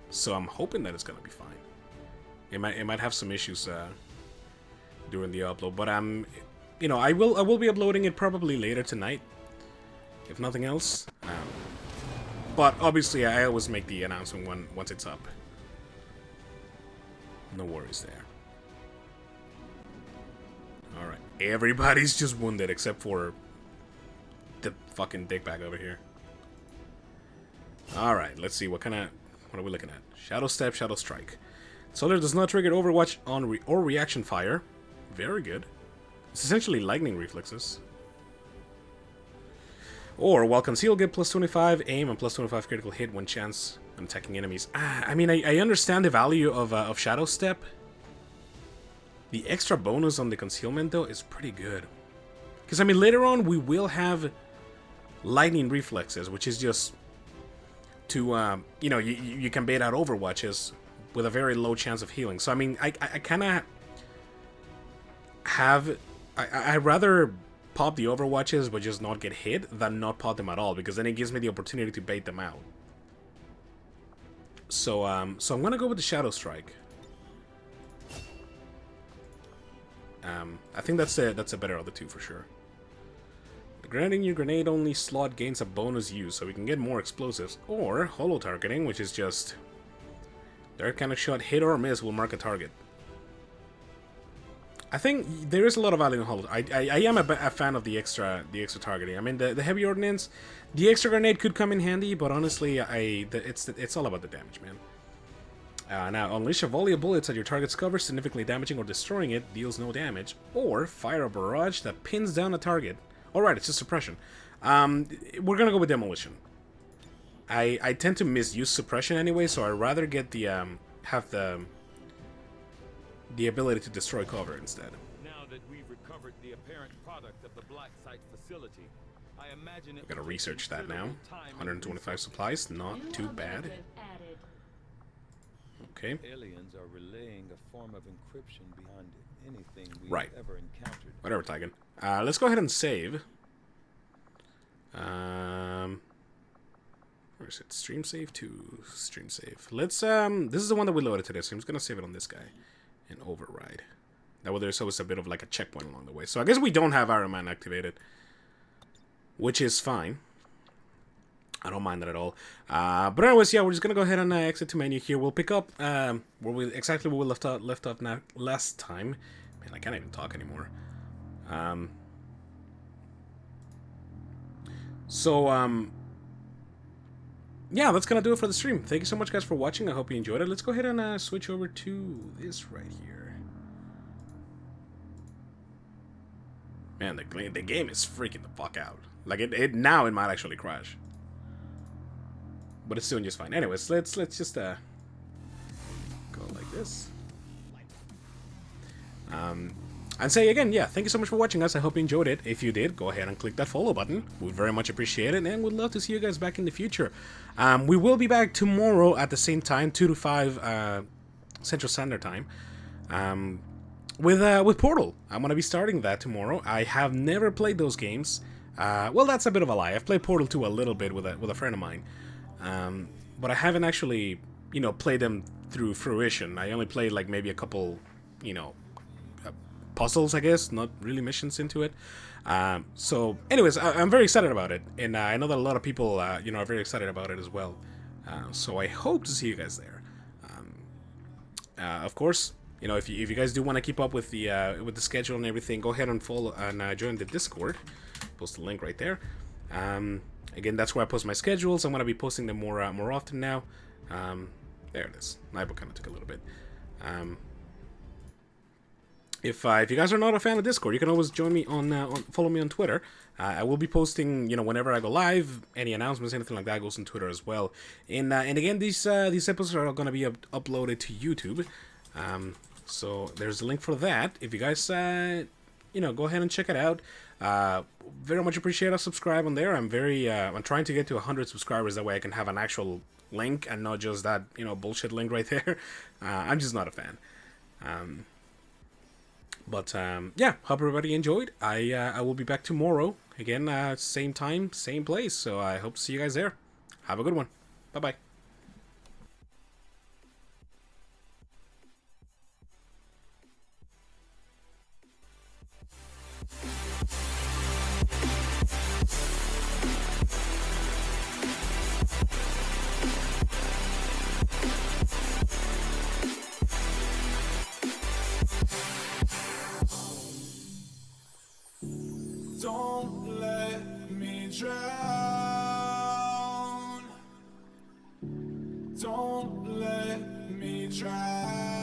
So I'm hoping that it's going to be fine. It might have some issues during the upload, but you know, I will be uploading it probably later tonight, if nothing else. But obviously, I always make the announcement once it's up. No worries there. All right, everybody's just wounded except for the fucking dickbag over here. Alright, let's see, what are we looking at? Shadow Step, Shadow Strike. Solar does not trigger Overwatch on or reaction fire. Very good. It's essentially lightning reflexes. Or, while conceal, get plus 25 aim and plus 25 critical hit when chance on attacking enemies. I mean, I understand the value of Shadow Step. The extra bonus on the concealment, though, is pretty good. Because, I mean, later on, we will have lightning reflexes, which is just to, you know, you can bait out Overwatches with a very low chance of healing. So, I mean, I kind of have... I'd rather pop the Overwatches but just not get hit than not pop them at all, because then it gives me the opportunity to bait them out. So, so I'm going to go with the Shadow Strike. I think that's a better of the two for sure. Granting your grenade-only slot gains a bonus use, so we can get more explosives. Or holo targeting, which is just direct kind of shot, hit or miss will mark a target. I think there is a lot of value in holo. I am a fan of the extra targeting. I mean, the heavy ordnance, the extra grenade could come in handy, but honestly, it's all about the damage, man. Now, unleash a volley of bullets at your target's cover, significantly damaging or destroying it, deals no damage. Or fire a barrage that pins down a target. Alright, it's just suppression. We're gonna go with demolition. I tend to misuse suppression anyway, so I'd rather get the have the ability to destroy cover instead. Now that we've recovered the apparent product of the black site facility, I imagine We're gonna research that now. 125 supplies, not too bad. Okay. Aliens are relaying a form of encryption behind anything we've Right. ever encountered. Whatever, Tigan. Let's go ahead and save. Where is it? Stream save to stream save. Let's this is the one that we loaded today, so I'm just gonna save it on this guy and override. That way there's always a bit of like a checkpoint along the way. So I guess we don't have Iron Man activated, which is fine. I don't mind that at all. But anyways, yeah, we're just gonna go ahead and exit to menu here. We'll pick up exactly where we left off now last time. Man, I can't even talk anymore. So, yeah, that's gonna do it for the stream. Thank you so much, guys, for watching. I hope you enjoyed it. Let's go ahead and switch over to this right here. Man, the game is freaking the fuck out. Like, it now it might actually crash. But it's doing just fine. Anyways, let's just go like this. And say again, yeah, thank you so much for watching, guys. I hope you enjoyed it. If you did, go ahead and click that follow button. We'd very much appreciate it, and we'd love to see you guys back in the future. We will be back tomorrow at the same time, 2 to 5 Central Standard Time, with Portal. I'm gonna be starting that tomorrow. I have never played those games. Well, that's a bit of a lie. I've played Portal 2 a little bit with a friend of mine, but I haven't actually, played them through fruition. I only played like maybe a couple, puzzles, I guess, not really missions into it. So, anyways, I'm very excited about it, and I know that a lot of people, are very excited about it as well. So I hope to see you guys there. Of course, if you guys do want to keep up with the schedule and everything, go ahead and follow and join the Discord. Post the link right there. Again, that's where I post my schedules. I'm gonna be posting them more often now. There it is. My book kind of took a little bit. If you guys are not a fan of Discord, you can always join me follow me on Twitter. I will be posting, whenever I go live, any announcements, anything like that goes on Twitter as well. And again, these episodes are going to be uploaded to YouTube. So there's a link for that. If you guys, go ahead and check it out. Very much appreciate a subscribe on there. I'm trying to get to 100 subscribers. That way I can have an actual link and not just that, bullshit link right there. I'm just not a fan. But yeah, hope everybody enjoyed. I will be back tomorrow again, same time, same place. So I hope to see you guys there. Have a good one. Bye bye. Don't let me drown. Don't let me drown.